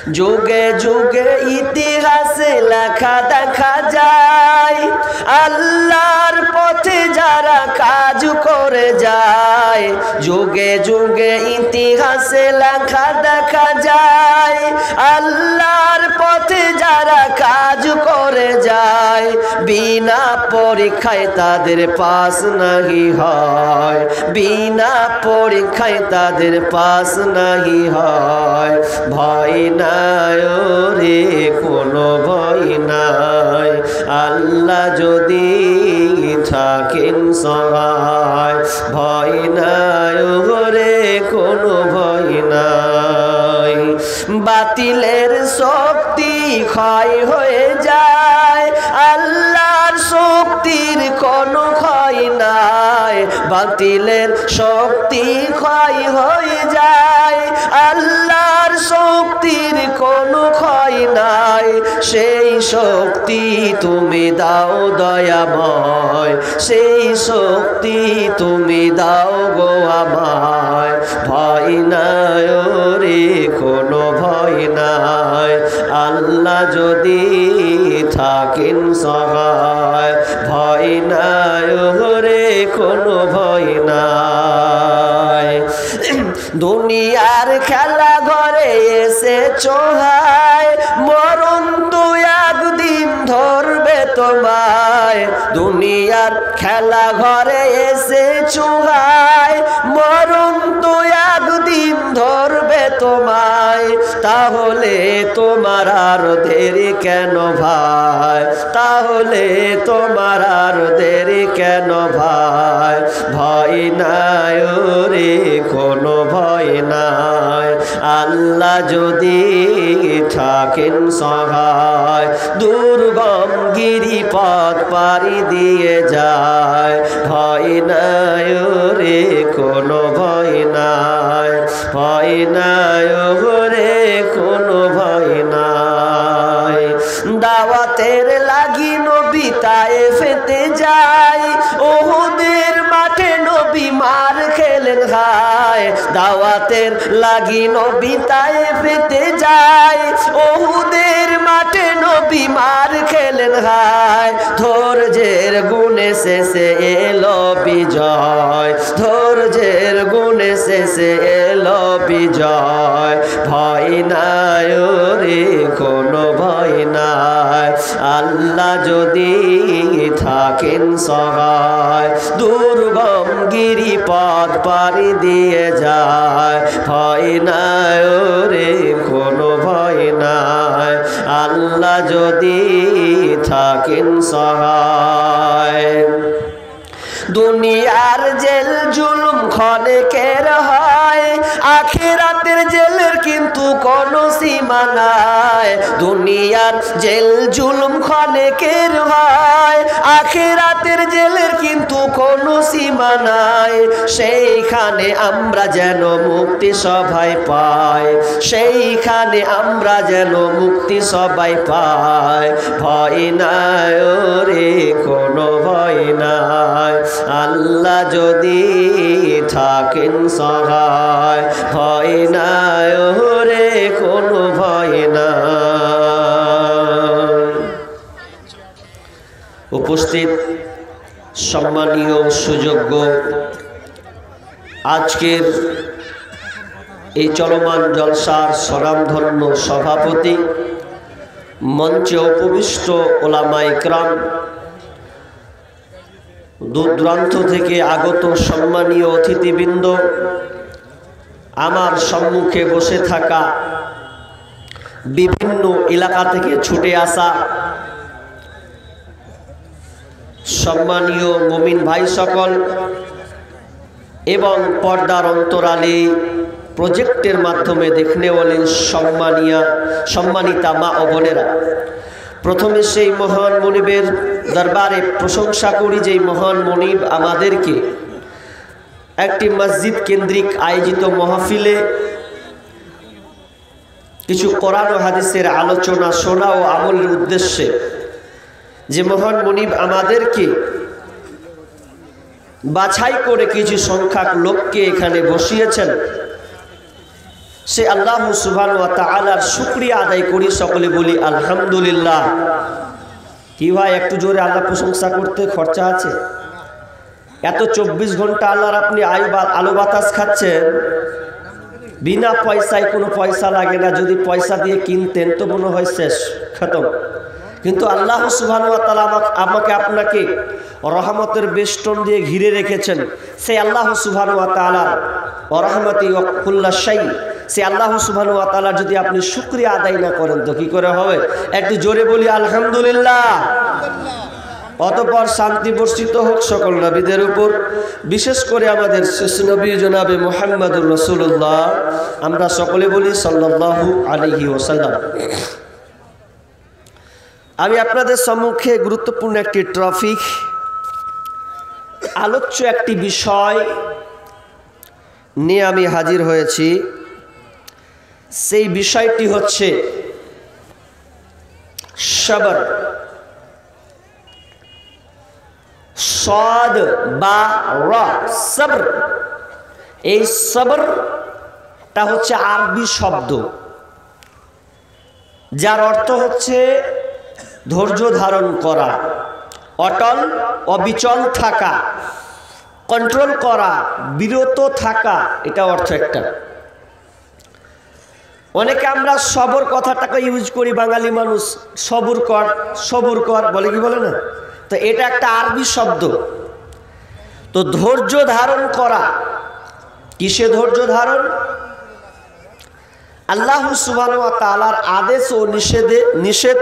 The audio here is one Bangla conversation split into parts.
যুগে যুগে ইতিহাসে লেখা দেখা যায় আল্লাহর পথে যারা কাজ করে যায়। যুগে যুগে ইতিহাসে লেখা দেখা যায় আল্লাহর পথে যারা কাজ করে যায়। বিনা পরীক্ষায় তাদের পাস নাহি হয়, বিনা পরীক্ষায় তাদের পাস নাহি হয়। ভয় নাই রে কোনো ভয় নাই, আল্লাহ যদি থাকেন সহায়। ভয় নাই রে কোনো ভয় নাই। বাতিলের শক্তি ক্ষয় হয়ে যায় আল্লাহর শক্তির কোনো ক্ষয় নাই। বাতিলের শক্তি ক্ষয় হয়ে যায় আল্লাহর শক্তির কোনো ক্ষয় নাই। সেই শক্তি তুমি দাও দয়াময়, সেই শক্তি তুমি দাও গো আমায়। ভয় নাই রে কোনো ভয় নাই, আল্লাহ যদি থাকেন সহায়। ভয় নাই রে কোনো ভয় নাই। দুনিয়ার খেলা ঘরে এসে চোহায় মরণ তো একদিন ধরবে তোমায়। দুনিয়ার খেলা ঘরে এসে চোহায় মরণ তো একদিন ধরবে তোমায়। তাহলে তোমার আর দেরি কেন ভাই, তাহলে তোমার আর দেরি কেন ভাই। ভয় নাই রে কোনো ভয় নাই, আল্লাহ যদি থাকেন সহায়। দুর্গম গিরিপথ পাড়ি দিয়ে যায়। ভয় নাই রে কোনো ভয় নাই, ভয় নাই রে কোনো ভয় নাই। দাওয়াতের লাগি নবী তায়েফেতে যায়, উহুদের মাঠে নবী মার খেলেন হায়। দাওয়াতের লাগি নবী তায়েফেতে যায়, উহুদের মাঠে নবী মার খেলেন হায়। ধৈর্যের গুণে শেষে এলো বিজয়, ধৈর্যের গুণে শেষে এলো বিজয়। ভয় নাই রে কোনো ভয় নাই, আল্লাহ যদি থাকেন সহায়। দুর্গম গিরিপথ পাড়ি দিয়ে যায়। ভয় নাই রে কোনো ভয় নাই, আল্লাহ যদি থাকেন সহায়। দুনিয়ার জেল জুলুম ক্ষণেকের হয়, আখিরাতের জেলের কিন্তু কোনো সীমা নাই। দুনিয়ার জেল জুলুম ক্ষণেকের হয়, আখিরাতের জেলের কিন্তু কোনো সীমা নাই। সেইখানে আমরা যেন মুক্তি সবাই পাই, সেইখানে আমরা যেন মুক্তি সবাই পাই। ভয় নাই রে কোনো ভয় নাই, আল্লাহ যদি থাকেন সহায়। ভয় নাই রে কোনো ভয় নাই। উপস্থিত সম্মানীয় সুযোগ্য আজকের এই চলমান জলসার স্বনামধন্য সভাপতি, মঞ্চে উপবিষ্ট ওলামা ইকরাম, দূর দূরান্ত থেকে আগত সম্মানীয় অতিথিবৃন্দ, আমার সম্মুখে বসে থাকা বিভিন্ন এলাকা থেকে ছুটে আসা সম্মানীয় মুমিন ভাই সকল এবং পর্দার অন্তরালে প্রজেক্টের মাধ্যমে দেখনে বলেন সম্মানিতা মা ও বোনেরা, প্রথমে সেই মহান মনিবের দরবারে প্রশংসা করি যেই মহান মনিব আমাদেরকে একটি মসজিদ কেন্দ্রিক আয়োজিত মাহফিলে কিছু কোরআন ও হাদিসের আলোচনা শোনা ও আমলের উদ্দেশ্যে যে মহান মনিব আমাদেরকে বাছাই করে কিছু সংখ্যক লোককে এখানে বসিয়েছেন, সে আল্লাহ সুবহানাহু ওয়া তাআলার শুকরিয়া আদায় করি, সকলে বলি আলহামদুলিল্লাহ। কি ভাই একটু জোরে আল্লাহ প্রশংসা করতে খরচা আছে? এত 24 ঘন্টা আল্লাহর আপনি আলো বাতাস খাচ্ছেন বিনা পয়সায়, কোনো পয়সা লাগে না। যদি পয়সা দিয়ে কিনতেন তো মনে হয় শেষ খতম। কিন্তু আল্লাহ সুবহানাহু ওয়া তাআলা আমাকে আপনাকে রহমতের বেষ্টন দিয়ে ঘিরে রেখেছেন। সেই আল্লাহ সুবহানাহু ওয়া তাআলার রহমতি ওয়া কুল্লা শাই, সে আল্লাহ সুবহানাহু ওয়া তাআলার যদি আপনি শুকরিয়া আদায় না করেন তো কি করে হবে? একটু জোরে বলি আলহামদুলিল্লাহ। অতঃপর শান্তি বর্ষিত হোক সকল নবীদের উপর, বিশেষ করে আমাদের শেষ নবী জনাবে মুহাম্মদুর রাসূলুল্লাহ। আমরা সকলে বলি সাল্লাল্লাহু আলাইহি ওয়াসাল্লাম। আমি আপনাদের সম্মুখে গুরুত্বপূর্ণ একটি টপিক, আলোচ্য একটি বিষয় নিয়ে আমি হাজির হয়েছি। সেই বিষয়টি হচ্ছে সবর। সাদ বা রা, সবর। এই সবরটা হচ্ছে আরবি শব্দ, যার অর্থ হচ্ছে ধৈর্য ধারণ করা, অটল অবিচল থাকা, কন্ট্রোল করা, বিরত থাকা, এটা অর্থ একটা। অনেকে আমরা সবর কথাটাকে ইউজ করি, বাঙালি মানুষ সবুর কর, সবুর কর বলে, কি বলে না? তো এটা একটা আরবি শব্দ। তো ধৈর্য ধারণ করা, কিসে ধৈর্য ধারণ? আল্লাহ সুবহানাহু ওয়া তাআলার আদেশ ও নিষেধ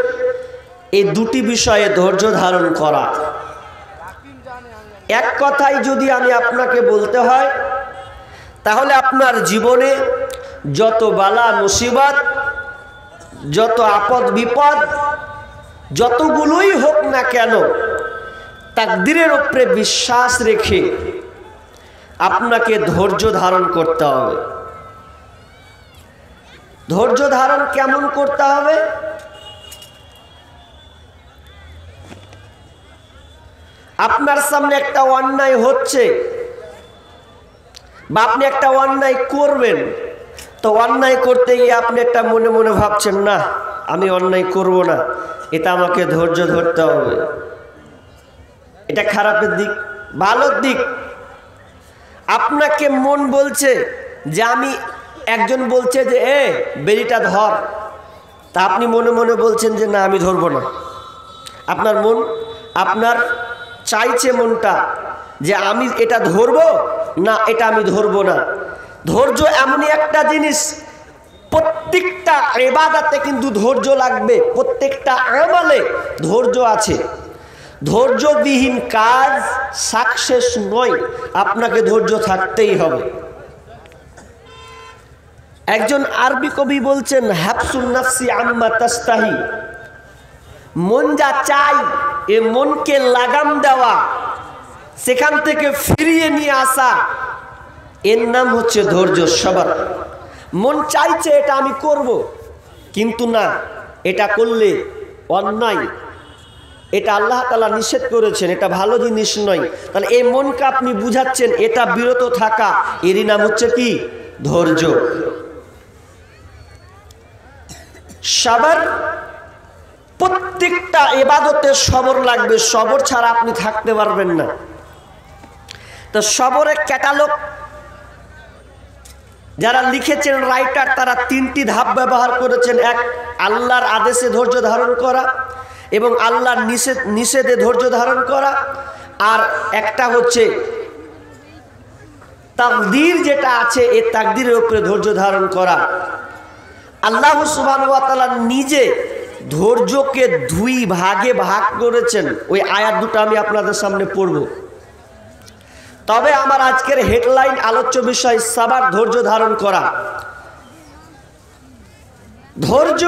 এই দুটি বিষয়ে ধৈর্য ধারণ করা। এক কথায় যদি আমি আপনাকে বলতে হয়, তাহলে আপনার জীবনে যত বালা মুসিবত, যত আপদ বিপদ, যতগুলোই হোক না কেন, তাকদীরের উপরে বিশ্বাস রেখে আপনাকে ধৈর্য ধারণ করতে হবে। ধৈর্য ধারণ কেমন করতে হবে? আপনার সামনে একটা অন্যায় হচ্ছে বা আপনি একটা অন্যায় করবেন, তো অন্যায় করতে গিয়ে আপনি একটা মনে মনে ভাবছেন, না আমি অন্যায় করব না, এটা আমাকে ধৈর্য ধরতে হবে। এটা খারাপের দিক। ভালোর দিক, আপনাকে মন বলছে যে আমি, একজন বলছে যে বেড়িটা ধর, তা আপনি মনে মনে বলছেন যে না আমি ধরবো না। আপনার মন, আপনার চাইছে মনটা যে আমি এটা ধরবো না, এটা আমি ধরবো না। ধৈর্য এমনই একটা জিনিস, প্রত্যেকটা ইবাদতে কিন্তু ধৈর্য লাগবে, প্রত্যেকটা আমলে ধৈর্য আছে। ধৈর্যবিহীন কাজ সাকসেস নয়, আপনাকে ধৈর্য থাকতেই হবে। একজন আরবি কবি বলছেন, হাবসুন নাফসি আম্মা তাস্তাহি, মন যা চাই এ মনকে লাগাম দেওয়া, সেখান থেকে ফিরিয়ে নিয়ে আসা, এর নাম হচ্ছে ধৈর্য, সবর। মন চাইছে এটা আমি করব, কিন্তু না, এটা করলে অন্যায়, এটা আল্লাহ তাআলা নিষেধ করেছেন, এটা ভালো জিনিস নয়। তাহলে এই মনকে আপনি বুঝাচ্ছেন এটা বিরত থাকা, এরই নাম হচ্ছে কি? ধৈর্য। সবর, প্রত্যেকটা ইবাদতে সবর লাগবে, সবর ছাড়া আপনি থাকতে পারবেন না। তো সবরের ক্যাটালগ যারা লিখেছেন রাইটার, তারা তিনটি ধাপ ব্যবহার করেছেন। এক, আল্লাহর আদেশে ধৈর্য ধারণ করা, এবং আল্লাহর নিষেধে ধৈর্য ধারণ করা, আর একটা হচ্ছে তাকদীর যেটা আছে, এই তাকদীরের উপরে ধৈর্য ধারণ করা। আল্লাহ সুবহানাহু ওয়া তাআলা নিজে ধৈর্যকে দুই ভাগে ভাগ করেছেন। ওই আয়াত দুটো আমি আপনাদের সামনে পড়ব। তবে আমার আজকের হেডলাইন, আলোচ্য বিষয় সাবার, ধৈর্য ধারণ করা। ধৈর্য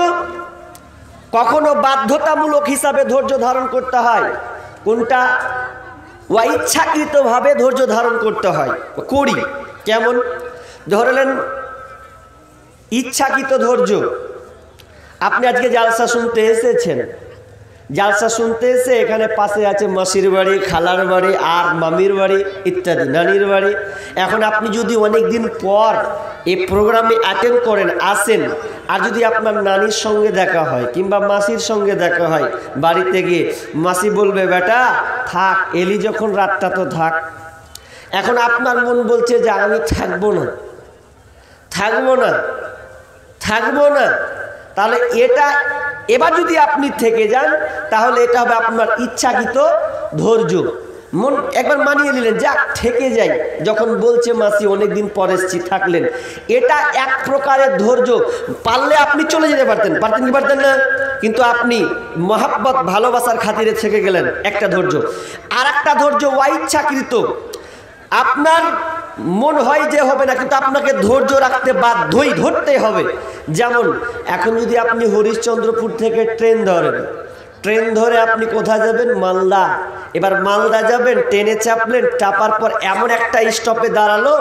কখনো বাধ্যতামূলক হিসাবে ধৈর্য ধারণ করতে হয়, কোনটা ইচ্ছাকৃতভাবে ধৈর্য ধারণ করতে হয়, করি। কেমন? ধরলেন ইচ্ছাকৃত ধৈর্য, আপনি আজকে জালসা শুনতে এসেছেন, জালসা শুনতে এসে এখানে পাশে আছে মাসির বাড়ি, খালার বাড়ি, আর মামির বাড়ি ইত্যাদি, নানির বাড়ি। এখন আপনি যদি অনেক দিন পর এই প্রোগ্রামে অ্যাটেন্ড করেন, আসেন, আর যদি আপনার নানির সঙ্গে দেখা হয় কিংবা মাসির সঙ্গে দেখা হয় বাড়িতে গিয়ে, মাসি বলবে বেটা থাক, এলি যখন রাতটা তো থাক। এখন আপনার মন বলছে যে আমি থাকবো না, থাকবো না, থাকবো না। তাহলে এটা এবার যদি আপনি থেকে যান তাহলে এটা হবে আপনার ইচ্ছাকৃত ধৈর্য। মন একবার মানিয়ে নিলেন যা থেকে যাই, যখন বলছে মাসি অনেকদিন পরে এসছি থাকলেন, এটা এক প্রকারের ধৈর্য। পারলে আপনি চলে যেতে পারতেন, পারতেন কি পারতেন না? কিন্তু আপনি মহাব্বত ভালোবাসার খাতিরে থেকে গেলেন, একটা ধৈর্য। আর একটা ধৈর্য অইচ্ছাকৃত, আপনার মন হয় যে হবে না, কিন্তু আপনাকে ধৈর্য রাখতে বাধ্যই, ধরতে হবে। যেমন এখন যদি আপনি হরিশ্চন্দ্রপুর থেকে ট্রেন ধরেন, ট্রেন ধরে আপনি কোথায় যাবেন? মালদা। এবার মালদা যাবেন, ট্রেনে চাপলেন, চাপার পর এমন একটা স্টপে দাঁড়ালো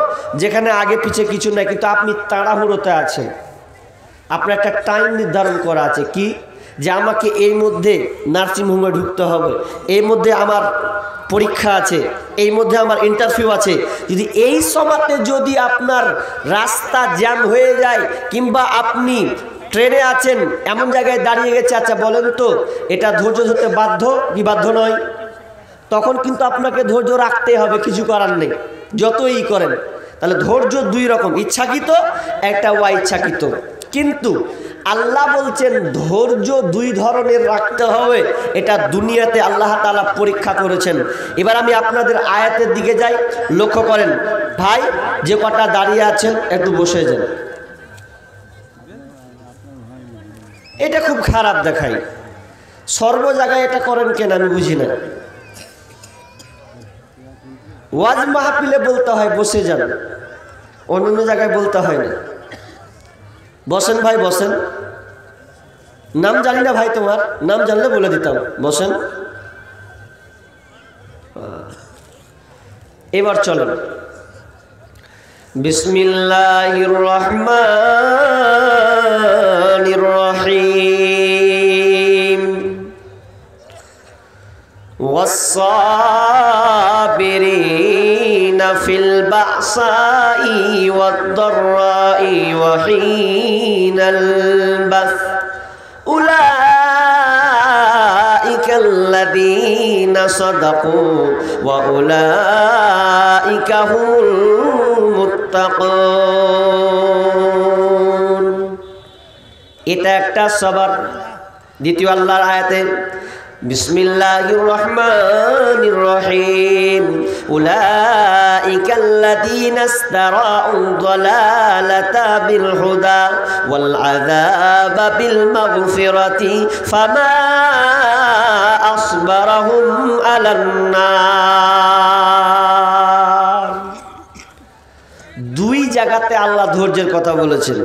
যেখানে আগে পিছে কিছু নাই, কিন্তু আপনি তাড়াহুড়োতে আছেন। আপনার একটা টাইম নির্ধারণ করা আছে, কি যে আমাকে এর মধ্যে নার্সিংহোমে ঢুকতে হবে, এর মধ্যে আমার পরীক্ষা আছে, এই মধ্যে আমার ইন্টারভিউ আছে। যদি এই সময়তে যদি আপনার রাস্তা জ্যাম হয়ে যায় কিংবা আপনি ট্রেনে আছেন, এমন জায়গায় দাঁড়িয়ে গেছে, আচ্ছা বলেন তো এটা ধৈর্য ধরতে বাধ্য কি বাধ্য নয়? তখন কিন্তু আপনাকে ধৈর্য রাখতে হবে, কিছু করার নেই, যতই করেন। তাহলে ধৈর্য দুই রকম, ইচ্ছাকৃত একটা অইচ্ছাকৃত। কিন্তু আল্লাহ বলছেন ধৈর্য দুই ধরনের রাখতে হবে, এটা দুনিয়াতে আল্লাহ তাআলা পরীক্ষা করেছেন। এবার আমি আপনাদের আয়াতের দিকে যাই, লক্ষ্য করেন। ভাই যে কটা দাঁড়িয়ে আছেন একটু বসে যান, এটা খুব খারাপ দেখায়। সর্ব জায়গায় এটা করেন কেন আমি বুঝি না। ওয়াজ মাহফিলে বলতে হয় বসে যান, অন্য জায়গায় বলতে হয় না। বসেন ভাই বসেন, নাম জানি না ভাই, তোমার নাম জানলে বলে দিতাম, বসেন। এবার চলেন। বিসমিল্লাহির রহমানির রহিম। والصابرين في البأساء والضراء وحين البأس أولئك الذين صدقوا وأولئك هم المتقون। এটা একটা সবার। দ্বিতীয় আল্লাহর আয়াতে বিসমিল্লাহির রহমানির রহিম। উলাইকাল্লাযীনা ইসতারাউ যালালাতা বিল হুদা ওয়াল আযাবা বিল মাগফিরাতি ফামা আসবারাহুম আলান নার। দুই জায়গাতে আল্লাহ ধৈর্যের কথা বলেছেন।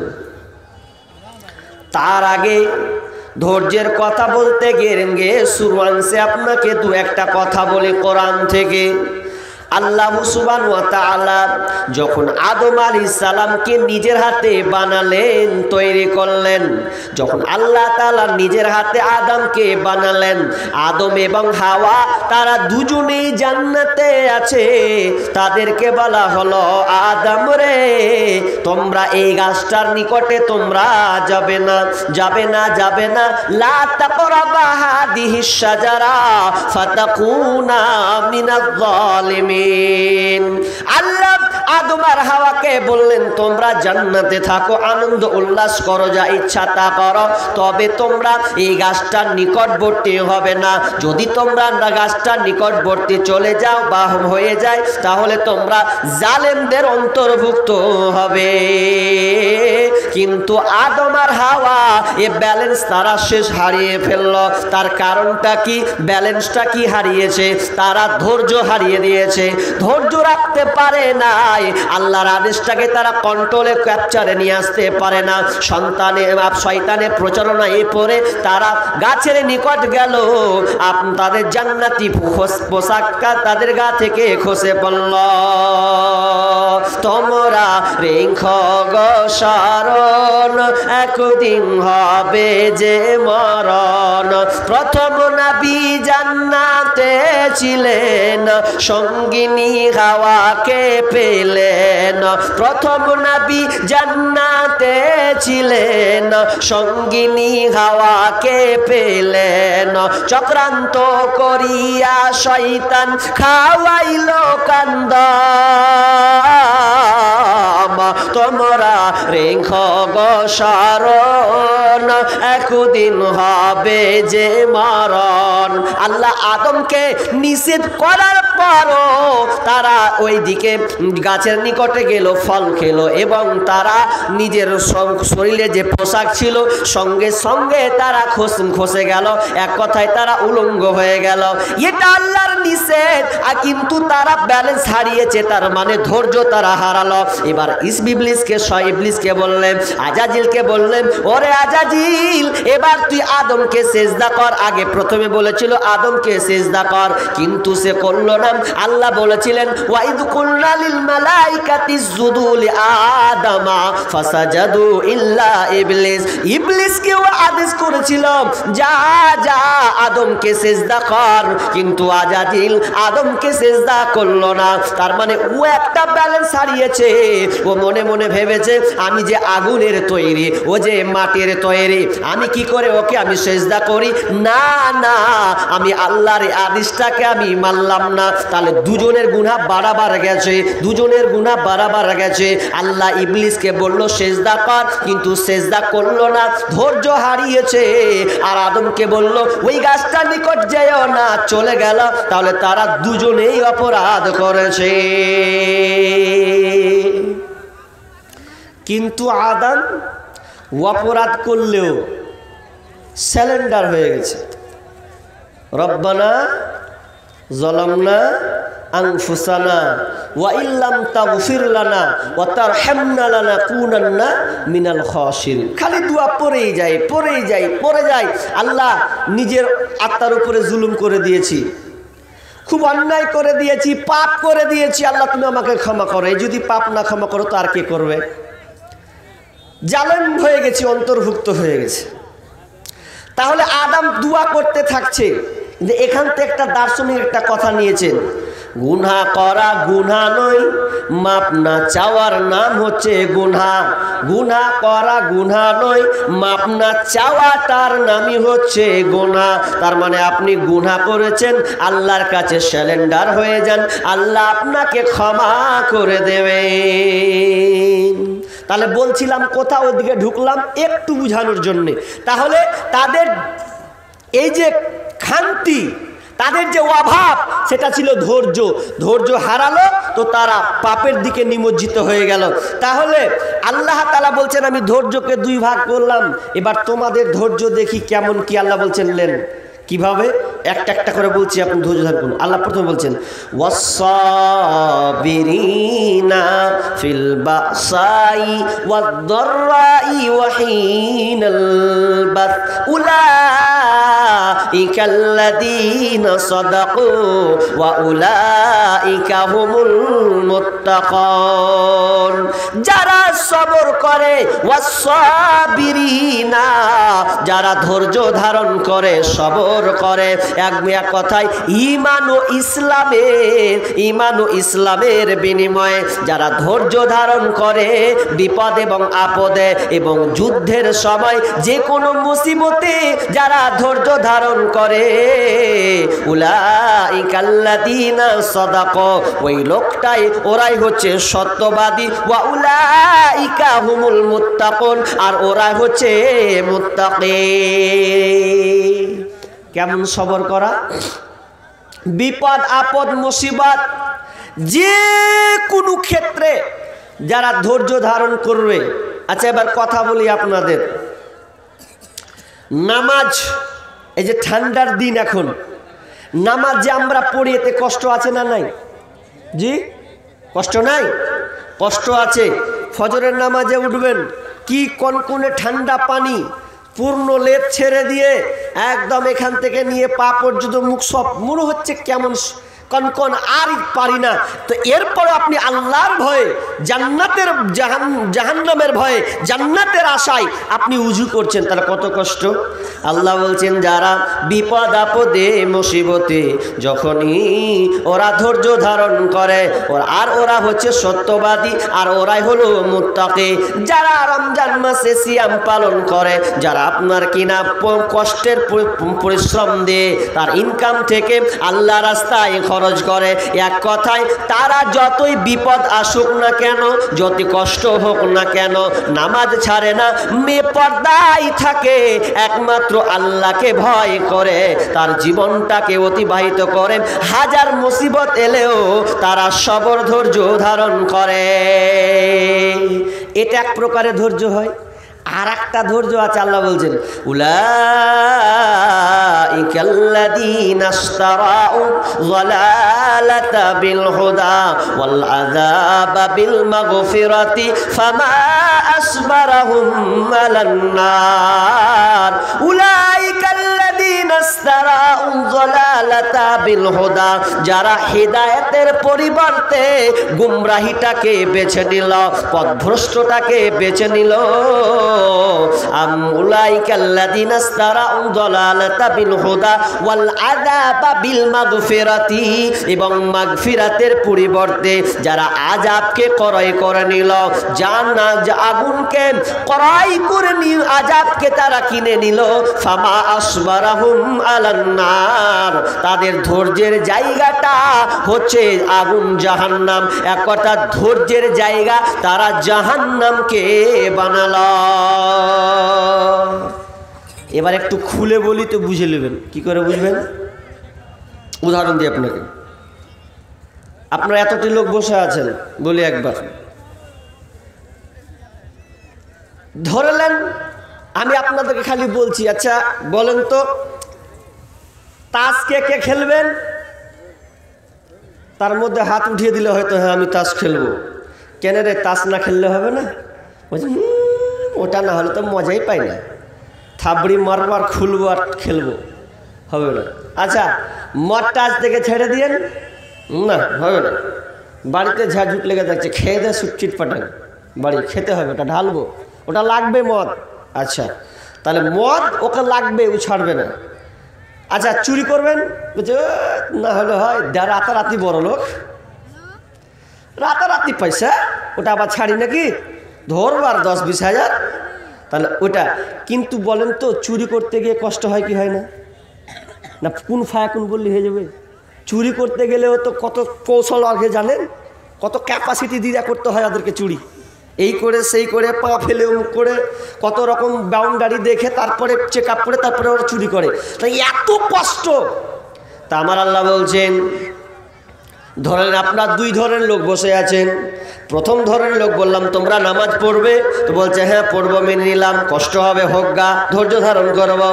তার আগে ধৈর্যের কথা বলতে গেলে শুরু আনছে আপনাকে দু একটা কথা বলে কোরআন থেকে। আল্লাহ সুবহানাহু ওয়া তাআলা যখন আদম আলাইহিস সালামকে নিজের হাতে বানালেন, তৈরি করলেন, যখন আল্লাহ তাআলা নিজের হাতে আদমকে বানালেন, আদম এবং হাওয়া তারা দুজনেই জান্নাতে আছে। তাদেরকে বলা হলো আদম রে, তোমরা এই গাছটার নিকটে তোমরা যাবে না, যাবে না, যাবে না। লা তাকরাবা হাদিহিশ শাজারা ফাতাকুনা মিনাজ জালিমিন। আল্লাহ আদম আর হাওয়াকে বললেন তোমরা জান্নাতে থাকো, আনন্দ উল্লাস করো, যা ইচ্ছা তা করো, তবে তোমরা এই গাছটার নিকটবর্তী হবে না। যদি তোমরা গাছটার নিকটবর্তী চলে যাও বা হয়ে যায় তাহলে তোমরা জালেমদের অন্তর্ভুক্ত হবে। কিন্তু আদম আর হাওয়া এ ব্যালেন্স তারা শেষ হারিয়ে ফেলল। তার কারণটা কি? ব্যালেন্সটা কি হারিয়েছে? তারা ধৈর্য হারিয়ে দিয়েছে, ধৈর্য রাখতে পারে নাই। আল্লাহর আদেশটাকে তারা কন্ট্রোলে ক্যাপচারে নিয়ে আসতে পারে না। শয়তানের প্রচারণায় পড়ে তারা গাছের নিকট গেল, তাদের জান্নাতি পোশাকটা তাদের গা থেকে খসে পড়ল। তোমরা রেখো গো শরণ, একদিন হবে যে মরণ। প্রথম নবী জান্নাতে ছিলেন, সঙ্গিনী হাওয়াকে পেলেন। প্রথম নবী জান্নাতে ছিলেন, সঙ্গিনী হাওয়াকে পেলেন। চক্রান্ত করিয়া শয়তান খাওয়াইল কান্দ, তোমরা রেখো গো স্মরণ, একদিন হবে যে মরণ। আল্লাহ আদমকে নিষেধ করার পরও তারা ওই দিকে গাছের নিকটে গেল, ফল খেলো এবং তারা নিজের শরীরে যে পোশাক ছিল সঙ্গে সঙ্গে তারা খসে গেল। এক কথায় তারা উলঙ্গ হয়ে গেল। এটা আল্লাহর নিষেধ, আর কিন্তু তারা ব্যালেন্স হারিয়েছে, তার মানে ধৈর্য তারা হারালো। এবার ইবলিসকে বললেন, আজাজিলকে বললেন, ওরে আজাজিল, এবার তুই আদমকে সেজদা কর। আগে প্রথমে বলেছিল আদমকে সেজদা কর, কিন্তু সে করল না। আল্লাহ বলেছিলেন, ওয়াইদ কুলনা লিল মালাইকাতি ইসজুদু লি আদামা ফাসাজাদু ইল্লা ইবলিস। ইবলিসকেও আদেশ করেছিল, যা যা আদমকে সেজদা কর, কিন্তু আজাজিল আদমকে সেজদা করলো না। তার মানে ও একটা ব্যালেন্স হারিয়েছে। ও মনে মনে ভেবেছে, আমি যে আগুনের তৈরি, ও যে মাটির তৈরি, আমি কি করে ওকে আমি সেজদা করি? না না, আমি আল্লাহর আদেশটাকে আমি মানলাম না। তাহলে দুজনের গুনাহ বাড়াবার গেছে, দুজনের গুনাহ বাড়াবার গেছে। আল্লাহ ইবলিসকে বলল সেজদা কর, কিন্তু সেজদা করলো না, ধৈর্য হারিয়েছে। আর আদমকে বলল ওই গাছটার নিকট যেও না, চলে গেল। তাহলে তারা দুজনেই অপরাধ করেছে। কিন্তু আদম অপরাধ করলেও স্যালেন্ডার হয়ে গেছে। রব্বানা যালামনা আনফুসানা ওয়া ইল্লাম তাগফির লানা ওয়া তারহামনা লানাকুনান্না মিনাল খাসিরিন। খালি দোয়া পড়েই যায়। আল্লাহ, নিজের আত্মার উপরে জুলুম করে দিয়েছি, খুব অন্যায় করে দিয়েছি, পাপ করে দিয়েছি। আল্লাহ তুমি আমাকে ক্ষমা করো। এই যদি পাপ না ক্ষমা করো তো আর কে করবে? জালেম হয়ে গেছি, অন্তর্ভুক্ত হয়ে গেছে। তাহলে আদম দোয়া করতে থাকছে। যে এখান থেকে একটা দার্শনিক একটা কথা নিয়েছেন, গুনাহ করা গুনাহ নয়, মাপ না চাওয়ার নাম হচ্ছে গুনাহ। গুনাহ করা গুনাহ নয়, মাপ না চাওয়াটার নামই হচ্ছে গুনাহ। তার মানে আপনি গুনাহ করেছেন, আল্লাহর কাছে স্যালেন্ডার হয়ে যান, আল্লাহ আপনাকে ক্ষমা করে দেবেন। তাহলে বলছিলাম কোথাও ওদিকে ঢুকলাম একটু বুঝানোর জন্যে। তাহলে তাদের এই যে খান্তি, তাদের যে অভাব, সেটা ছিল ধৈর্য। ধৈর্য হারালো তো তারা পাপের দিকে নিমজ্জিত হয়ে গেল। তাহলে আল্লাহ তাআলা বলছেন আমি ধৈর্যকে দুই ভাগ করলাম, এবার তোমাদের ধৈর্য দেখি কেমন কি। আল্লাহ বলছেন লেন, কিভাবে? একটা একটা করে বলছি, আপনি ধৈর্য ধারণ। আল্লাহ প্রথমে বলছেন ওয়াস-সাবিরিনা ফিল বাসাই ওয়াদ-দাররাই ওয়া হিনাল বাস উলাইকাল্লাযীনা সাদাকু ওয়া উলাইকা হুমুল মুত্তাকুন। যারা সবর করে, ওয়াস-সাবিরিনা, যারা ধৈর্য ধারণ করে, সবর করে। এক কথায় ঈমান ও ইসলামের বিনিময়ে যারা ধৈর্য ধারণ করে, বিপদ এবং আপদে এবং যুদ্ধের সময় যে কোনো মুসিবতে যারা ধৈর্য ধারণ করে, উলাইকাল্লাযীনা সাদাকু, ওই লোকটাই, ওরাই হচ্ছে সত্যবাদী। ওয়া উলাইকা হুমুল মুত্তাকুন, আর ওরাই হচ্ছে মুত্তাকি। কেমন সবর করা? বিপদ আপদ মুসিবত যে কোনো ক্ষেত্রে যারা ধৈর্য ধারণ করবে। আচ্ছা, এবার কথা বলি আপনাদের। নামাজ, এই যে ঠান্ডার দিন, এখন নামাজ যে আমরা পড়ি, এতে কষ্ট আছে না নাই? জি, কষ্ট নাই? কষ্ট আছে। ফজরের নামাজে উঠবেন, কি কনকনে ঠান্ডা পানি, পূর্ণ লেপ ছেড়ে দিয়ে একদম এখান থেকে নিয়ে পা পর্যন্ত মুখ সব মনে হচ্ছে কেমন কনকন আর পারি না, তো এরপরে আপনি আল্লাহর ভয়ে, জান্নাতের জাহান্নামের ভয়ে, জান্নাতের আশায় আপনি উজু করছেন, তার কত কষ্ট। আল্লাহ বলছেন যারা বিপদ আপদে মুসিবতে যখনই ওরা ধৈর্য ধারণ করে, আর ওরা হচ্ছে সত্যবাদী, আর ওরাই হলো মুত্তাকি। যারা রমজান মাসে সিয়াম পালন করে, যারা আপনার কিনা কষ্টের পরিশ্রম দিয়ে তার ইনকাম থেকে আল্লাহ রাস্তায় খরচ করে, এক কথায় তারা যতই বিপদ আসুক না কেন, যত কষ্ট হোক না কেন, নামাজ ছাড়ে না, বেপরদাই থাকে, একমাত্র আল্লাহকে ভয় করে তার জীবনটাকে অতিবাহিত করে। হাজার মুসিবত এলেও তারা সবর ধৈর্য ধারণ করে। এটা এক প্রকারের ধৈর্য হয়। আর একটা ধৈর্য আছে, আল্লাহ বলছেন উলাইকাল্লাযীনা ইশতারাউ যালালাতা বিল হুদা ওয়াল আযাবা বিল মাগফিরাতি ফামা আসবারাহুম আলান নার। উলাইকাল্লাযীনা ইশতারাউ যালালাতা বিল হুদা, যারা হিদায়াতের পরিবর্তে গুমরাহিটাকে বেছে নিল, পথভ্রষ্টতাকে বেছে নিল। উলাইকাল্লাযীনা ইশতারাউ যালালাতা বিল হুদা ওয়াল আযাবা বিল মাগফিরাতি, এবং মাগফিরাতের পরিবর্তে যারা আযাবকে ক্রয় করে নিল, আগুনকে ক্রয় করে নিল, আযাবকে তারা কিনে নিল। ফামা আসবারাহুম আলান নার, তাদের ধৈর্যের জায়গাটা হচ্ছে আগুন জাহান্নাম। এক কথা ধৈর্যের জায়গা তারা জাহান্নামকে বানালো। এবার একটু খুলে বলি তো বুঝে নেবেন। কি করে বুঝবেন? উদাহরণ দিই আপনাকে। আপনারা এতটি লোক বসে আছেন, বলি একবার ধরলেন, আমি আপনাদেরকে খালি বলছি, আচ্ছা বলেন তো তাস কে কে খেলবেন? তার মধ্যে হাত উঠিয়ে দিলে হয়তো হ্যাঁ আমি তাস খেলবো। কেন রে, তাস না খেললে হবে না? বলছি ওটা না হলে তো মজাই পাই না, থাবড়ি মারবো আর খুলবো আর খেলবো, হবে না। আচ্ছা মদটা আজ থেকে ছেড়ে দিয়েন, না হবে না। বাড়িতে ঝাঁঝুট লেগে যাচ্ছে, খেয়ে দেয় সুটচিট পাটান, বাড়ি খেতে হবে, ওটা ঢালবো, ওটা লাগবে মদ। আচ্ছা তাহলে মদ ওকে লাগবে, ও ছাড়বে না। আচ্ছা চুরি করবেন, বলছে না হলে হয়, রাতারাতি বড় লোক, রাতারাতি পয়সা, ওটা আবার ছাড়ি নাকি, ধরবার 10-20 হাজার, তাহলে ওটা। কিন্তু বলেন তো চুরি করতে গিয়ে কষ্ট হয় কি হয় না? না কোন ফায়া কোন বললি হয়ে যাবে? চুরি করতে গেলেও তো কত কৌশল আগে জানেন, কত ক্যাপাসিটি দিয়ে করতে হয় ওদেরকে চুরি। এই করে সেই করে, পা ফেলে মুখ করে, কত রকম বাউন্ডারি দেখে তারপরে চেক আপ করে তারপরে ওরা চুরি করে। তাই এত কষ্ট। তা আমার আল্লাহ বলছেন, ধরেন আপনার দুই ধরনের লোক বসে আছেন। প্রথম ধরনের লোক বললাম তোমরা নামাজ পড়বে, তো বলছে হ্যাঁ পড়বো, মেনে নিলাম, কষ্ট হবে হোক গা, ধৈর্য ধারণ করবো।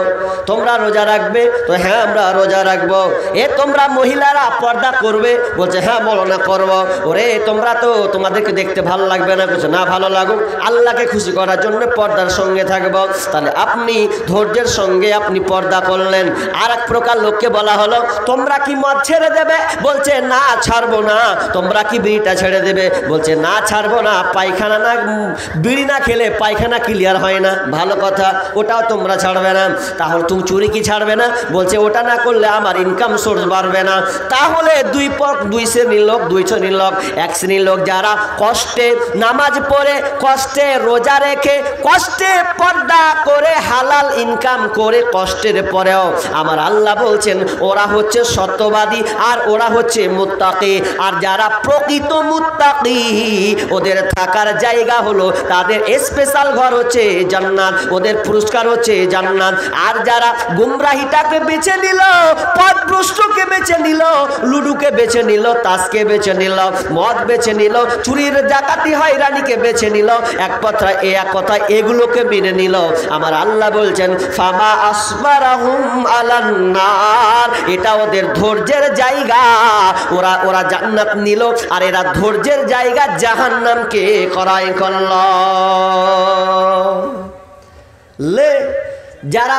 তোমরা রোজা রাখবে, তো হ্যাঁ আমরা রোজা রাখবো। তোমরা মহিলারা পর্দা করবে, বলছে হ্যাঁ মৌলানা করবো। ওরে তোমরা তো, তোমাদেরকে দেখতে ভালো লাগবে না, বলছে না ভালো লাগুক, আল্লাহকে খুশি করার জন্য পর্দার সঙ্গে থাকবো। তাহলে আপনি ধৈর্যের সঙ্গে আপনি পর্দা করলেন। আর এক প্রকার লোককে বলা হলো তোমরা কি মদ ছেড়ে দেবে, বলছে না ছাড়বো না। তোমরা কি বিড়িটা ছেড়ে দেবে, বলছে না ছাড়বো না। পায়খানা না, বিড়ি না খেলে পায়খানা ক্লিয়ার হয় না, ভালো কথা, ওটাও তোমরা ছাড়বে না। তাহলে তুমি চুরি কি ছাড়বে না, বলছে ওটা না করলে আমার ইনকাম সোর্স বাড়বে না। তাহলে দুই শ্রেণীর লোক, এক শ্রেণীর লোক যারা কষ্টে নামাজ পড়ে, কষ্টে রোজা রেখে, কষ্টে পর্দা করে, হালাল ইনকাম করে, কষ্টের পরেও আমার আল্লাহ বলছেন ওরা হচ্ছে সত্যবাদী, আর ওরা হচ্ছে মুত্তাকি। আর যারা প্রকৃত মুত্তাকি, ওদের থাকার জায়গা হলো, তাদের স্পেশাল ঘর হচ্ছে জান্নাত, ওদের পুরস্কার হচ্ছে জান্নাত। আর যারা গুমরাহিটাকে বেছে নিল, পথভ্রষ্টকে বেছে নিল, লুডুকে বেছে নিল, তাসকে বেছে নিল, মদ বেছে নিল, চুরির ডাকাতি হয়রানিকে বেছে নিল, এক কথা এগুলোকে মেনে নিল, আমার আল্লাহ বলছেন ফামা আসবারাহুম আলান নার, এটা ওদের ধৈর্যের জায়গা। ওরা জান্নাত নিল, আর এরা ধৈর্যের জায়গা জাহান্নামকে ক্রয় করল। যারা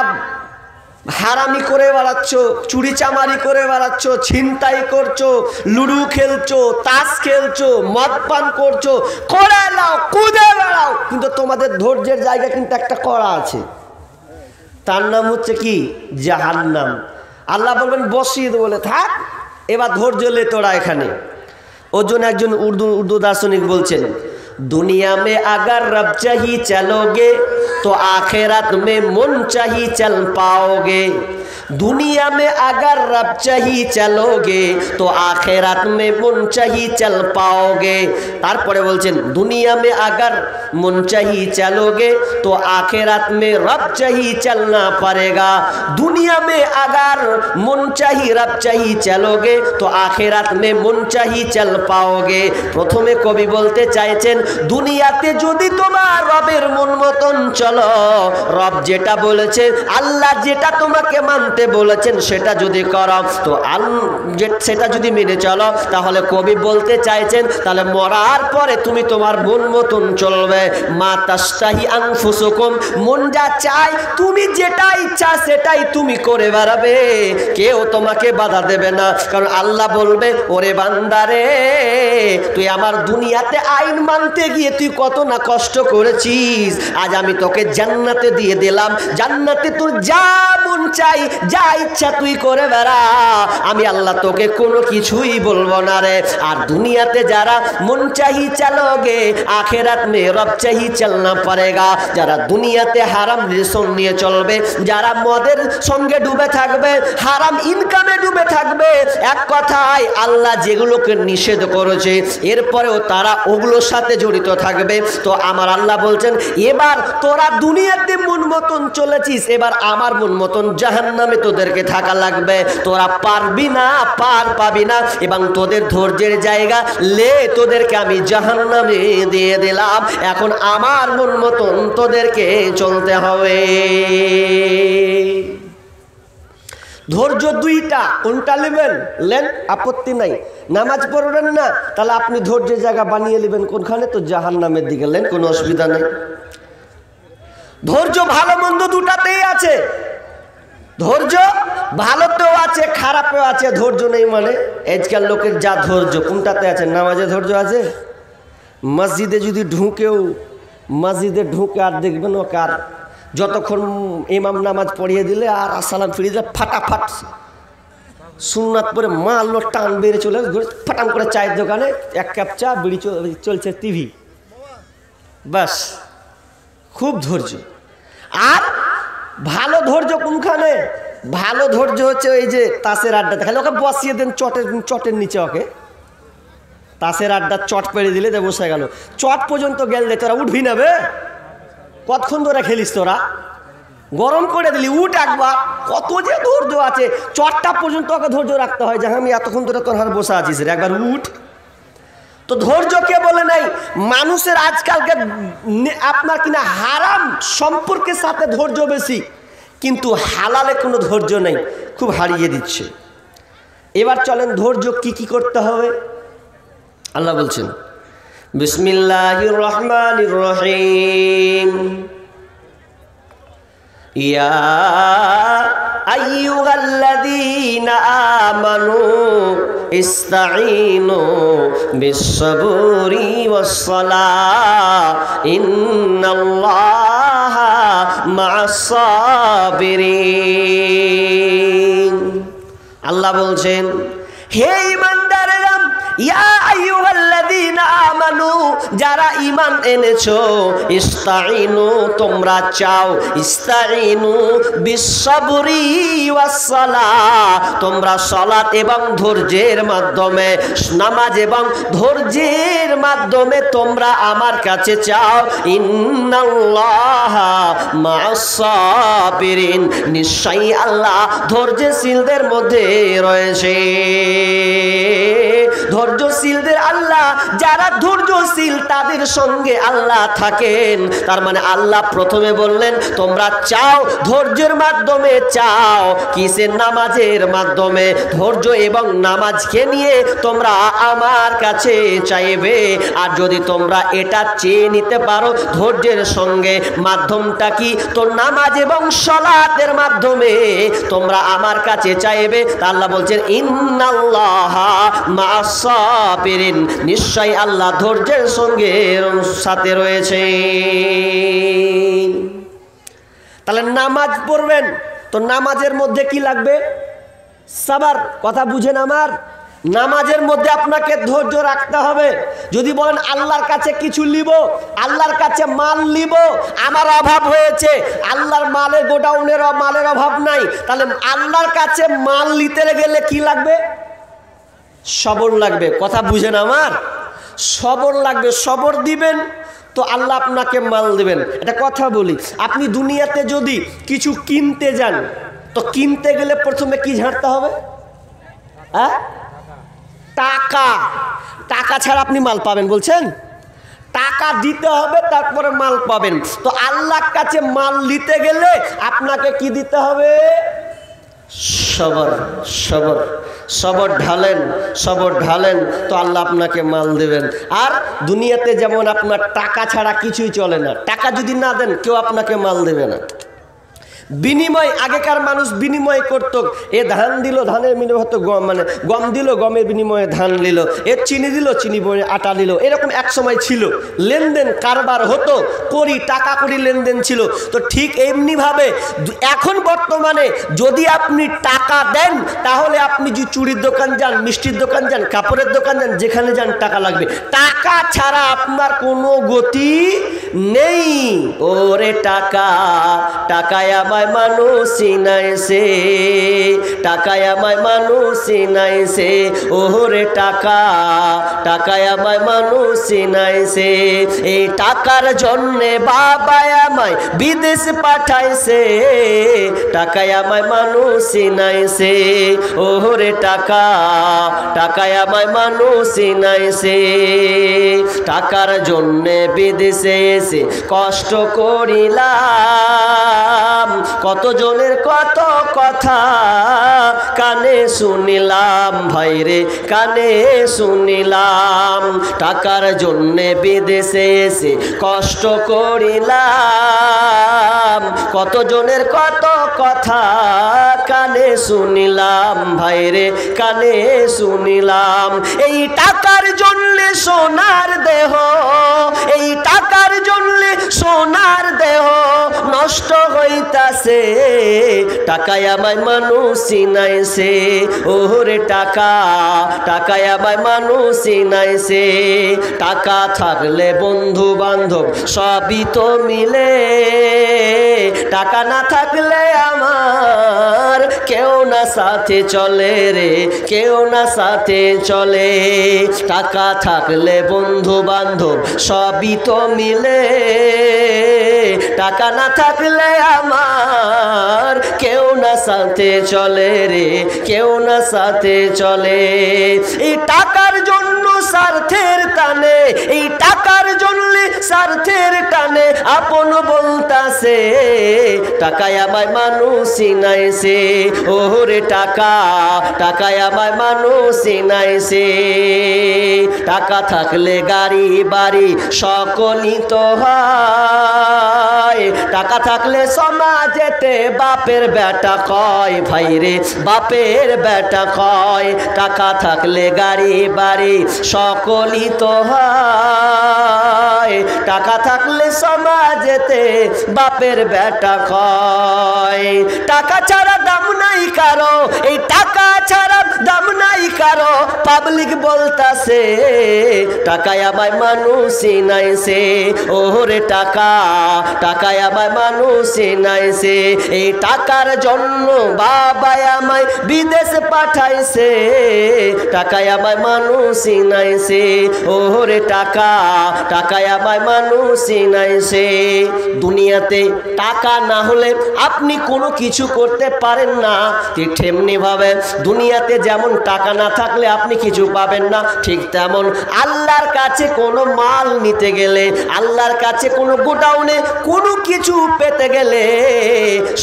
হারামি করে বেড়াচ্ছ, চুরি চামারি করে বেড়াচ্ছ, ছিনতাই করছো, লুডু খেলছো, তাস খেলছো, মদ পান করছো, করে নাও, কুদে বেড়াও, কিন্তু তোমাদের ধৈর্যের জায়গা কিন্তু একটা কড়া আছে, তার নাম হচ্ছে কি? জাহান্নাম। আল্লাহ বলবেন বসিয়ে দেবো, বলে থাক এবার ধৈর্য লে তোরা এখানে। ওর জন্য একজন উর্দু দার্শনিক বলছেন, दुनिया में अगर रब चाही चलोगे तो आखिरत में मन चाही चल पाओगे। दुनिया में अगर रब चाही चलोगे तो आखिरत में मन चाही चल पाओगे। तारपरे बोलছেন दुनिया में अगर मन चाही चलोगे तो आखिरत में रब चाही चलना पड़ेगा। दुनिया में अगर मन चाही रब चाही चलोगे तो आखिरत में मन चाही चल पाओगे। प्रथमे कवि बोलते चाইছেন দুনিয়াতে যদি তোমার রবের মন মতন চলো, রব যেটা বলেছে, আল্লাহ যেটা তোমাকে মানতে বলেছেন সেটা যদি করো, তো সেটা যদি মেনে চলো, তাহলে কবি বলতে চাইছেন তাহলে মরার পরে তুমি তোমার মন মতন চলবে। মা তাস্তাহি আনফুসুকুম, মন যা চায় তুমি যেটা ইচ্ছা সেটাই তুমি করে বেড়াবে, কেউ তোমাকে বাধা দেবে না। কারণ আল্লাহ বলবে ওরে বান্দারে তুই আমার দুনিয়াতে আইন মানতে গিয়ে তুই কত না কষ্ট করেছিস, আজ আমি তোকে জান্নাতে দিয়ে দিলাম, জান্নাতে তোর যা মন চাই যা ইচ্ছা তুই করে বেড়া, আমি আল্লাহ তোকে কোনো কিছুই বলবো না রে। আর দুনিয়াতে যারা মন চাহি চলোগে আখেরাত মে রব চাহি চলনা পড়েগা, যারা দুনিয়াতে হারাম রিলেশন নিয়ে চলবে, যারা মদের সঙ্গে ডুবে থাকবে, হারাম ইনকামে ডুবে থাকবে, এক কথায় আল্লাহ যেগুলোকে নিষেধ করেছে এরপরেও তারা ওগুলোর সাথে জড়িত থাকবে, তো আমার আল্লাহ বলছেন এবার তোরা দুনিয়াতে মন মতন চলেছিস, এবার আমার মন মতন জাহান্নামে তোদেরকে থাকা লাগবে, তোরা পারবি না, পার পাবি না, এবং তোদের ধৈর্যের জায়গা লে তোদেরকে আমি জাহান্নামে দিয়ে দিলাম, এখন আমার মন মতন তোদেরকে চলতে হবে। ধৈর্য দুইটা, কোনটা নেবেন লেন, আপত্তি নাই। নামাজ পড়বেন না তাহলে আপনি ধৈর্যের জায়গা বানিয়ে নেবেন কোনখানে, তো জাহান্নামের দিকে লেন, কোনো অসুবিধা নেই। ধৈর্য ভালো মন্দ দুটাতেই আছে, ধৈর্য ভালোতেও আছে খারাপেও আছে। ধৈর্য নেই মানে আজকাল লোকের যা ধৈর্য, কোনটাতে আছে? নামাজে ধৈর্য আছে? মসজিদে যদি ঢুকেও মসজিদে ঢুকে আর দেখবেন ও কার যতক্ষণ ইমাম নামাজ পড়িয়ে দিলে আর আসসালাম ফিরিয়ে দিলে ফাটাফাট সুন্নাত পরে মারলো, টান বেড়ে চলে ফাটাম করে চায়ের দোকানে এক কাপ চা, বিড়ি চলছে, টিভি, বাস, খুব ধৈর্য। আর ভালো ধৈর্য কোনখানে? ভালো ধৈর্য হচ্ছে ওই যে তাসের আড্ডা দেখালে ওকে বসিয়ে দেন চটের নিচে, ওকে তাসের আড্ডা চট পেড়ে দিলে যে বসে গেল, চট পর্যন্ত গেলে তোরা উঠবি না বে, কতক্ষণ ধরে খেলিস তোরা, গরম করে দিলি, উঠ একবার, কত যে ধৈর্য আছে, চটটা পর্যন্ত ওকে ধৈর্য রাখতে হয় যে আমি এতক্ষণ ধরে তোর হার বসে আছিস রে, একবার উঠ। তো ধৈর্য কে বলে নাই? মানুষের আজকালকে আপনার কিনা হারাম সম্পর্কের সাথে ধৈর্য বেশি, কিন্তু হালালে কোনো ধৈর্য নেই, খুব হারিয়ে দিচ্ছে। এবার চলেন ধৈর্য কি কি করতে হবে। আল্লাহ বলছেন বিসমিল্লাহির রহমানির রহিম, ইয়া আইয়ুহাল্লাযীনা আমানু ইসতাঈনু বিস-সাবরি ওয়াস-সালাহ ইন্নাল্লাহা মা'আস-সাবিরিন। আল্লাহ বলছেন হে ঈমানদারেরা, ইয়া আইয়ুহাল্লাযীনা আমানু, যারা ঈমান এনেছো, ইসতাঈনু তোমরা চাও, ইসতাঈনু বিস-সাবরি ওয়াস-সালাহ, তোমরা সালাত এবং ধৈর্যের মাধ্যমে, নামাজ এবং ধৈর্যের মাধ্যমে তোমরা আমার কাছে চাও। ইন্নাল্লাহা মা'আস-সাবিরিন, নিশ্চয়ই আল্লাহ ধৈর্যশীলদের মধ্যে রয়েছে। ধৈর্যশীলদের আল্লাহ যারা ধৈর্যশীল তাদের সঙ্গে আল্লাহ থাকেন। তার মানে আল্লাহ প্রথমে বললেন তোমরা চাও ধৈর্যের মাধ্যমে, চাও কিসের? নামাজের মাধ্যমে। ধৈর্য এবং নামাজকে নিয়ে তোমরা আমার কাছে চাইবে। আর যদি তোমরা এটা চেয়ে নিতে পারো ধৈর্যের সঙ্গে, মাধ্যমটা কি? তো নামাজ এবং সালাতের মাধ্যমে তোমরা আমার কাছে চাইবে। তা আল্লাহ বলছেন ইন্নাল্লাহা মা'আস সাবিরিন, নিশ্চয় আল্লাহ ধৈর্যের সঙ্গে সাথে রয়েছে। তাহলে নামাজ পড়বেন তো নামাজের মধ্যে কি লাগবে? সাবার। কথা বুঝেন আমার? নামাজের মধ্যে আপনাকে ধৈর্য রাখতে হবে। যদি বলেন আল্লাহর কাছে কিছু নিব, আল্লাহর কাছে মাল নিব, আমার অভাব হয়েছে, আল্লাহর মালের গোডাউনের মালের অভাব নাই, তাহলে আল্লাহর কাছে মাল নিতে গেলে কি লাগবে? সবর লাগবে। কথা বুঝেন আমার? সবর লাগবে। সবর দিবেন তো আল্লাহ আপনাকে মাল দিবেন। এটা কথা বলি, আপনি দুনিয়াতে যদি কিছু কিনতে যান তো কিনতে গেলে প্রথমে কি ঝাড়তে হবে? হ্যাঁ, টাকা। টাকা ছাড়া আপনি মাল পাবেন বলছেন? টাকা দিতে হবে তারপরে মাল পাবেন। তো আল্লাহর কাছে মাল নিতে গেলে আপনাকে কি দিতে হবে? সবর। সবর। সবর ঢালেন, সবর ঢালেন তো আল্লাহ আপনাকে মাল দেবেন। আর দুনিয়াতে যেমন আপনার টাকা ছাড়া কিছুই চলে না, টাকা যদি না দেন কেউ আপনাকে মাল দেবে না। বিনিময়, আগেকার মানুষ বিনিময় করত, এ ধান দিল, ধানের বিনিময়ে হতো গম, মানে গম দিল, গমের বিনিময়ে ধান নিল, এ চিনি দিল, চিনি বিনিময়ে আটা নিল। এরকম এক সময় ছিল, লেনদেন কারবার হতো, করি টাকা করি লেনদেন ছিল। তো ঠিক এমনিভাবে এখন বর্তমানে যদি আপনি টাকা দেন তাহলে আপনি যে চুড়ির দোকান যান, মিষ্টির দোকান যান, কাপড়ের দোকান যান, যেখানে যান টাকা লাগবে। টাকা ছাড়া আপনার কোনো গতি নেই। ওরে টাকা, টাকায় আমায় মানুষ চিনাইছে, টাকায় আমায় মানুষ চিনাইছে, ওরে টাকা, টাকায় আমায় মানুষ চিনাইছে। এই টাকার জন্যে বাবা আমায় বিদেশ পাঠাইছে, টাকায় আমায় মানুষ চিনাইছে, ওরে টাকা, টাকায় আমায় মানুষ চিনাইছে। টাকার জন্যে বিদেশে এসে কষ্ট করিলাম, কতজনের কত কথা কানে শুনিলাম, ভাইরে কানে শুনিলাম। টাকার জন্যে বিদেশে এসে কষ্ট করিলাম, কতজনের কত কথা কানে শুনিলাম, ভাইরে কানে শুনিলাম। এই টাকার জন্যে সোনার দেহ, এই টাকার জন্যে সোনার দেহ নষ্ট হইতাছে, টাকায় আমায় মানুষ চিনাইছে, ওরে টাকা, টাকায় আমায় মানুষ চিনাইছে। টাকা থাকলে বন্ধু বান্ধব সবই তো মিলে, টাকা না থাকলে আমার কেউ না সাথে চলে রে, কেউ না সাথে চলে। টাকা থাকলে বন্ধু বান্ধব সবই তো মিলে, টাকা না থাকলে আমার কেউ না সাথে চলে রে, কেউ না সাথে চলে। এই টাকার জন্য স্বার্থের টানে, এই টাকার জন্য স্বার্থের টানে আপন বলতাছে, টাকায় আমায় মানুষ চিনাইছে, ওরে টাকা, টাকায় আমায় মানুষ চিনাইছে। টাকা থাকলে গাড়ি বাড়ি সকলই তো হয়, টাকা থাকলে সমাজেতে বাপের বেটা কয়, ভাইরে বাপের বেটা কয়। টাকা থাকলে গাড়ি বাড়ি সকলই তো হয়, টাকা থাকলে সমাজেতে বাপের বেটা কয়। টাকা ছাড়া দাম নাই কারো, এই টাকা ছাড়া দাম নাই কারো, পাবলিক বলতাছে, টাকায় আমায় মানুষ চিনাইছে, ওরে টাকা, টাকায় আমায় মানুষ চিনাইছে। এই টাকার জন্য বাবা আমায় বিদেশ পাঠাইছে, টাকায় আমায় মানুষ চিনাইছে। চিনাইছে, ওরে টাকা টাকায় আমায় মানুষ চিনাইছে। দুনিয়াতে টাকা না হলে আপনি কোনো কিছু করতে পারেন না, ঠিক তেমনি ভাবে দুনিয়াতে যেমন টাকা না থাকলে আপনি কিছু পাবেন না, ঠিক তেমন আল্লাহর কাছে কোনো মাল নিতে গেলে, আল্লাহর কাছে কোনো গোডাউনে কোনো কিছু পেতে গেলে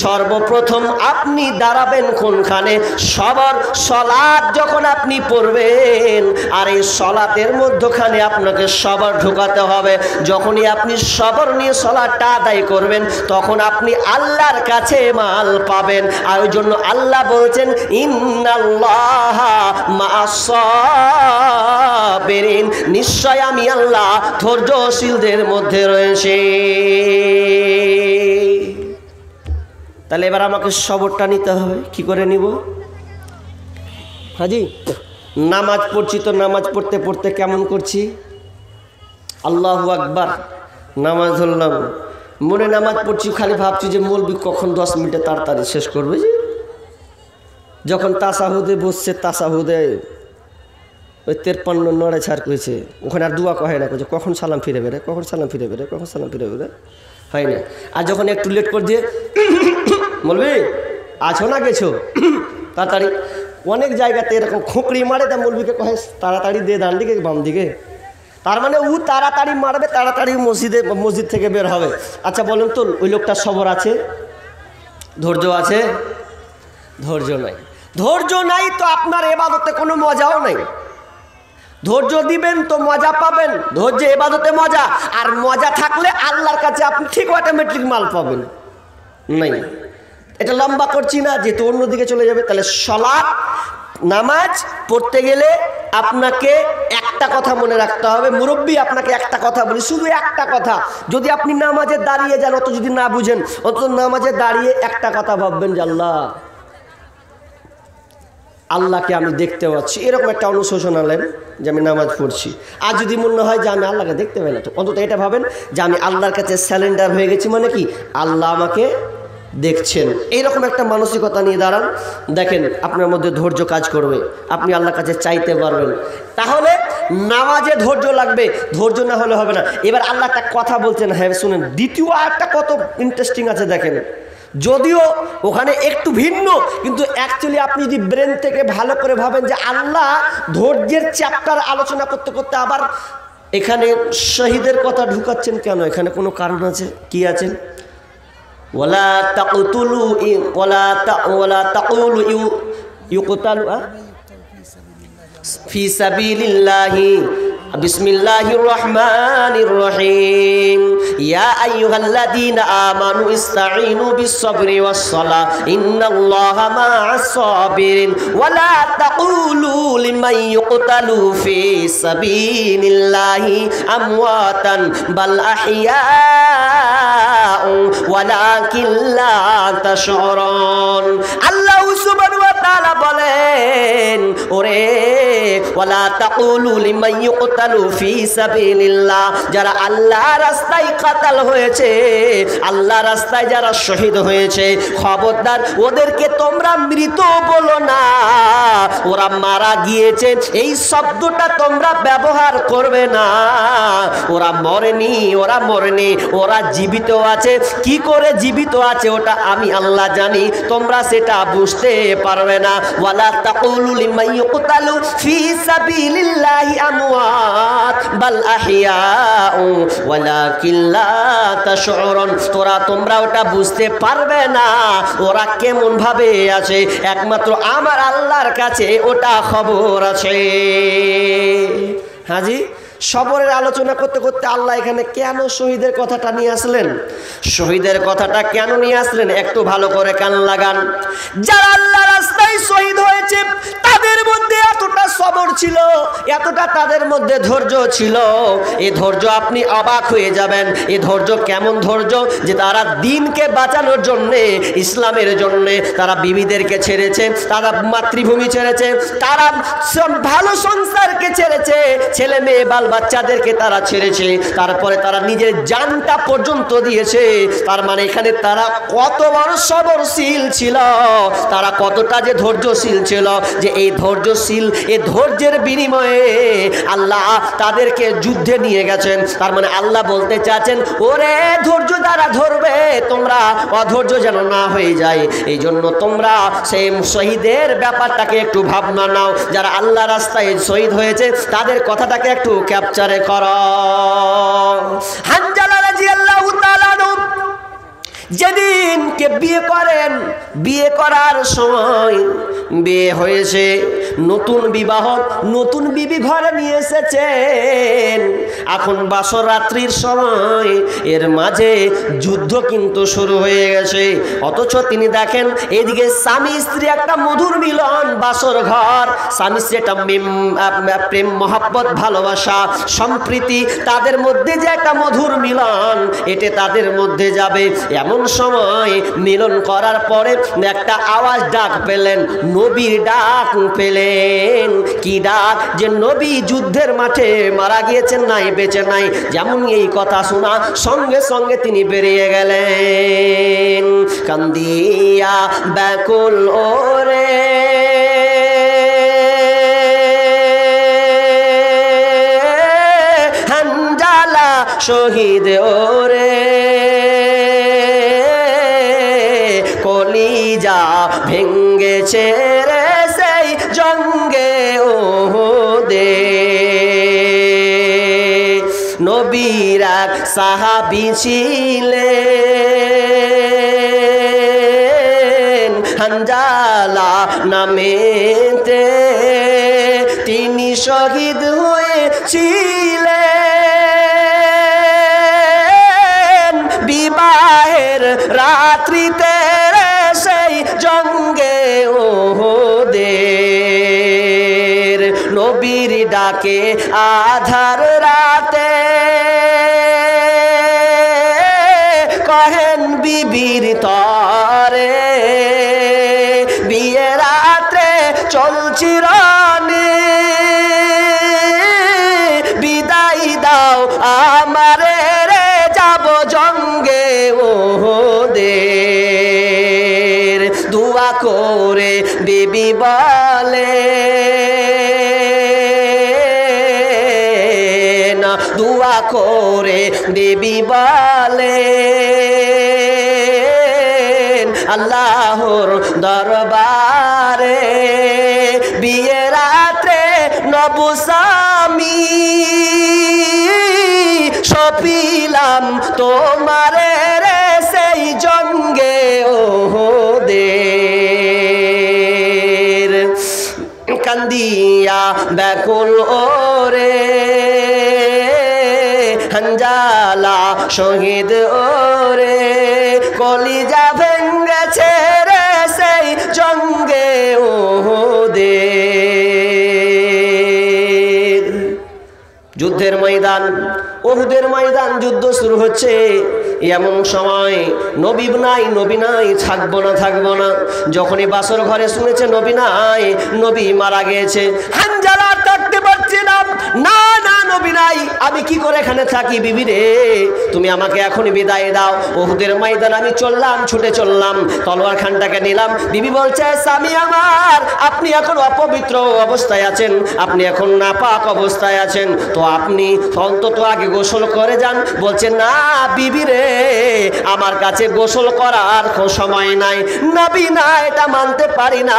সর্বপ্রথম আপনি দাঁড়াবেন কোনখানে? সবার সলাৎ যখন আপনি পড়বেন, আর এই সলাতের মধ্যখানে আপনাকে সবার ঢোকাতে হবে। যখনই আপনি সবর নিয়ে সলাৎটা আদায় করবেন, তখন আপনি আল্লাহর কাছে মাল পাবেন। আর ওই জন্য আল্লাহ বলছেন ইন্নাল্লাহা মা'আস সাবিরিন, নিশ্চয় আমি আল্লাহ ধৈর্যশীলদের মধ্যে রয়েছে। তাহলে এবার আমাকে সবরটা নিতে হবে। কি করে নিব হাজি? নামাজ পড়ছি তো নামাজ পড়তে পড়তে কেমন করছি? আল্লাহু আকবার, নামাজ ধরলাম, মনে নামাজ পড়ছি, খালি ভাবছি যে মৌলবি কখন 10 মিনিটে তাড়াতাড়ি শেষ করবে। যে যখন তাসাহুদে বসছে, তাসাহুদে ওই 53 নড়ে ছাড় করেছে, ওখানে আর দোয়া কহে না, করছে কখন সালাম ফিরে বেড়ে, কখন সালাম ফিরে বেড়ে, কখন সালাম ফিরে বেড়ে, হয় না। আর যখন একটু লেট করে দিয়ে বলবি আছো না গেছো তাড়াতাড়ি, অনেক জায়গাতে এরকম খোঁকড়ি মারে, তা মৌলবিকে কহে তাড়াতাড়ি দে ডান দিকে বাম দিকে, তার মানে ও তাড়াতাড়ি মারবে, তাড়াতাড়ি মসজিদ থেকে বের হবে। আচ্ছা বলুন তো, ওই লোকটা সবর আছে? ধৈর্য আছে? ধৈর্য নাই। ধৈর্য নাই তো আপনার ইবাদতে কোনো মজাও নাই। ধৈর্য দিবেন তো মজা পাবেন, ধৈর্য ইবাদতে মজা, আর মজা থাকলে আল্লাহর কাছে আপনি ঠিক অটোমেটিক মাল পাবেন। নাই, এটা লম্বা করছি না, যেহেতু অন্যদিকে চলে যাবে। তাহলে সালাত নামাজ পড়তে গেলে আপনাকে একটা কথা মনে রাখতে হবে। মুরব্বী আপনাকে একটা কথা বলি, শুধু একটা কথা, যদি আপনি নামাজে দাঁড়িয়ে যান, অত যদি না বুঝেন, অত নামাজে দাঁড়িয়ে একটা কথা ভাববেন যে আল্লাহকে আমি দেখতে পাচ্ছি, এরকম একটা অনুশোচনা আনেন যে আমি নামাজ পড়ছি। আর যদি মনে হয় যে আমি আল্লাহকে দেখতে পাই না, তো অন্তত এটা ভাবেন যে আমি আল্লাহর কাছে স্যালেন্ডার হয়ে গেছি, মানে কি আল্লাহ আমাকে দেখছেন। এইরকম একটা মানসিকতা নিয়ে দাঁড়ান, দেখেন আপনার মধ্যে ধৈর্য কাজ করবে, আপনি আল্লাহর কাছে চাইতে পারবেন। তাহলে নামাজে ধৈর্য লাগবে, ধৈর্য না হলে হবে না। এবার আল্লাহ একটা কথা বলছেন, হ্যাঁ শুনেন, দ্বিতীয় আরেকটা কত ইন্টারেস্টিং আছে দেখেন। যদিও ওখানে একটু ভিন্ন, কিন্তু অ্যাকচুয়ালি আপনি যদি ব্রেন থেকে ভালো করে ভাবেন যে আল্লাহ ধৈর্যের চ্যাপ্টার আলোচনা করতে করতে আবার এখানে শহীদের কথা ঢুকাচ্ছেন কেন? এখানে কোনো কারণ আছে, কি আছে? ওয়ালা তাকতুলু ওয়ালা তাকুলু ইউকতালু ফি সাবিলিল্লাহি। বিসমিল্লাহির রহমানির রহিম। ইয়া আইয়ুহাল্লাযীনা আমানু ইসতাঈনু বিস-সাবরি ওয়াস-সালাহ ইন্নাল্লাহা মা'আস সাবিরিন ওয়ালা তাকুলু লিমান ইউকতালু ফি সাবিলিল্লাহি আমওয়াতান বাল আহইয়াউ ওয়ালাকিন লা তাশউরুন। আল্লাহ সুবহানাহু ওয়া তাআলা বলেন, ওরে ওয়ালা তাকুলু লিমান ইউকতালু ফি সাবিলিল্লাহ, যারা আল্লাহর রাস্তায় কাতাল হয়েছে, আল্লাহর রাস্তায় যারা শহীদ হয়েছে, খবরদার ওদেরকে তোমরা মৃত বলো না, ওরা মারা গিয়েছে এই শব্দটা তোমরা ব্যবহার করবে না। ওরা মরেনি, ওরা মরেনি, ওরা জীবিত আছে। কি করে জীবিত আছে ওটা আমি আল্লাহ জানি, তোমরা সেটা বুঝতে পারবে না। ওয়ালা তাকুলু লিমান ইউকতালু ফি সাবিলিল্লাহি আমওয়াত বাল আহইয়াউ ওয়ালাকিন লা তাশউরুন। তোমরা ওটা বুঝতে পারবে না ওরা কেমন ভাবে আছে, একমাত্র আমার আল্লাহর কাছে ওটা খবর আছে। হাজি, সবরের আলোচনা করতে করতে আল্লাহ এখানে কেন শহীদের কথাটা নিয়ে আসলেন? শহীদের কথাটা কেন নিয়ে আসলেন একটু ভালো করে কান লাগান। যারা আল্লাহ রাস্তায় শহীদ হয়েছে তাদের মধ্যে এতটা সবর ছিল, এতটা তাদের মধ্যে ধৈর্য ছিল, এই ধৈর্য আপনি অবাক হয়ে যাবেন। এই ধৈর্য কেমন ধৈর্য, যে তারা দিনকে বাঁচানোর জন্যে, ইসলামের জন্যে তারা বিবিদেরকে ছেড়েছে, তারা মাতৃভূমি ছেড়েছে, তারা ভালো সংসারকে ছেড়েছে, ছেলে মেয়ে বাল বাচ্চাদেরকে তারা ছেড়েছে, তারপরে তারা নিজের জানটা পর্যন্ত দিয়েছে। তার মানে এখানে তারা কত বড় সবরশীল ছিল, তারা কতটা যে ধৈর্যশীল ছিল, যে এই ধৈর্যশীল, এই ধৈর্যের বিনিময়ে আল্লাহ তাদেরকে যুদ্ধে নিয়ে গেছেন। তার মানে আল্লাহ বলতে চাচ্ছেন, ওরে ধৈর্য দ্বারা ধরবে, তোমরা অধৈর্য যেন না হয়ে যায়। এই জন্য তোমরা সেই শহীদের ব্যাপারটাকে একটু ভাবনা নাও, যারা আল্লাহ রাস্তায় শহীদ হয়েছে তাদের কথাটাকে একটু ক্যাপচারে করো। হানজালা রাদিয়াল্লাহু তাআলা যেদিনকে বিয়ে করেন, বিয়ে করার সময় বিয়ে হয়েছে, নতুন বিবাহ, নতুন বিবি ঘরে নিয়ে এসেছেন। এখন বাসর রাত্রির সময় এর মাঝে যুদ্ধ কিন্তু শুরু হয়ে গেছে। অথচ তিনি দেখেন এদিকে স্বামী স্ত্রী একটা মধুর মিলন, বাসর ঘর, স্বামী স্ত্রী একটা প্রেম মহব্বত ভালোবাসা সম্প্রীতি, তাদের মধ্যে যে একটা মধুর মিলন, এটা তাদের মধ্যে যাবে। এমন সময় মিলন করার পরে একটা আওয়াজ ডাক পেলেন, নবীর ডাক পেলেন। কি ডাক? যে নবী যুদ্ধের মাঠে মারা গিয়েছেন, নাই বেঁচে নাই। যেমন এই কথা শোনা সঙ্গে সঙ্গে তিনি বেরিয়ে গেলেন। কান্দিয়া ব্যাকুল ওরে হানজালা শহীদ ওরে, কলিজা ভেঙ্গেছে রে সেই জঙ্গে ওহুদে। নবীর এক সাহাবী ছিলেন হানজালা নামেতে, তিনি শহীদ হয়েছিলেন বিবাহের রাত্রিতে সেই জঙ্গে ওহুদের। নবীর ডাকে আধার রাতে কহেন বিবির তরে, বিয়ে রাত্রে চলছি রনে, বিদায় দাও আমারে রে যাব জঙ্গে ওহুদের। দুয়া করে বিবি বলে, দুয়া করে বিবি বলে, আল্লাহর দরবারে বিয়ে রাত্রে নবস্বামী সপিলাম তোমারে রে সেই জঙ্গে ওহুদের। কান্দিয়া ব্যাকুল ওরে হানজালা শহীদ ওরে, কলিজা ভেঙ্গেছে রে সেই জঙ্গে ওহুদের। যুদ্ধের ময়দান, ওহুদের ময়দান, যুদ্ধ শুরু হচ্ছে। এমন সময় নবী নাই, নবী নাই, থাকবো না থাকবো না। যখনই বাসর ঘরে শুনেছে নবী নাই, নবী মারা গিয়েছে, হানজালা থাকতে পারছে না। না না, নবী নাই, আমি কি করে এখানে থাকি? বিবি রে, তুমি আমাকে এখনই বিদায় দাও। ওহুদের ময়দান আমি চললাম, ছুটে চললাম, তলোয়ার খানটাকে নিলাম। বিবি বলছে, স্বামী আমার, আপনি এখন অপবিত্র অবস্থায় আছেন, আপনি এখন নাপাক অবস্থায় আছেন, তো আপনি অন্তত আগে গোসল করে যান। বলছে, না বিবি রে, আমার কাছে গোসল করার সময় নাই। নবী না, এটা মানতে পারি না।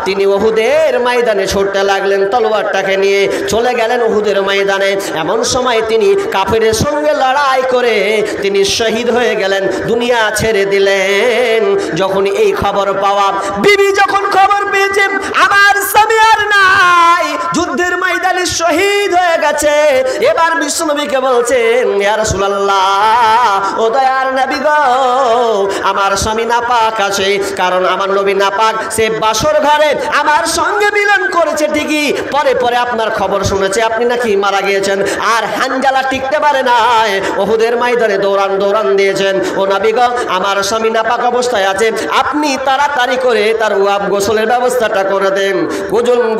তিনি ওহুদের ময়দানে ছুটতে লাগলেন, তলোয়ারটাকে নিয়ে চলে গেলেন ওহুদের ময়দানে। এমন সময় তিনি কাফেরের সঙ্গে লড়াই করে তিনি শহীদ হয়ে গেলেন, দুনিয়া ছেড়ে দিলেন। যখন এই খবর পাওয়া, বিবি যখন খবর পেয়েছে আমার স্বামী আর নাই, যুদ্ধের ময়দানে শহীদ হয়ে গেছে, এবার বিশ্বনবীকে বলছেন, ইয়া রাসূলুল্লাহ, ও দয়ার নবী গো, আমার স্বামী নাপাক আছে, কারণ আমার নবী নাপাক। সে বাসর ঘরে আমার সঙ্গে মিলন করেছে ঠিকই, পরে পরে আপনার খবর শুনেছে আপনি নাকি মারা গিয়েছেন। আর হানজালা টিকতে পারে নাই, ওহুদের ময়দানে দৌড়ান দৌড়ান দিয়েছেন। ও নবী গো, আমার স্বামী নাপাক অবস্থায় আছে, আপনি তাড়াতাড়ি করে তার গোসলের ব্যবস্থাটা করে দেন,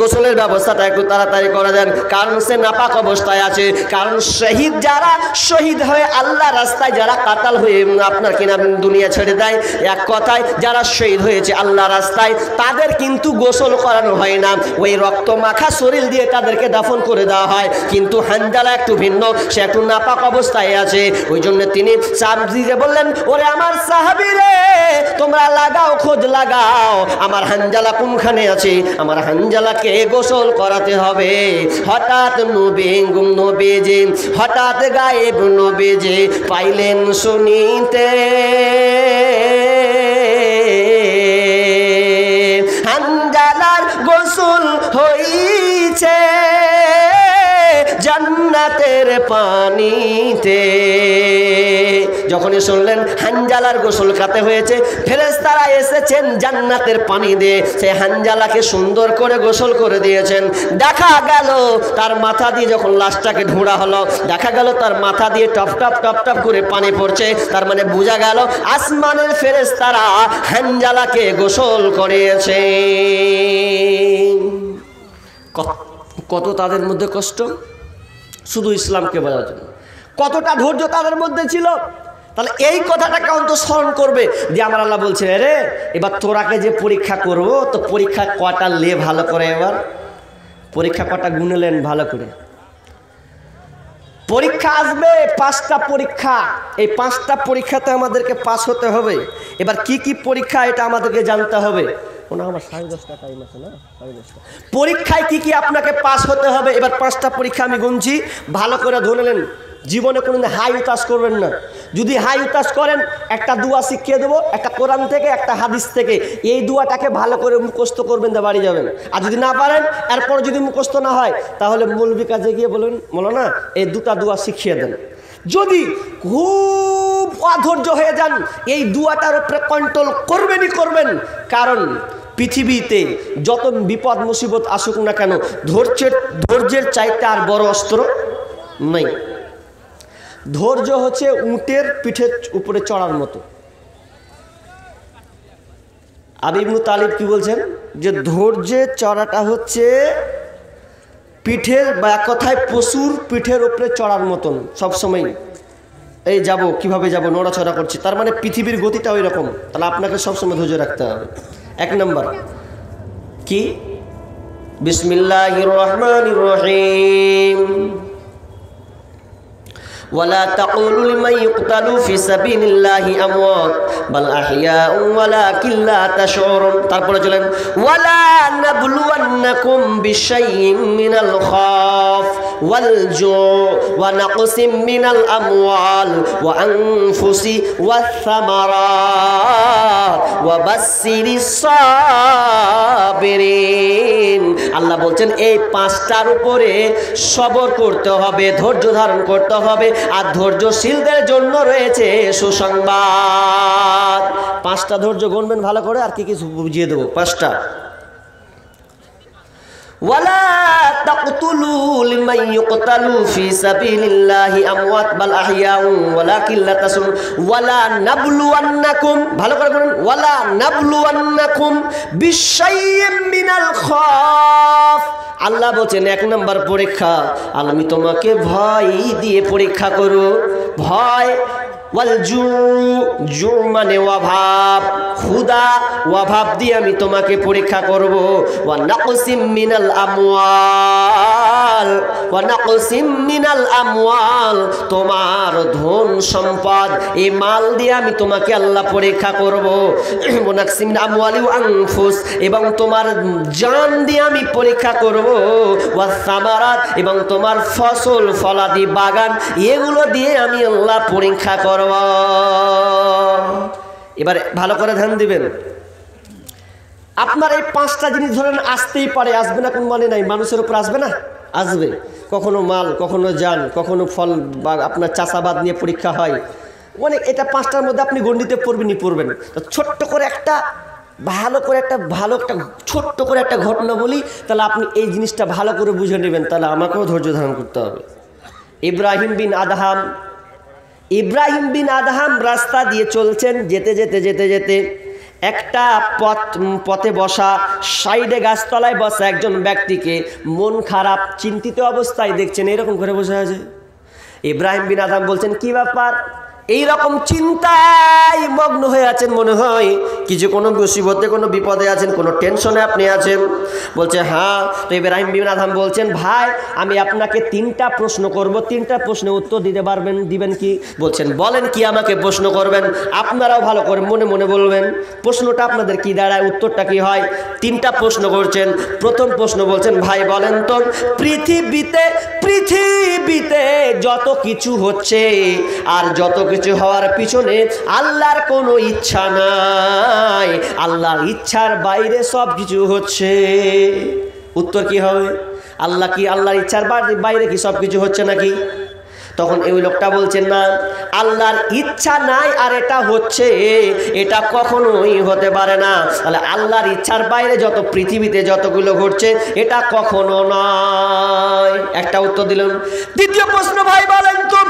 গোসলের ব্যবস্থাটা একটু তাড়াতাড়ি করে দেন। কারণ সে নাপাক অবস্থায় আছে। কারণ শহীদ যারা শহীদ হয়ে আল্লাহ রাস্তায় যারা কাতাল হয়ে আপনার কিনা দুনিয়া ছেড়ে দেয়, এক কথায় যারা শহীদ হয়েছে আল্লাহ রাস্তায়, তাদের কিন্তু গোসল করানো হয় না, ওই রক্ত মাখা শরীর দিয়ে তাদেরকে দাফন করে দেওয়া হয়। কিন্তু হানজালা একটু ভিন্ন, সে একটু নাপাক অবস্থায় আছে। ওই জন্য তিনি সাহাবীকে বললেন, ওরে আমার সাহাবী রে, তোমরা লাগাও, খোঁজ লাগাও, আমার হানজালা কোনখানে আছে, আমার হানজালাকে গোসল করাতে হবে। হঠাৎ নবীজি হঠাৎ গায়েব নবীজি পাইলেন শুনিতে, হানজালার গোসল হইছে জান্নাতের পানিতে। যখনই শুনলেন হানজালার গোসল কাতে হয়েছে, ফেরেশতারা এসেছেন জান্নাতের পানি দিয়ে, সে হানজালাকে সুন্দর করে গোসল করে দিয়েছেন। দেখা গেল তার মাথা দিয়ে যখন লাশটাকে ঢোঁড়া হলো, দেখা গেল তার মাথা দিয়ে টপ টপ টপ টপ করে পানি পড়ছে। তার মানে বোঝা গেল আসমানের ফেরেশতারা হানজালাকে গোসল করিয়েছে। কত তাদের মধ্যে কষ্ট, শুধু ইসলামকে বোঝার জন্য কতটা ধৈর্য তাদের মধ্যে ছিল। তাহলে এই কথাটাকে অন্তত স্মরণ করবে যে আমার আল্লাহ বলছে, রে এবার তোরাকে যে পরীক্ষা করব, তো পরীক্ষা কটা লে ভালো করে, এবার পরীক্ষা কটা গুনেলেন ভালো করে। পরীক্ষা আসবে 5টা পরীক্ষা, এই 5টা পরীক্ষাতে আমাদেরকে পাস হতে হবে। এবার কি কি পরীক্ষা এটা আমাদেরকে জানতে হবে। আমার 10:30 টাইম আছে না, 10:30 পরীক্ষায় কি কি আপনাকে পাস হতে হবে। এবার 5টা পরীক্ষা আমি গুনছি, ভালো করে ধরে নেন। জীবনে কোনোদিন হাই উতাস করবেন না। যদি হাই উতাস করেন, একটা দুয়া শিখিয়ে দেবো, একটা কোরআন থেকে একটা হাদিস থেকে, এই দুয়াটাকে ভালো করে মুখস্থ করবেন, দা বাড়ি যাবেন। আর যদি না পারেন, এরপর যদি মুখস্থ না হয়, তাহলে মৌলবী কাজে গিয়ে বলবেন, বলো না এই 2টা দুয়া শিখিয়ে দেন। যদি খুব অধৈর্য হয়ে যান, এই দুয়াটার উপরে কন্ট্রোল করবেনই করবেন। কারণ পৃথিবীতে যত বিপদ মুসিবত আসুক না কেন, ধৈর্যের চাইতে আর বড় অস্ত্র নেই। ধৈর্য হচ্ছে উটের পিঠের উপরে চড়ার মতো। আলী ইবনে তালিব কি বলছেন, যে ধৈর্যের চড়াটা হচ্ছে পিঠের, বা কথায় পশুর পিঠের উপরে চড়ার মতন। সবসময় এই যাব, কিভাবে যাব, নড়াচড়া করছি, তার মানে পৃথিবীর গতিটা ওই রকম। তাহলে আপনাকে সবসময় ধৈর্য রাখতে হবে। 1 নম্বর কি, বিসমিল্লাহির রহমানির রহিম। ولا تقولوا لمن يقتل في سبيل الله اموات بل احياء ولكن لا تشعرون। তারপরে চলেন, ولا نبلونكم بشيء من الخوف والجوع ونقص من الاموال والانفس والثمرات وبشر الصابرين। আল্লাহ বলছেন এই 5টার উপরে সবর করতে হবে, ধৈর্য ধারণ করতে হবে। আর ধৈর্যশীলদের জন্য রয়েছে সুসংবাদ। 5টা ধৈর্য গুনবেন ভালো করে, আর কি কি বুঝিয়ে দেবো। 5টা, ওয়ালা তাকতুলু লিমান ইউকতালু ফি সাবিলিল্লাহি আমওয়াত বাল আহইয়াউ ওয়ালাকিন লা তাশউরুন। ওয়ালা নাবলুওয়ান্নাকুম, ভালো করে বলুন, ওয়ালা নাবলুওয়ান্নাকুম বিশাইয়্যিম মিনাল খাউফ। আল্লাহ বলছেন 1 নম্বর পরীক্ষা, আমি তোমাকে ভয় দিয়ে পরীক্ষা করব। ভয়, ওয়াল জু মানে অভাব, ক্ষুধা, অভাব দিয়ে আমি তোমাকে পরীক্ষা করব। ওয়া নাকসিম মিনাল আমওয়াল, ওয়া নাকসিম মিনাল আমওয়াল, তোমার ধন সম্পদ, এই মাল দিয়ে আমি তোমাকে আল্লাহ পরীক্ষা করব। ওয়া নাকসিম মিনাল আমওয়ালি ওয়া আনফুস, এবং তোমার জান দিয়ে আমি পরীক্ষা করব। ওয়া সামারাত, এবং তোমার ফসল ফলাদি বাগান, এগুলো দিয়ে আমি আল্লাহ পরীক্ষা করব। এবার ভালো করে ধ্যান দিবেন। আপনার এই 5টা জিনিস ধরেন আসতেই পারে, আসবে না কোন মানে নাই, মানুষের উপর আসবে না, আসবে। কখনো মাল, কখনো জান, কখনো ফল, বা আপনার চাষাবাদ নিয়ে পরীক্ষা হয় অনেক। এটা 5টার মধ্যে আপনি গণ্ডিতে পড়বেনই পড়বেন। তো ছোট্ট করে একটা ছোট্ট করে একটা ঘটনা বলি, তাহলে আপনি এই জিনিসটা ভালো করে বুঝে নেবেন। তাহলে আমাকেও ধৈর্য ধারণ করতে হবে। ইব্রাহিম বিন আদহাম রাস্তা দিয়ে চলছেন, যেতে যেতে একটা পথে বসা, সাইডে গাছতলায় বসা একজন ব্যক্তিকে মন খারাপ চিন্তিত অবস্থায় দেখছেন, এরকম করে বসে আছে। ইব্রাহিম বিন আদম বলছেন, কি ব্যাপার? এই রকম চিন্তায় মগ্ন হয়ে আছেন, মনে হয় কিছু কোনো মুসিবতে কোনো বিপদে আছেন, কোনো টেনশনে আপনি আছেন। বলছে হ্যাঁ। তো ইব্রাহিম বিন আদম বলছেন, ভাই আমি আপনাকে 3টা প্রশ্ন করব, 3টা প্রশ্নের উত্তর দিতে পারবেন? দিবেন কি? বলছেন বলেন কি আমাকে প্রশ্ন করবেন, আপনারাও ভালো করে মনে মনে বলবেন প্রশ্নটা আপনাদের কি দাঁড়ায়, উত্তরটা কি হয়। 3টা প্রশ্ন করছেন। প্রথম প্রশ্ন বলছেন, ভাই বলেন তো পৃথিবীতে যত কিছু হচ্ছে আর যত কিছু হওয়ার পিছনে আল্লাহর কোনো ইচ্ছা নাই, আল্লাহর ইচ্ছার বাইরে সব কিছু হচ্ছে। উত্তর কি হবে? আল্লাহ কি আল্লাহর ইচ্ছার বাইরে কি সব কিছু হচ্ছে নাকি? তখন ওই লোকটা বলছেন, না, আল্লাহর ইচ্ছা নাই আর এটা হচ্ছে, এটা কখনোই হতে পারে না। তাহলে আল্লাহর ইচ্ছার বাইরে যত পৃথিবীতে যতগুলো ঘটছে এটা কখনো নয়। একটা উত্তর দিলেন। দ্বিতীয় প্রশ্ন, ভাই বলেন তো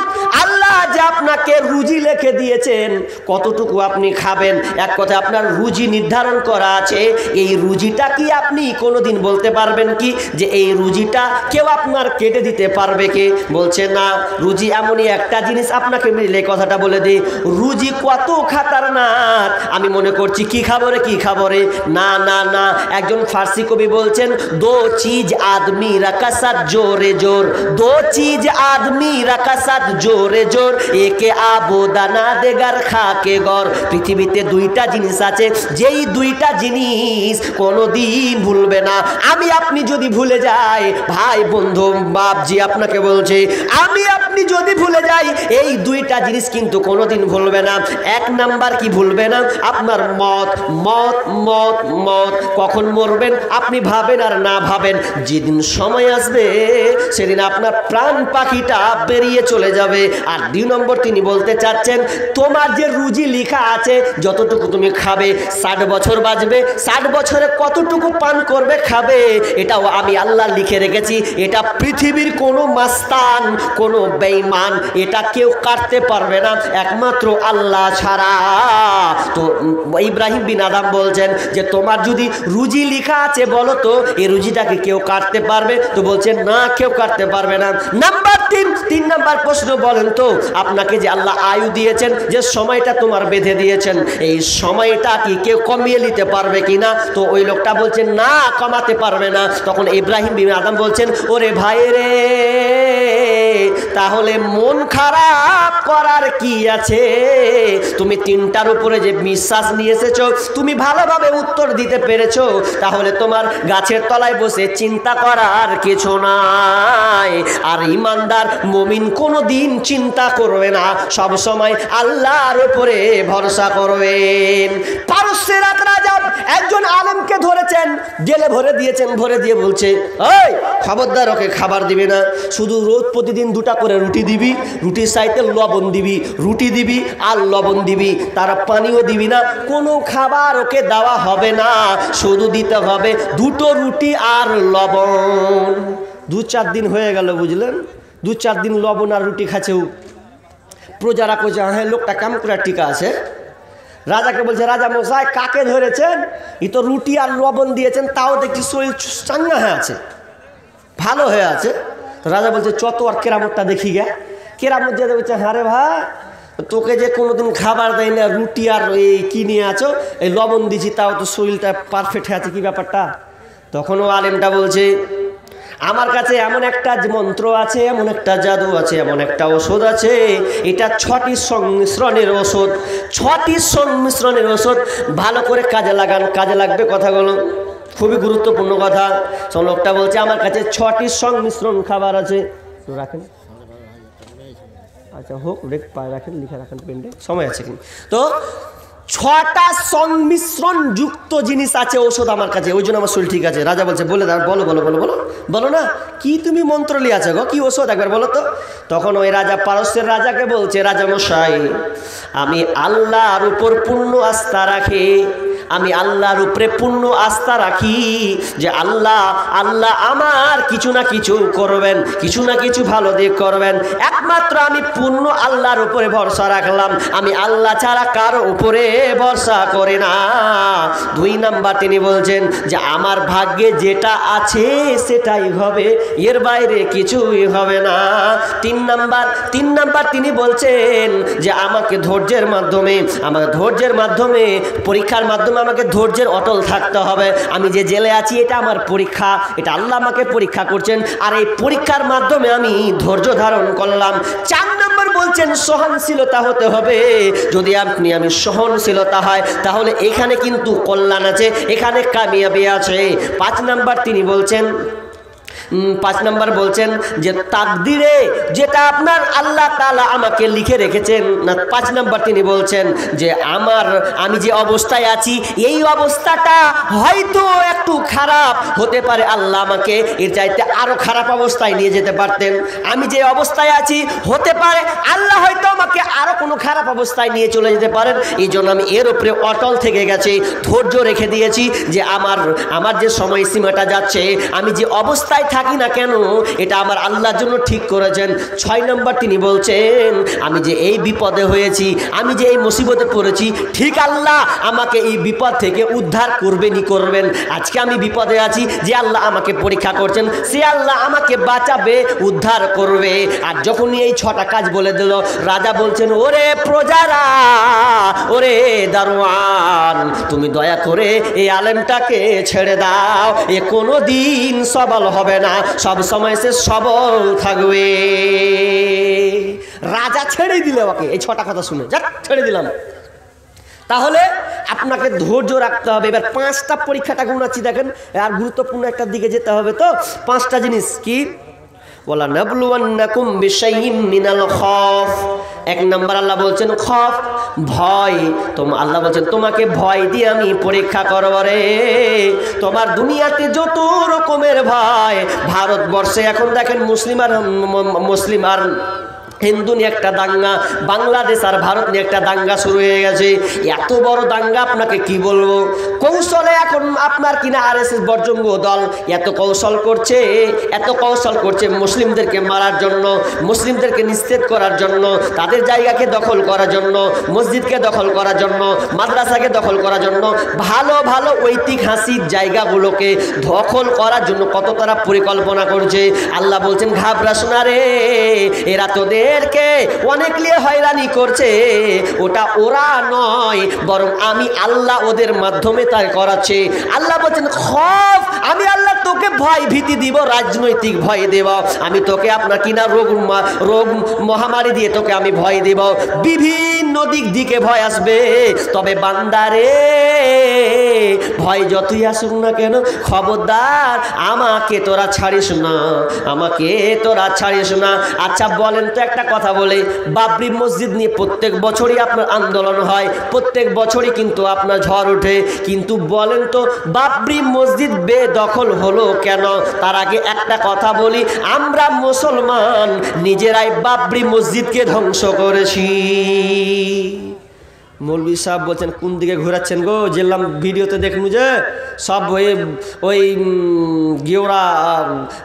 আল্লাহ যে আপনাকে রুজি লিখে দিয়েছেন, কতটুকু আপনি খাবেন, এক কথায় আপনার রুজি নির্ধারণ করা আছে, এই রুজিটা কি আপনি কোনোদিন বলতে পারবেন কি যে এই রুজিটা কেউ আপনার কেটে দিতে পারবে কে? বলছে না, রুজি এমনই একটা জিনিস, আপনাকে মিলে কথাটা বলে দিই, রুজি কত খাতারনাক। আমি মনে করছি কি খাবরে কি খাবরে, না না না, একজন ফার্সি কবি বলছেন, দো চিজ আদমি রাকাসাত জোরে জোর, দো চিজ আদমি রাকাসাত জোরে জোর, একে আবোদানা দেগার খাকে গর। পৃথিবীতে 2টা জিনিস আছে, যেই 2টা জিনিস কোনোদিন ভুলবে না। আমি আপনি যদি ভুলে যাই, ভাই বন্ধু বাপজি আপনাকে বলছে, আমি আপনি যদি ভুলে যাই, এই 2টা জিনিস কিন্তু কোনোদিন ভুলবে না। 1 নাম্বার কি ভুলবে না? আপনার মত। মত মত মত কখন মরবেন আপনি ভাবেন আর না ভাবেন, যেদিন সময় আসবে সেদিন আপনার প্রাণ পাখিটা বেরিয়ে চলে যাবে। আর 2 নম্বর তিনি বলতে চাচ্ছেন, তোমার যে রুজি লেখা আছে, যতটুকু তুমি খাবে, 60 বছর বাঁচবে, 60 বছরে কতটুকু পান করবে খাবে, এটাও আমি আল্লাহ লিখে রেখেছি। এটা পৃথিবীর কোনো মাস্তান, কোনো বেঈমান, এটা কেউ কাটতে পারবে না একমাত্র আল্লাহ ছাড়া। তো ইব্রাহিম বিন আদম বলছেন যে তোমার যদি রুজি লেখা আছে, বলো তো এই রুজিটাকে কেউ কাটতে পারবে? তো বলছেন না, কেউ কাটতে পারবে না। নাম্বার 3 নাম্বার প্রশ্ন, বলেন তো আপনাকে যে আল্লাহ আয়ু দিয়েছেন, যে সময়টা তোমার বেঁধে দিয়েছেন, এই সময়টা কি কেউ কমিয়ে নিতে পারবে কিনা? তো ওই লোকটা বলছেন না, কমাতে পারবে না। তখন ইব্রাহিম বিন আদম বলছেন, ওরে ভাই রে, তাহলে মন খারাপ করার কি আছে? তুমি 3টার উপরে যে বিশ্বাস নিয়ে এসেছো, তুমি ভালোভাবে উত্তর দিতে পেরেছো, তাহলে তোমার গাছের তলায় বসে চিন্তা করার কিছু নাই। আর ইমানদার মুমিন কোনো দিন চিন্তা করবে না, সব সময় আল্লাহর উপরে ভরসা করবেন। পারস্যের এক রাজা একজন আলেমকে ধরেছেন, জেলে ভরে দিয়েছেন, ভরে দিয়ে বলছে, ওই খবরদার ওকে খাবার দিবে না, শুধু রোজ প্রতিদিন 2টা করে রুটি দিবি, রুটির সাইতে লবণ দিবি, রুটি দিবি আর লবণ দিবি, তারা পানিও দিবি না, কোনো খাবার ওকে দেওয়া হবে না, শুধু দিতে হবে 2টো রুটি আর লবণ। 2-4 দিন হয়ে গেল, বুঝলেন, 2-4 দিন লবণ আর রুটি খাচ্ছেও। প্রজারা কইছে, হ্যাঁ লোকটা কাম করে ঠিক আছে। রাজাকে বলছে, রাজা মশাই কাকে ধরেছেন? ই তো রুটি আর লবণ দিয়েছেন, তাও দেখছি শরীর চাঙ্গা হয়ে আছে, ভালো হয়ে আছে। তো রাজা বলছে, চত আর কেরামতটা দেখি গে। কেরামত দিয়ে বলছে, হ্যাঁ রে ভাই, তোকে যে কোনোদিন খাবার দেয় না, রুটি আর এই কি নিয়ে আছো, এই লবণ দিছি, তাও তো শরীরটা পারফেক্ট হয়ে আছে, কি ব্যাপারটা? তখনও আলেমটা বলছে, আমার কাছে এমন একটা মন্ত্র আছে, এমন একটা জাদু আছে, এমন একটা ওষুধ আছে, এটা 6টি সংমিশ্রণের ওষুধ, 6টি সংমিশ্রণের ওষুধ, ভালো করে কাজে লাগান, কাজে লাগবে কথাগুলো, খুবই গুরুত্বপূর্ণ কথা। লোকটা বলছে, আমার কাছে 6টি সংমিশ্রণ খাবার আছে, রাখেন, আচ্ছা হোক, রাখেন, লিখে রাখেন পেন্ডে, সময় আছে কিন্তু। তো 6টা সংমিশ্রণ যুক্ত জিনিস আছে, ঔষধ আমার কাছে, ওই জন্য আমার শরীর ঠিক আছে। রাজা বলছে, বলে দাও, বলো বলো বলো বলো বলো না, কি তুমি মন্ত্র নিয়ে আছো গো, কি ওষুধ একবার বলো তো। তখন ওই রাজা পারস্যের রাজাকে বলছে, রাজা মশাই, আমি আল্লাহর উপর পূর্ণ আস্থা রাখি, আমি আল্লাহর উপরে পূর্ণ আস্থা রাখি যে আল্লাহ আল্লাহ আমার কিছু না কিছু করবেন, কিছু না কিছু ভালো দিক করবেন। একমাত্র আমি পূর্ণ আল্লাহর উপরে ভরসা রাখলাম, আমি আল্লাহ ছাড়া কারো উপরে ভরসা করি না। 2 নাম্বার তিনি বলছেন যে আমার ভাগ্যে যেটা আছে সেটাই হবে, এর বাইরে কিছুই হবে না। 3 নাম্বার তিনি বলছেন যে আমাকে ধৈর্যের মাধ্যমে পরীক্ষার মাধ্যমে আমাকে ধৈর্যের অটল থাকতে হবে। আমি যে জেলে আছি এটা আমার পরীক্ষা, এটা আল্লাহ আমাকে পরীক্ষা করছেন, আর এই পরীক্ষার মাধ্যমে আমি ধৈর্য ধারণ করলাম। 4 নাম্বার বলছেন সহনশীলতা হতে হবে। যদি আমি সহনশীলতা হয় তাহলে এখানে কিন্তু কল্যাণ আছে, এখানে কামিয়াবি আছে। 5 নাম্বার তিনি বলছেন 5 নাম্বার বলছেন যে তাকদিরে যেটা আপনার আল্লাহ তাআলা আমাকে লিখে রেখেছেন না। 5 নাম্বার তিনি বলছেন যে আমি যে অবস্থায় আছি এই অবস্থাটা হয়তো একটু খারাপ হতে পারে, আল্লাহ আমাকে এর চাইতে আরো খারাপ অবস্থায় নিয়ে যেতে পারতেন। আমি যে অবস্থায় আছি হতে পারে আল্লাহ হয়তো আমাকে আরো কোনো খারাপ অবস্থায় নিয়ে চলে যেতে পারেন, এই জন্য আমি এর উপরে অটল থেকে গেছি, ধৈর্য রেখে দিয়েছি যে আমার যে সময়সীমাটা যাচ্ছে, আমি যে অবস্থায় থাকি না কেন এটা আমার আল্লাহর জন্য ঠিক করেছেন। 6 নাম্বার তিনি বলছেন আমি যে এই বিপদে হয়েছি, আমি যে এই মুসিবতে পড়েছি, ঠিক আল্লাহ আমাকে এই বিপদ থেকে উদ্ধার করবেন। আজকে আমি বিপদে আছি, যে আল্লাহ আমাকে পরীক্ষা করছেন সে আল্লাহ আমাকে বাঁচাবে, উদ্ধার করবে। আর যখনই এই 6টা কাজ বলে দিল, রাজা বলছেন ওরে প্রজারা, ওরে দারোয়ান, তুমি দয়া করে এই আলেমটাকে ছেড়ে দাও, এ কোনো দিন সবল হবে না, সব সময় সে সবল থাকবে। রাজা ছেড়ে দিলে ওকে, এই 6টা কথা শুনে যাক ছেড়ে দিলাম। তাহলে আপনাকে ধৈর্য রাখতে হবে। এবার 5টা পরীক্ষাটা গুণাচ্ছি দেখেন, আর গুরুত্বপূর্ণ একটা দিকে যেতে হবে। তো 5টা জিনিস কি? ওয়ালা নাবলুওয়ান্নাকুম বিশাইইন মিনাল খাউফ। 1 নাম্বার আল্লাহ বলছেন খৌফ, ভয়। আল্লাহ বলছেন তোমাকে ভয় দিয়ে আমি পরীক্ষা করব রে। তোমার দুনিয়াতে যত রকমের ভয়, ভারতবর্ষে এখন দেখেন মুসলিম আর হিন্দু নিয়ে একটা দাঙ্গা, বাংলাদেশ আর ভারত নিয়ে একটা দাঙ্গা শুরু হয়ে গেছে। এত বড় দাঙ্গা আপনাকে কি বলবো। কৌশলে এখন আপনার কিনা আরএসএস বজরঙ্গ দল এত কৌশল করছে মুসলিমদেরকে মারার জন্য, মুসলিমদেরকে নিস্তেজ করার জন্য, তাদের জায়গাকে দখল করার জন্য, মসজিদকে দখল করার জন্য, মাদ্রাসাকে দখল করার জন্য, ভালো ভালো ঐতিহাসিক জায়গাগুলোকে দখল করার জন্য কত তারা পরিকল্পনা করছে। আল্লাহ বলছেন ঘাবড়াস না রে, এরা তোদের অনেক লিয়ে হয়রানি করছে, ওটা ওরা নয় বরং আমি আল্লাহ ওদের মাধ্যমে তাই করাচ্ছে। আল্লাহ বলছেন খৌফ, আমি আল্লাহ তোকে ভয় ভীতি দিব, রাজনৈতিক ভয় দেব, আমি তোকে আপনার কিনা রোগ মহামারী দিয়ে তোকে আমি ভয় দেব, বিভিন্ন দিক দিকে ভয় আসবে। তবে বান্দারে ভয় যতই আসুক না কেন খবরদার আমাকে তোরা ছাড়িস না। আচ্ছা বলেন তো একটা কথা বলে, বাবরি মসজিদ নিয়ে প্রত্যেক বছরই আপনার আন্দোলন হয়, প্রত্যেক বছরই কিন্তু আপনার ঝড় ওঠে, কিন্তু বলেন তো বাবরি মসজিদ বেদখল হলো কেন? তার আগে একটা কথা বলি, আমরা মুসলমান নিজেরাই বাবরি মসজিদকে ধ্বংস করেছি। মৌলভী সাহেব বলছেন কোন দিকে ঘোরাচ্ছেন গো, যেলাম ভিডিওতে দেখুন যে সব ওই গিওরা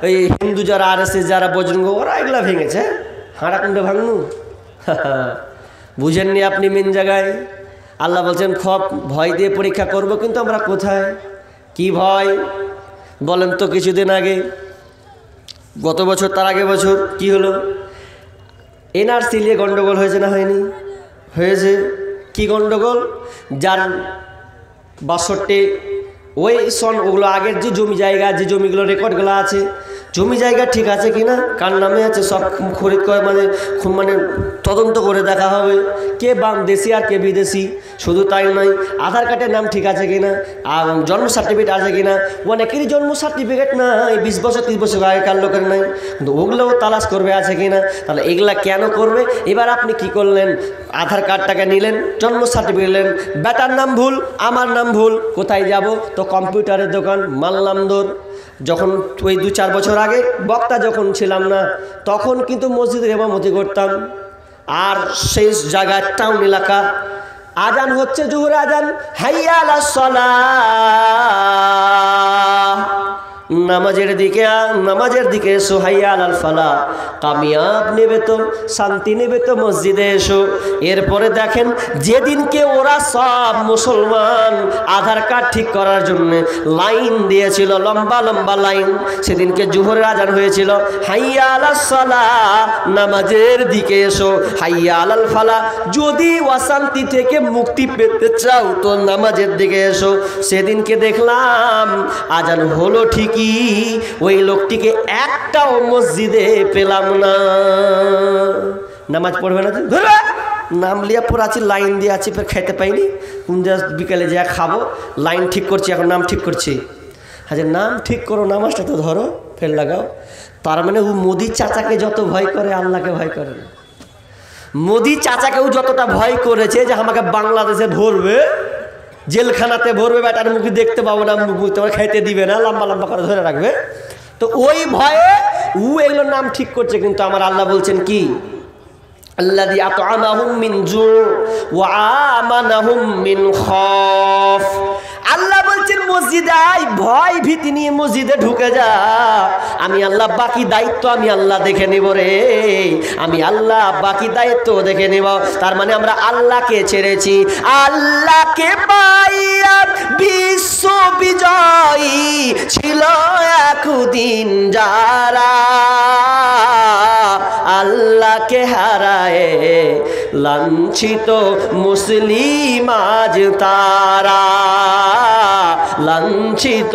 ওই হিন্দু যারা আরএসএস যারা বজরঙ্গ ওরা এগুলা ভেঙেছে, হাঁড়াকুণ্ডে ভাঙনু বুঝেননি আপনি মেন জায়গায়। আল্লাহ বলছেন ভয় দিয়ে পরীক্ষা করব, কিন্তু আমরা কোথায় কি ভয় বলেন তো? কিছুদিন আগে, গত বছর তার আগে বছর কি হলো? এনআরসি নিয়ে গন্ডগোল হয়েছে না হয়নি? হয়েছে। কি গন্ডগোল? যার 62 ওই সন ওগুলো আগের যে জমি জায়গা, যে জমিগুলো রেকর্ডগুলো আছে, জমি জায়গা ঠিক আছে কিনা, কার নামে আছে, সব খরিদ করে মানে তদন্ত করে দেখা হবে কে দেশি আর কে বিদেশি। শুধু তাই নয়, আধার কার্ডের নাম ঠিক আছে কিনা, আর জন্ম সার্টিফিকেট আছে কিনা। অনেকেরই জন্ম সার্টিফিকেট নাই, 20 বছর 30 বছর আগেকার লোকের নাই, কিন্তু ওগুলোও তালাশ করবে আছে কিনা। তাহলে এগুলা কেন করবে? এবার আপনি কি করলেন, আধার কার্ডটাকে নিলেন, জন্ম সার্টিফিকেট নিলেন, বেটার নাম ভুল, আমার নাম ভুল, কোথায় যাব? তো কম্পিউটারের দোকান, মানলাম দৌড়। যখন ওই 2-4 বছর আগে বক্তা যখন ছিলাম না, তখন কিন্তু মসজিদের ইমামতি করতাম, আর সেই জায়গায় টাউন এলাকা আজান হচ্ছে জোহর আজান, হাইয়া আলাস সালাহ, নামাজের দিকে এসো, হাইয়া আলাল ফালাহ, কামিয়াব নেবে তো, শান্তি নেবে তো, মসজিদে এসো। এরপরে দেখেন যেদিনকে ওরা সব মুসলমান আধার কার্ড ঠিক করার জন্য লাইন দিয়েছিল, লম্বা লম্বা লাইন, সেদিনকে জোহরের আজান হয়েছিল, হাইয়া আলাস সালাহ, নামাজের দিকে এসো, হাইয়া আলাল ফালাহ, যদি অশান্তি থেকে মুক্তি পেতে চাও তো নামাজের দিকে এসো। সেদিনকে দেখলাম আজান হলো ঠিকই, ওই লোকটিকে একটাও মসজিদে পেলাম না। নামাজ পড়বে না, ধরবে নাম লিয়া পর আছি, লাইন দিয়ে আছি, ফের খাইতে পাইনি, কোন বিকালে যা খাবো, লাইন ঠিক করছি, এখন নাম ঠিক করছি। আচ্ছা নাম ঠিক করো, নামাজটা তো ধরো, ফের লাগাও। তার মানে ও মোদি চাচাকে যত ভয় করে আল্লাহকে ভয় করে না। মোদি চাচাকেও যতটা ভয় করেছে যে আমাকে বাংলাদেশে ধরবে, জেলখানাতে ভরবে, বেটার মুখে দেখতে পাবো না, তোমার খাইতে দিবে না, লম্বা লম্বা করে ধরে রাখবে, তো ওই ভয়ে ও এগুলোর নাম ঠিক করছে। কিন্তু আমার আল্লাহ বলছেন কি, আল্লাযী আত'আমাহুম মিন জু' ওয়া আমানাহুম মিন খাউফ। আল্লাহ বলছেন মসজিদে আয়, ভয় ভীতি নিয়ে মসজিদে ঢুকে যা, আমি আল্লাহ বাকি দায়িত্ব আমি আল্লাহ দেখে নেব রে, আমি আল্লাহ বাকি দায়িত্ব দেখে নেব। তার মানে আমরা আল্লাহকে ছেড়েছি, আল্লাহকে পাইয়া বিশ্ব বিজয়ী ছিল একদিন যারা, আল্লাহকে হারায় লাঞ্ছিত মুসলিম আজ তারা, লাঞ্ছিত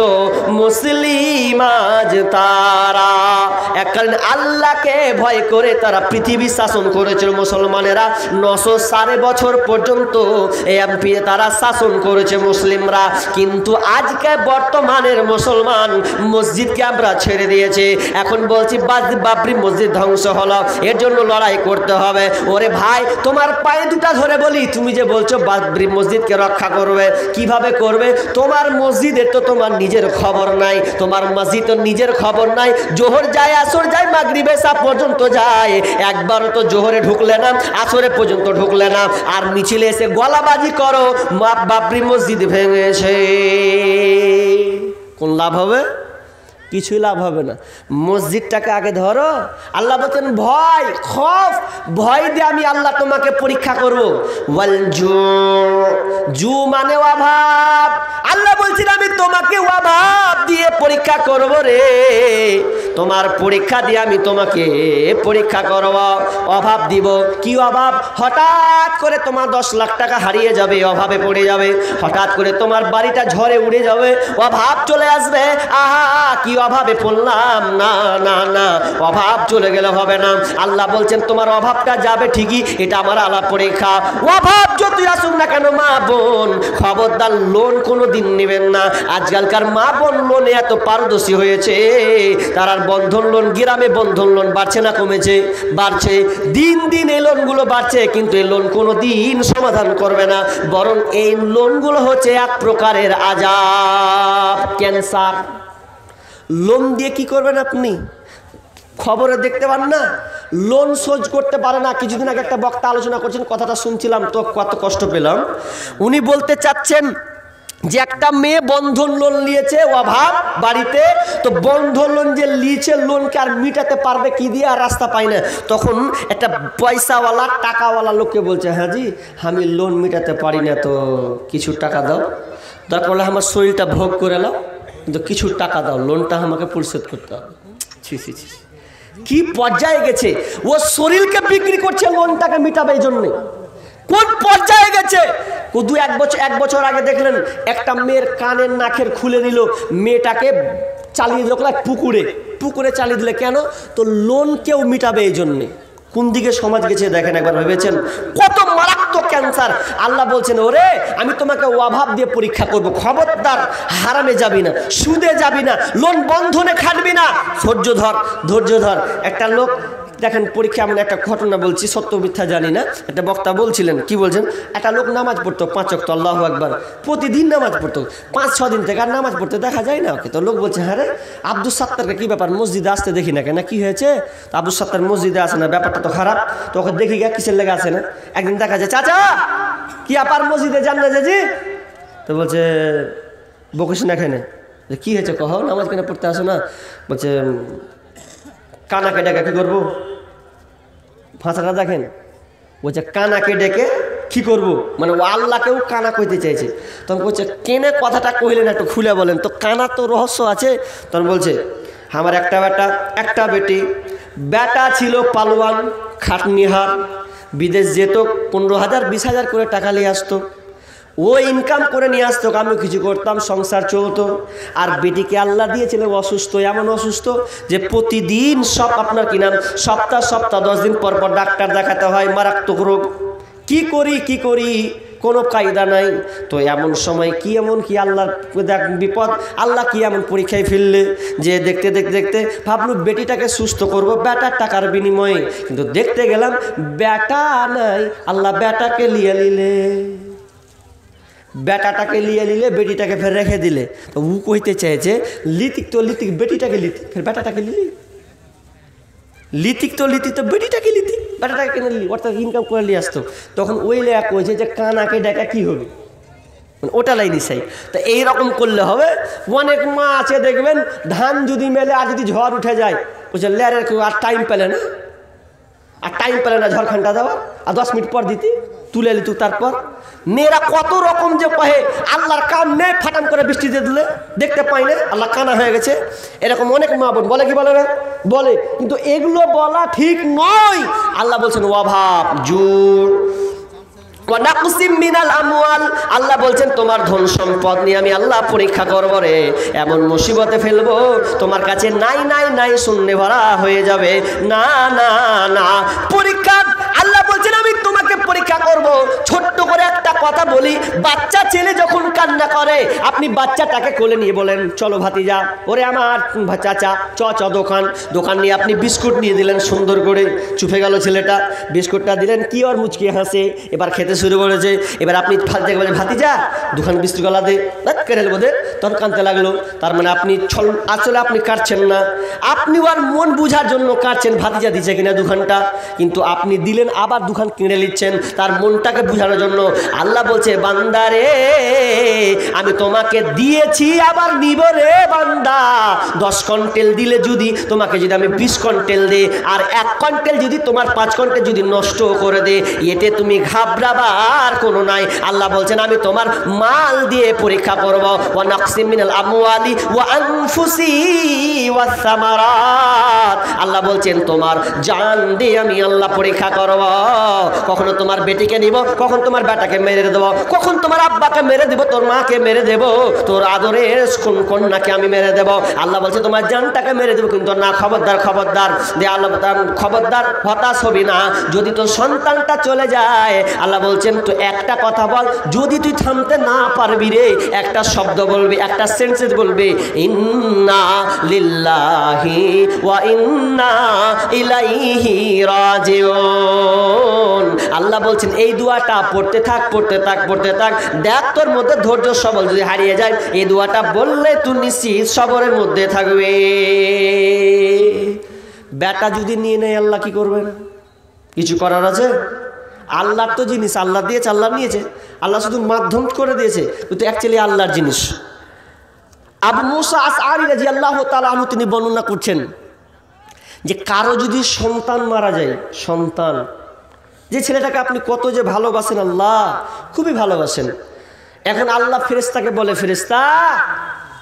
মুসলিম আজ তারা। এককালীন আল্লাহকে ভয় করে তারা পৃথিবী শাসন করেছিল মুসলমানেরা, 900 বছর পর্যন্ত তারা শাসন করেছে মুসলিমরা। কিন্তু আজকে বর্তমানের মুসলমান মসজিদকে আমরা ছেড়ে দিয়েছি। এখন বলছি বাবরি মসজিদ ধ্বংস হলো, এর জন্য লড়াই করতে হবে। ওরে ভাই তোমার পায়ে দুটা ধরে বলি, তুমি যে বলছো বাবরি মসজিদকে রক্ষা করবে, কিভাবে করবে? তোমার মসজিদের তো তোমার নিজের খবর নাই, তোমার মসজিদ তো নিজের খবর নাই। জোহর যায়, আসর যায়, মাগরিব এশা পর্যন্ত যায়, একবারও তো জোহরে ঢুকলে না, আসরে পর্যন্ত ঢুকলে না, আর মিছিলে এসে গলাবাজি করো বাবরি মসজিদ ভেঙেছে। কোন লাভ হবে? কিছুই লাভ হবে না। মসজিদটাকে আগে ধরো। আল্লাহ বলছেন ভয়, খৌফ, ভয় দিয়ে আমি আল্লাহ তোমাকে পরীক্ষা করব। ওয়াল জু মানে অভাব। আল্লাহ বলছেন আমি তোমাকে অভাব দিয়ে পরীক্ষা করব রে, তোমার পরীক্ষা দিয়ে আমি তোমাকে পরীক্ষা করব। অভাব দিব। কি অভাব? হঠাৎ করে তোমার 10 লাখ টাকা হারিয়ে যাবে, অভাবে পড়ে যাবে। হঠাৎ করে তোমার বাড়িটা ঝড়ে উড়ে যাবে, অভাব চলে আসবে। আহা কি অভাবে পড়লাম, না না না, অভাব চলে গেলে হবে না। আল্লাহ বলছেন তোমার অভাবটা যাবে ঠিকই, এটা আমার আলাপ পরীক্ষা। অভাব যতই আসুক না কেন মা বোন, খবরদার লোন কোনো দিন নেবেন না। আজকালকার মা বোন লোনে এত পারদর্শী হয়েছে, তার বন্ধন লোন, গ্রামে বন্ধন লোন বাড়ছে না কমেছে? বাড়ছে। দিন দিন এই লোনগুলো বাড়ছে, কিন্তু এই লোন কোনো দিন সমাধান করবে না, বরং এই লোনগুলো হচ্ছে এক প্রকারের আযাব, ক্যান্সার। লোন দিয়ে কি করবেন আপনি? খবরে দেখতে পান না, লোন শোধ করতে পারে না। কিছুদিন আগে একটা বক্তা আলোচনা করছেন, কথাটা শুনছিলাম তো কত কষ্ট পেলাম। উনি বলতে চাচ্ছেন যে একটা মেয়ে বন্ধন লোন নিয়েছে, অভাব বাড়িতে, তো বন্ধন লোন যে নিয়েছে, লোনকে আর মিটাতে পারবে কি দিয়ে, আর রাস্তা পায় না। তখন একটা পয়সাওয়ালা টাকাওয়ালা লোককে বলছে, হ্যাঁ জি আমি লোন মিটাতে পারি না, তো কিছু টাকা দাও, দরকার হলে আমার শরীরটা ভোগ করে নাও, কিন্তু কিছু টাকা দাও, লোনটা আমাকে পরিশোধ করতে হবে। ছি ছি ছি, কি পর্যায়ে গেছে! ও শরীরকে বিক্রি করছে লোনটাকে মিটাবে এই জন্যে। কোন পর্যায়ে গেছে! এক বছর আগে দেখলেন একটা মেয়ের কানের নাকের খুলে দিল, মেয়েটাকে চালিয়ে দিল পুকুরে চালিয়ে দিলে। কেন? তো লোন কেউ মিটাবে এই জন্যে। কোন দিকে সমাজ গেছে দেখেন, একবার ভেবেছেন? কত মারাত্মক ক্যান্সার! আল্লাহ বলছেন ওরে আমি তোমাকে অভাব দিয়ে পরীক্ষা করব, খবরদার হারামে যাবি না, সুদে যাবি না, লোন বন্ধনে খাটবি না, ধৈর্য ধর। একটা লোক দেখেন পরীক্ষা, এমন একটা ঘটনা বলছি, সত্য মিথ্যা জানি না, একটা বক্তা বলছিলেন, কি বলছেন, একটা লোক নামাজ পড়তো 5 ওয়াক্ত, আল্লাহু আকবার, প্রতিদিন নামাজ পড়তো, 5-6 দিন থেকে আর নামাজ পড়তে দেখা যায় না ওকে। তো লোক বলছে, হ্যাঁ রে আব্দুল সাত্তারকে কি ব্যাপার, মসজিদে আসতে দেখি না কেন, কি হয়েছে? আব্দুল সাত্তার মসজিদে আসে না, ব্যাপারটা তো খারাপ। তো ওকে দেখি গা কিসের লেগে আসে না। একদিন দেখা যায়, চাচা কি আপার মসজিদে যান না যে? তো বলছে বকিস না এখানে। কি হয়েছে কহ, নামাজ কেন পড়তে আসো না? বলছে কানাকে ডেকে কি করবো? ভাষাটা দেখেন, বলছে কানাকে ডেকে কি করবো, মানে ও আল্লাহকেও কানা কইতে চাইছে। তখন বলছে কেনে কথাটা কইলেন একটু খুলে বলেন তো, কানা তো রহস্য আছে। তখন বলছে আমার একটা বেটা একটা বেটি, বেটা ছিল পালোয়ান খাটনিহার, বিদেশ যেত, 15,000 20,000 করে টাকা নিয়ে আসতো, ও ইনকাম করে নিয়ে আসতো, আমি কিছু করতাম, সংসার চলতো। আর বেটিকে আল্লাহ দিয়েছিল অসুস্থ, এমন অসুস্থ যে প্রতিদিন সব আপনার কি নাম সপ্তাহ 10 দিন পর পর ডাক্তার দেখাতে হয়, মারাত্মক রোগ। কি করি কোনো কায়দা নাই। তো এমন সময় কি এমন কি আল্লাহর বিপদ, আল্লাহ কি এমন পরীক্ষায় ফেললে যে দেখতে দেখতে দেখতে ভাবলু বেটিটাকে সুস্থ করব বেটার টাকার বিনিময়ে, কিন্তু দেখতে গেলাম বেটা নাই, আল্লাহ বেটাকে লিয়ে নিলে, বেটাটাকে লিয়ে নিলে, বেটিটাকে ফের রেখে দিলে। তো ও কইতে চাইছে লিতিক তো লিতিক, বেটিটাকে লিতিক, ফের বেটাটাকে লিলি, লিতিক তো বেটিটাকে লিতিক, বেটাটাকে কেন লিলি, অর্থাৎ ইনকাম করে নিয়ে আসতো। তখন ওই লেয়া কইছে যে কানাকে ডাকা কি হবে, মানে ওটা লাইনি চাই। তো এইরকম করলে হবে। অনেক মা আছে দেখবেন, ধান যদি মেলে আর যদি ঝড় উঠে যায়, বলছে লেয়ারের কেউ আর টাইম পেলে না, ঝড়খানটা দেওয়া, আর 10 মিনিট পর দিতি তুলে নিত। তারপর মেয়েরা কত রকম যে কহে আল্লাহর কাম নেই, ফাটান করে বৃষ্টি দিয়ে দিলে দেখতে পাই না, আল্লাহ কানা হয়ে গেছে। এরকম অনেক মা বোন বলে, কি বলে না বলে, কিন্তু এগুলো বলা ঠিক নয়। আল্লাহ বলছেন অভাব জোর, আল্লাহ বলছেন তোমার ধন সম্পদ নিয়ে আমি আল্লাহ পরীক্ষা করবো রে, এমন মুসিবতে ফেলবো তোমার কাছে নাই শূন্য ভরা হয়ে যাবে। না পরীক্ষা, আল্লাহ বলছেন আমি তোমাকে পরীক্ষা করব। ছোট্ট করে একটা কথা বলি, বাচ্চা ছেলে যখন কান্না করে, আপনি বাচ্চাটাকে কোলে নিয়ে বলেন চলো ভাতিজা, ওরে আমার চাচা চ দোকান নিয়ে আপনি বিস্কুট নিয়ে দিলেন, সুন্দর করে চুপে গেল ছেলেটা, বিস্কুটটা দিলেন, কি ওর মুচকি হাসে, এবার খেতে শুরু করেছে। এবার আপনি বলেন ভাতিজা দুখান বিস্কুট গলা দে, কেড়ে বোধে, তখন কাঁদতে লাগলো। তার মানে আপনি আসলে আপনি কাটছেন না, আপনি ওর মন বুঝার জন্য কাটছেন, ভাতিজা দিচ্ছে কিনা দুখানটা, কিন্তু আপনি দিলেন আবার দুখান কিনে নিচ্ছেন তার মনটাকে বুঝানোর জন্য। আল্লাহ বলছে বান্দারে আমি তোমাকে দিয়েছি আবার নিব রে বান্দা। 10 কুইন্টাল দিলে যদি তোমাকে যদি আমি 20 কুইন্টাল দে, আর 1 কুইন্টাল যদি তোমার 5 কুইন্টাল যদি নষ্ট করে দে, এতে তুমি ঘাবড়াবার কোনো নাই। আল্লাহ বলছেন আমি তোমার মাল দিয়ে পরীক্ষা করব। ওয়া নাকসিম মিনাল আমওয়ালি ওয়া আনফুসি ওয়াস সামারাত, আল্লাহ বলছেন তোমার জান দিয়ে আমি আল্লাহ পরীক্ষা করব। কখনো তোমার বেটিকে নিব, কখন তোমার বেটাকে মেরে দেব, কখন তোমার আব্বাকে মেরে দেব, তোর মাকে মেরে দেব, তোর আদরের কন্যাকে আমি মেরে দেব। আল্লাহ বলছে তোমার জানটাকে মেরে দেব, কিন্তু না, খবরদার দে আল্লাহ, খবরদার হতাশ হবি না। যদি তোর সন্তানটা চলে যায়, আল্লাহ বলছেন তো একটা কথা বল, যদি তুই থামতে না পারবি রে, একটা শব্দ বলবি, একটা সেন্টেন্স বলবি, ইন্না লিল্লাহি ওয়া ইন্না ইলাইহি রাজিউন। আল্লাহ বলছেন এই দোয়াটা পড়তে থাক, দেখ তোর মধ্যে ধৈর্য সবল যদি হারিয়ে যায়, এই দোয়াটা বললে তুই নিশ্চিত সবরের মধ্যে থাকবে। বেটা যদি নিয়ে নেয় আল্লাহ কি করবেন? কিছু করার আছে? আল্লাহর তো জিনিস, আল্লাহ দিয়েছে, আল্লাহ নিয়েছে, আল্লাহ শুধু মাধ্যম করে দিয়েছে, কিন্তু অ্যাকচুয়ালি আল্লাহর জিনিস। আবু মুসা আশআরী রাদিয়াল্লাহু তাআলা আনহু তিনি বর্ণনা করছেন যে কারো যদি সন্তান মারা যায়, সন্তান, যে ছেলেটাকে আপনি কত যে ভালোবাসেন, আল্লাহ খুবই ভালোবাসেন, এখন আল্লাহ ফেরেশতাকে বলে, ফেরেশতা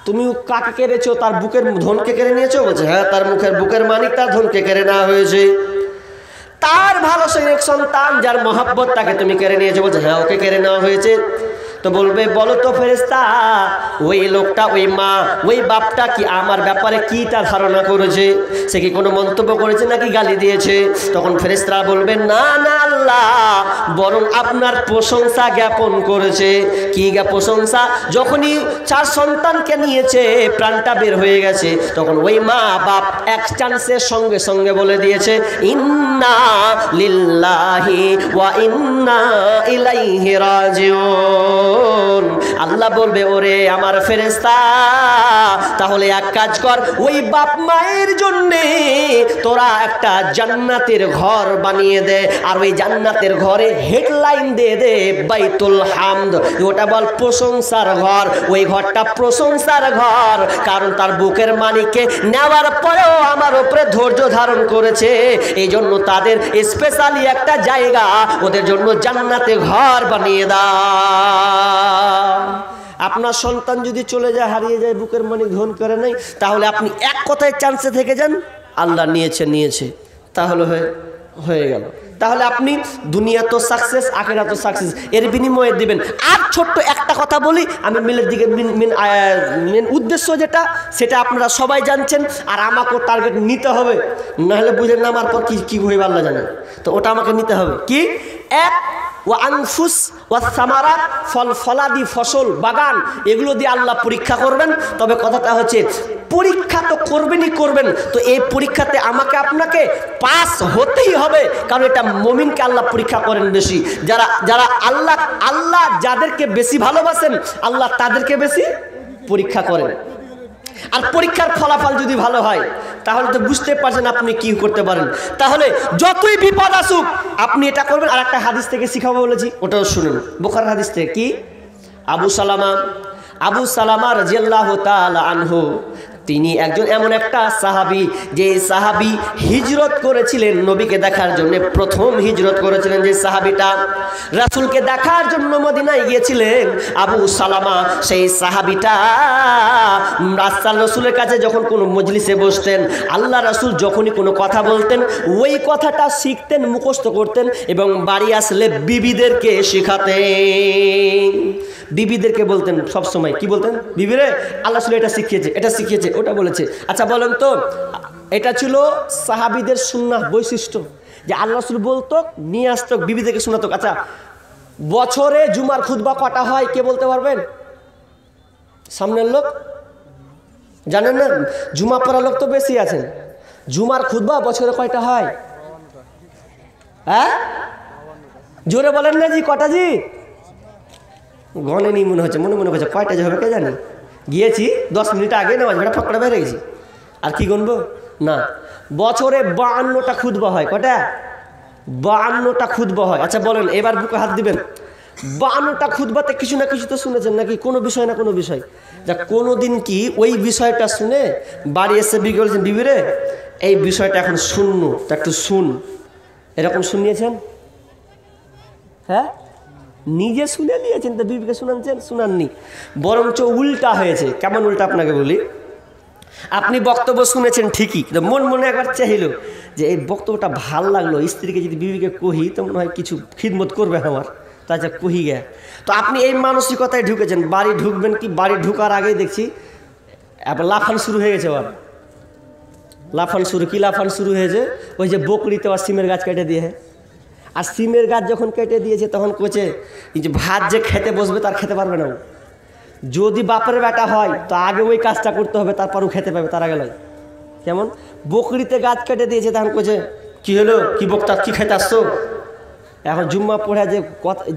তুমি কাকে কেড়েছো? তার বুকের ধনকে কেড়ে নিয়েছো? বলছে হ্যাঁ, তার বুকের মানিক, তার ধনকে কেড়ে নেওয়া হয়েছে। তার ভালো সেই সন্তান যার মহব্বত, তাকে তুমি কেড়ে নিয়েছো? বলছে হ্যাঁ, ওকে কেড়ে নেওয়া হয়েছে। তো বলবে বলো তো ফেরেশতা, ওই লোকটা, ওই মা, ওই বাপটা কি আমার ব্যাপারে কি তা ধারণা করেছে? সে কি কোনো মন্তব্য করেছে নাকি গালি দিয়েছে? তখন ফেরেশতা বলবেন না আল্লাহ, বরং আপনার প্রশংসা জ্ঞাপন করেছে। কি প্রশংসা? যখনই 4 সন্তানকে নিয়েছে, প্রাণটা বের হয়ে গেছে, তখন ওই মা বাপ এক চান্সের সঙ্গে সঙ্গে বলে দিয়েছে ইন্না লিল্লাহি ওয়া ইন্না ইলাইহি রাজিউন। শোন, আল্লাহ বলবে ওরে আমার ফেরেশতা, তাহলে এক কাজ কর, ওই বাপ মায়ের জন্যে তোরা একটা জান্নাতের ঘর বানিয়ে দে, আর ওই জান্নাতের ঘরে হেডলাইন দিয়ে দে বাইতুল হামদ, ওটা বল প্রশংসার ঘর। ওই ঘরটা প্রশংসার ঘর, কারণ তার বুকের মানিককে নেওয়ার পরেও আমার উপরে ধৈর্য ধারণ করেছে, এই জন্য তাদের স্পেশালি একটা জায়গা ওদের জন্য জান্নাতে ঘর বানিয়ে দাও। আপনার সন্তান যদি চলে যায়, হারিয়ে যায়, বুকের মানিক ধন করে নাই, তাহলে আপনি এক কথায় চান্সে থেকে যান, আল্লাহ নিয়েছে, তাহলে হয়ে গেল। তাহলে আপনি দুনিয়া তো সাকসেস, আখিরা তো সাকসেস, এর বিনিময়ে দিবেন। আর ছোট্ট একটা কথা বলি, আমি মিলের দিকে মেন উদ্দেশ্য যেটা, সেটা আপনারা সবাই জানছেন, আর আমাকেও টার্গেট নিতে হবে, নাহলে বুঝেন না আমার পর কি হইবে আল্লাহ জানে। তো ওটা আমাকে নিতে হবে কি, এক ওয়া আনফুস ওয়া সামারাত, ফলাদি ফসল বাগান, এগুলো দিয়ে আল্লাহ পরীক্ষা করবেন। তবে কথাটা হচ্ছে পরীক্ষা তো করবেনই করবেন, তো এই পরীক্ষাতে আমাকে আপনাকে পাস হতেই হবে, কারণ এটা মুমিনকে আল্লাহ পরীক্ষা করেন বেশি। যারা আল্লাহ যাদেরকে বেশি ভালোবাসেন, আল্লাহ তাদেরকে বেশি পরীক্ষা করেন। আর পরীক্ষার ফলাফল যদি ভালো হয়, তাহলে তো বুঝতে পারছেন আপনি কি করতে পারেন। তাহলে যতই বিপদ আসুক আপনি এটা করবেন। আর একটা হাদিস থেকে শিখাবো বলেছি, ওটাও শুনুন, বুখারীর হাদিস থেকে। কি, আবু সালামা রাদিয়াল্লাহু তাআলা আনহু, তিনি একজন এমন একটা সাহাবী, যে সাহাবী হিজরত করেছিলেন নবীকে দেখার জন্য। প্রথম হিজরত করেছিলেন যে সাহাবীটা, রাসূলকে দেখার জন্য মদিনায় গিয়েছিলেন আবু সালামা। সেই সাহাবীটা রাসূলের কাছে যখন কোনো মজলিসে বসতেন, আল্লাহ রাসূল যখনই কোনো কথা বলতেন, ওই কথাটা শিখতেন, মুখস্থ করতেন, এবং বাড়ি আসলে বিবিদেরকে শেখাতেন। বিবিদেরকে বলতেন সবসময়, কি বলতেন, বিবিরে আল্লাহ রাসূল এটা শিখিয়েছে, ওটা বলেছে। আচ্ছা বলেন তো, এটা ছিল সাহাবীদের সুন্নাহ বৈশিষ্ট্য, যে আল্লাহ রাসূল বলতো, নিয়ে আসতো, বিবিদেরকে শোনাতো। আচ্ছা, বছরে জুমার খুতবা কটা হয় কে বলতে পারবেন? সামনের লোক জানেন না? জুমা পড়ার লোক তো বেশি আছেন। জুমার খুতবা বছরে কয়টা হয়? হ্যাঁ, জোরে বলেন না জি, কটা জি? গণেনি মনে হচ্ছে কয়টা যে হবে কে জানি। গিয়েছি 10 মিনিট আগে, নামাজ ভাড়া ফকড়া বেড়ে গেছি, আর কি গণবো না। বছরে 52টা খুতবা হয়। কটা? 52টা খুতবা হয়। আচ্ছা বলেন, এবার বুকে হাত দিবেন, 52টা খুতবাতে কিছু না কিছু তো শুনেছেন নাকি? কোনো বিষয় না কোনো বিষয়, যা কোনো দিন কি ওই বিষয়টা শুনে বাড়ি এসে বিয়ে বলেছেন, বিবিরে এই বিষয়টা এখন শুনবো, তা একটু শুন, এরকম শুনিয়েছেন? হ্যাঁ, নিজে শুনে নিয়েছেন, তো বিবিকে শুনাচ্ছেন? শুনাননি, বরঞ্চ উল্টা হয়েছে। কেমন উল্টা আপনাকে বলি। আপনি বক্তব্য শুনেছেন ঠিকই, কিন্তু মনে একবার চাইল যে এই বক্তব্যটা ভাল লাগলো, স্ত্রীকে যদি বিবিকে কহি তো মনে হয় কিছু খিদমত করবে আমার, তাছাড়া কহি গে। তো আপনি এই মানসিকতায় ঢুকেছেন, বাড়ি ঢুকবেন কি, বাড়ি ঢুকার আগেই দেখছি এবার লাফান শুরু হয়ে গেছে। আবার লাফান শুরু হয়েছে, ওই যে বকরিতে আর সিমের গাছ কেটে দিয়ে, আর সিমের গাছ যখন কেটে দিয়েছে তখন কোচে এই যে ভাত যে খেতে বসবে তার খেতে পারবে না। যদি বাপের বেটা হয় তো আগে ওই কাজটা করতে হবে, তারপরও খেতে পাবে, তার আগে নয়। কেমন বকরিতে গাছ কেটে দিয়েছে, তখন কোচে কি হলো, কি বক্তা, কি খেতে আসছো? এখন জুম্মা পড়ে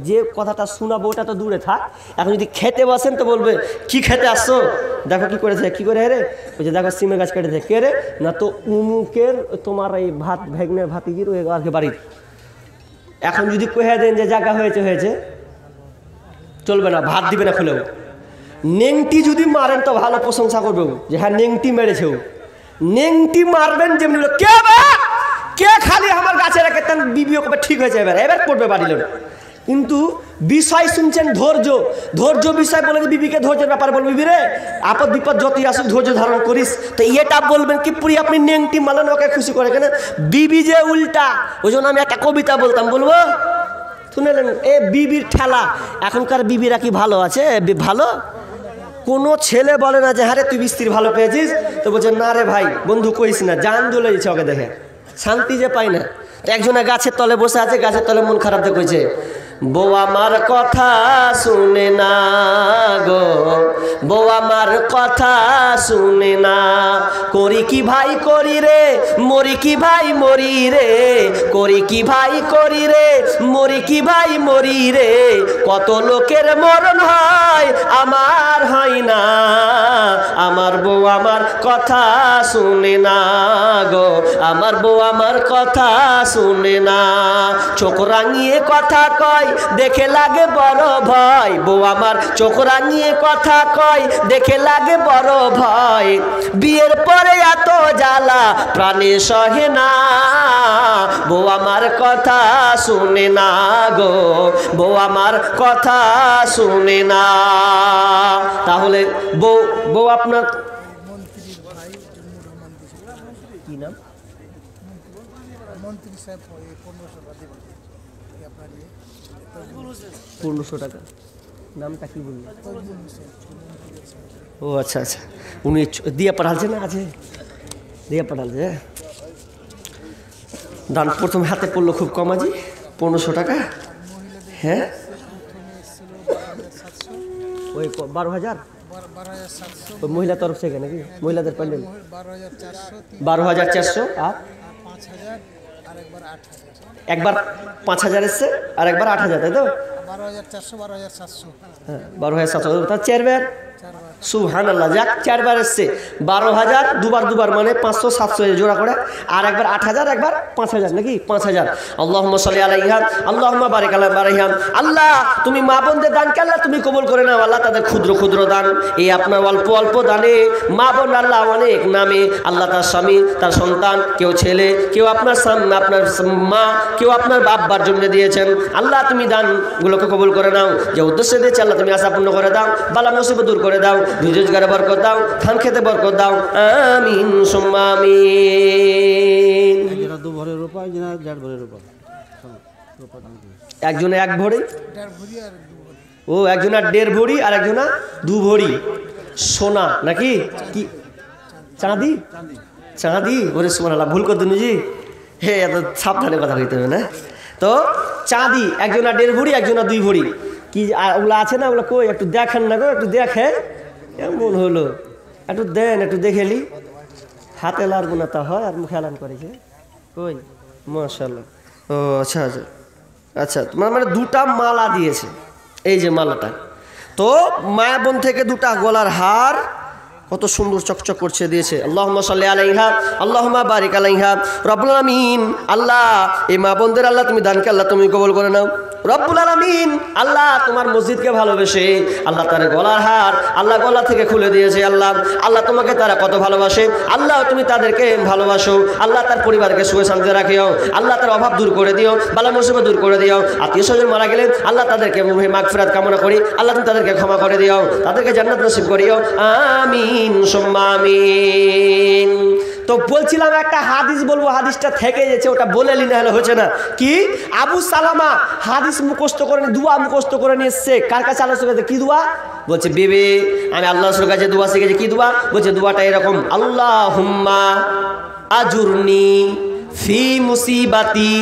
যে কথাটা শোনাবো ওটা তো দূরে থাক, এখন যদি খেতে বসেন তো বলবে কি খেতে আসছো, দেখো কি করেছে, কি করে রে, বলছে দেখো সিমের গাছ কেটেছে, কে রে, না তো উমুকের তোমার এই ভাত ভেগনের ভাতিজির ওই বাড়ির। এখন যদি কহে দেন যে জায়গা হয়েছে, চলবে না, ভাত দিবে না খুলেও। নেংটি যদি মারেন তো ভালো প্রশংসা করবে, যে হ্যাঁ নেংটি মেরেছেও। নেংটি মারবেন যেমনি, কে খালি আমার গাছে রেখে তেন বিবিও কবে ঠিক হয়েছে, এবার পড়বে বাড়িল। কিন্তু বিষয় শুনছেন ধৈর্য বিষয় বলে, বিবিকে ধৈর্যের ব্যাপারে বলবি, বিবি রে আপদ বিপদ যতই আসুক ধৈর্য ধারণ করিস। তো এটা বলবেন কি পুরি আপনি নেংটি মালেন, ওকে খুশি করে কেন? বিবি যে উল্টা, ওই জন্য আমি একটা কবিতা বলতাম, বলবো শুনেলেন? এ বিবির ঠেলা। এখনকার বিবিরা কি ভালো আছে? ভালো কোনো ছেলে বলে না যে হ্যাঁ রে তুই স্ত্রী ভালো পেয়েছিস, তো বলছে না রে ভাই বন্ধু কইস না, জান জ্বলে দিচ্ছে ওকে দেখে, শান্তি যে পাই না। তো একজনের গাছের তলে বসে আছে, গাছের তলে মন খারাপ দেখেছে, বউ আমার কথা শুনে না গো, বউ আমার কথা শুনে না। করি কি ভাই করি রে, মরি কি ভাই মরি রে, করি কি ভাই করি রে, মরি কি ভাই মরি রে। কত লোকের মরণ হয় আমার হয় না, আমার বউ আমার কথা শুনে না গো, আমার বউ আমার কথা শুনে না। চোখ রাঙিয়ে কথা কয় দেখে লাগে বড় ভয়, বউ আমার চোখ রাঙিয়ে কথা কয় দেখে লাগে বড় ভয়। বিয়ের পরে এত জ্বালা প্রাণে সহে না, বউ আমার কথা শুনে না গো, বউ আমার কথা শুনে না। তাহলে বউ বউ আপনার কি নাম? মন্ত্রী সাহেব 1500 টাকা। নামটা কি বললেন? ও আচ্ছা আচ্ছা, উনি দিয়া পাঠালছে না? আছে দিয়া পাঠালছে। দান প্রথমে হাতে পড়লো খুব কম, আজি 1500 টাকা। হ্যাঁ ওই 12,000 ওই মহিলা তরফ থেকে নাকি? মহিলাদের প্যান্ডেল 12,400 আর একবার 5,000 এসছে আর একবার 8,000, তাই তো? 12,400 হ্যাঁ 12,700, তার 4 বার। সুবহানাল্লাহ, যাক 4 বার এসছে। 12,000 দুবার মানে 500 700 জোড়া করে, আর একবার 8,000 একবার 5,000 নাকি? 5,000। আল্লাহুম্মা সাল্লি আলাইহা আল্লাহুম্মা বারিক আলা বারিহা। আল্লাহ তুমি মা বোনদের দানকে আল্লাহ তুমি কবুল করে নাও আল্লাহ, তাদের ক্ষুদ্র ক্ষুদ্র দান, এই আপনার অল্প অল্প দানে মা বোন আল্লাহ অনেক নামে আল্লাহ, তার স্বামী তার সন্তান, কেউ ছেলে, কেউ আপনার আপনার মা, কেউ আপনার বাবার জন্য দিয়েছেন আল্লাহ, তুমি দানগুলোকে কবুল করে নাও। যে উদ্দেশ্যে দিয়েছে আল্লাহ তুমি আশা পূর্ণ করে দাও, বালা মুসিবত দূর করে দাও, রোজগারে বরকত দাও, ধান খেতে বরকত দাও, আমিন সুম্মা আমিন। একজনে 1 ভরি, ও একজনের 1.5 ভরি আর একজনের 2 ভরি সোনা নাকি? কি চাঁদি? চাঁদি? ওরে সুবহানাল্লাহ, ভুল করে দিন জি। হে এত সাবধানে কথা কইতে হবে না। তো চাঁদি একজনের 1.5 ভরি একজনের 2 ভরি। কি ওগুলো আছে না, ওগুলো কই একটু দেখেন না গো, একটু দেখেন। এমন হলো, একটু দেন, একটু দেখেলি। হাতে লাগবো না তা হয়, আর মুখে এলান করেছে কই? মাশাআল্লাহ। ও আচ্ছা আচ্ছা আচ্ছা, তোমার মানে 2টা মালা দিয়েছে, এই যে মালাটা। তো মায়া বোন থেকে 2টা গলার হার কত সুন্দর চকচক করছে দিয়েছে। আল্লাহুম্মা সাল্লি আলাইহা আল্লাহুম্মা বারিক আলাইহা। রব্বুল আলামিন আল্লাহ, এই মা বোনদের আল্লাহ তুমি দানকে আল্লাহ তুমি কবুল করে নাও। রব্বুল আলামিন আল্লাহ, তোমার মসজিদকে ভালোবেসে আল্লাহ তার গলার হার আল্লাহ গলা থেকে খুলে দিয়েছে আল্লাহ। আল্লাহ তোমাকে তারা কত ভালোবাসে আল্লাহ, তুমি তাদেরকে ভালোবাসো আল্লাহ, তার পরিবারকে সুখে শান্তিতে রাখিও আল্লাহ, তার অভাব দূর করে দিও, বালা মুসিবত দূর করে দিও। আত্মীয় স্বজন মারা গেলে আল্লাহ তাদেরকে মাগফিরাত কামনা করি আল্লাহ, তুমি তাদেরকে ক্ষমা করে দিও, তাদেরকে জান্নাত নসিব করিও, আমিন সুম্মা আমিন। তো বলছিলাম একটা হাদিস বলবো, হাদিসটা থেকে গেছে, ওটা বলে নি, না হলে হচ্ছে না। কি আবু সালামা হাদিস মুখস্থ করে নিয়ে দোয়া মুখস্থ করে নিয়ে এসছে, কার কাছে আলোচনা করতে? কি দোয়া বলছে? বিবি আমি আল্লাহর কাছে দোয়া শিখেছি। কি দোয়া বলছে? দোয়াটা এরকম, আল্লাহুম্মা আজুরনি ফি মুসিবাতি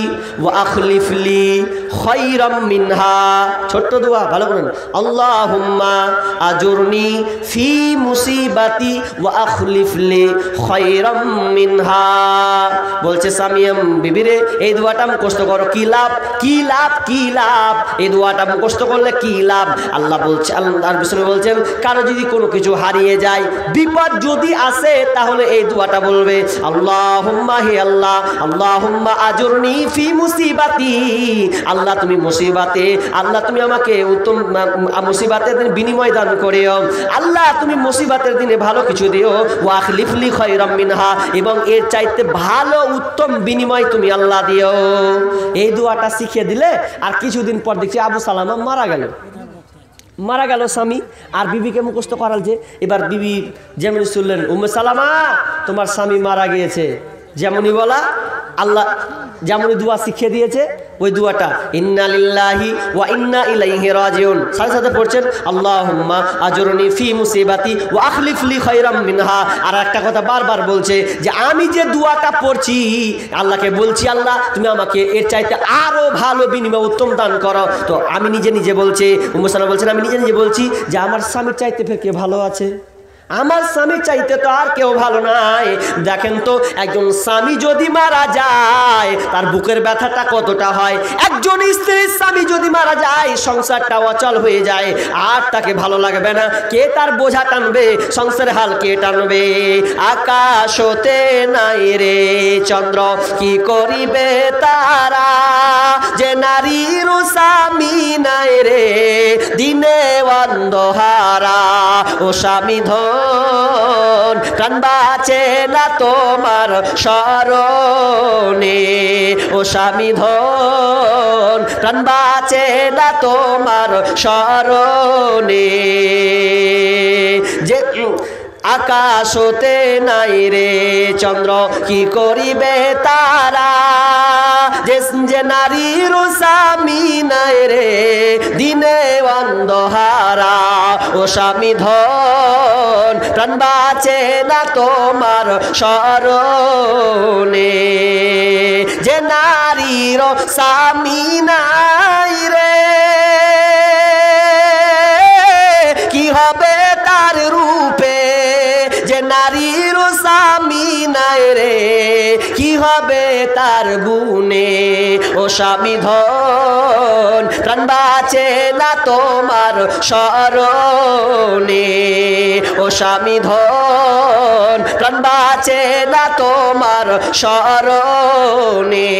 ওয়া আখলিফলি খায়রাম মিনহা। ছোট্ট দোয়া, ভালো করেন। আল্লাহুম্মা আজুরনি ফি মুসিবাতি ওয়া আখলিফলি খায়রাম মিনহা। বলছে সামিয়াম বিবিরে এই দোয়াটা মুখস্থ করো। কি লাভ কি লাভ কি লাভ, এই দোয়াটা মুখস্থ করলে কি লাভ? আল্লাহ বলছে, আল্লাহর রাসূল বলছেন, কারো যদি কোনো কিছু হারিয়ে যায়, বিপদ যদি আসে, তাহলে এই দোয়াটা বলবে, আল্লাহুম্মা হে আল্লাহ, আল্লাহুম্মা আজুরনি ফি মুসিবাতি। আল্লাহ তুমি মুসিবাতে, আল্লাহ তুমি আমাকে উত্তম মুসিবাতের দিন বিনিময় দান করিও আল্লাহ, তুমি মুসিবাতের দিনে ভালো কিছু দিও, ওয়া আখলিফলি খায়রাম মিনহা, এবং এর চাইতে ভালো উত্তম বিনিময় তুমি আল্লাহ দিও। এই দোয়াটা শিখিয়ে দিলে আর কিছুদিন পর দেখছি আবু সালামা মারা গেল স্বামী, আর বিবিকে মুখস্থ করাল যে। এবার বিবি যেমন শুনলেন, উম্মে সালামা তোমার স্বামী মারা গিয়েছে, যেমনই বলা আল্লাহ যেমন দোয়া শিখিয়ে দিয়েছে ওই দোয়াটা, ইন্না লিল্লাহি ওয়া ইন্না ইলাইহি রাজিউন, সাথে সাথে পড়ছেন আল্লাহুম্মা আজরনি ফি মুসিবাতি ওয়া আখলিফ লি খায়রাম মিনহা। আর একটা কথা বারবার বলছে যে আমি যে দোয়াটা পড়ছি আল্লাহকে বলছি, আল্লাহ তুমি আমাকে এর চাইতে আরো ভালো বিনিময় উত্তম দান করো। তো আমি নিজে নিজে বলছি, উম্মে সালামা বলছেন আমি নিজে নিজে বলছি যে আমার স্বামীর চাইতে ফের কে ভালো আছে? আমার স্বামীর চাইতে তো আর কেউ ভালো নাই। দেখেন তো একজন স্বামী যদি মারা যায় তার বুকের ব্যথাটা কতটা হয়। একজন স্ত্রীর স্বামী যদি মারা যায় সংসারটা অচল হয়ে যায়, আর তাকে ভালো লাগবে না। কে তার বোঝা টানবে? সংসারের হাল কে টানবে? আকাশ হতে নাই রে চন্দ্র, কি করিবে তারা, যে নারীর স্বামী নাই রে দিনে অন্ধহারা। ও স্বামী ধন প্রাণ বাঁচে না তোমার স্মরণে, ও স্বামী ধন প্রাণ বাঁচে না তোমার স্মরণে। যে আকাশ হতে নাই রে চন্দ্র, কি করিবে তারা, যে নারীর স্বামী নাই রে দিনে অন্ধহারা। ও স্বামী ধন প্রাণ বাঁচে না তোমার স্মরণে, যে নারীর স্বামী নাই রে কি হবে তার রূপে, যে নারীর স্বামী নাই রে কি হবে তার গুণে। ও স্বামী ধন প্রাণ বাঁচে না তোমার স্মরণে, ও স্বামী ধন প্রাণ বাঁচে না তোমার স্মরণে।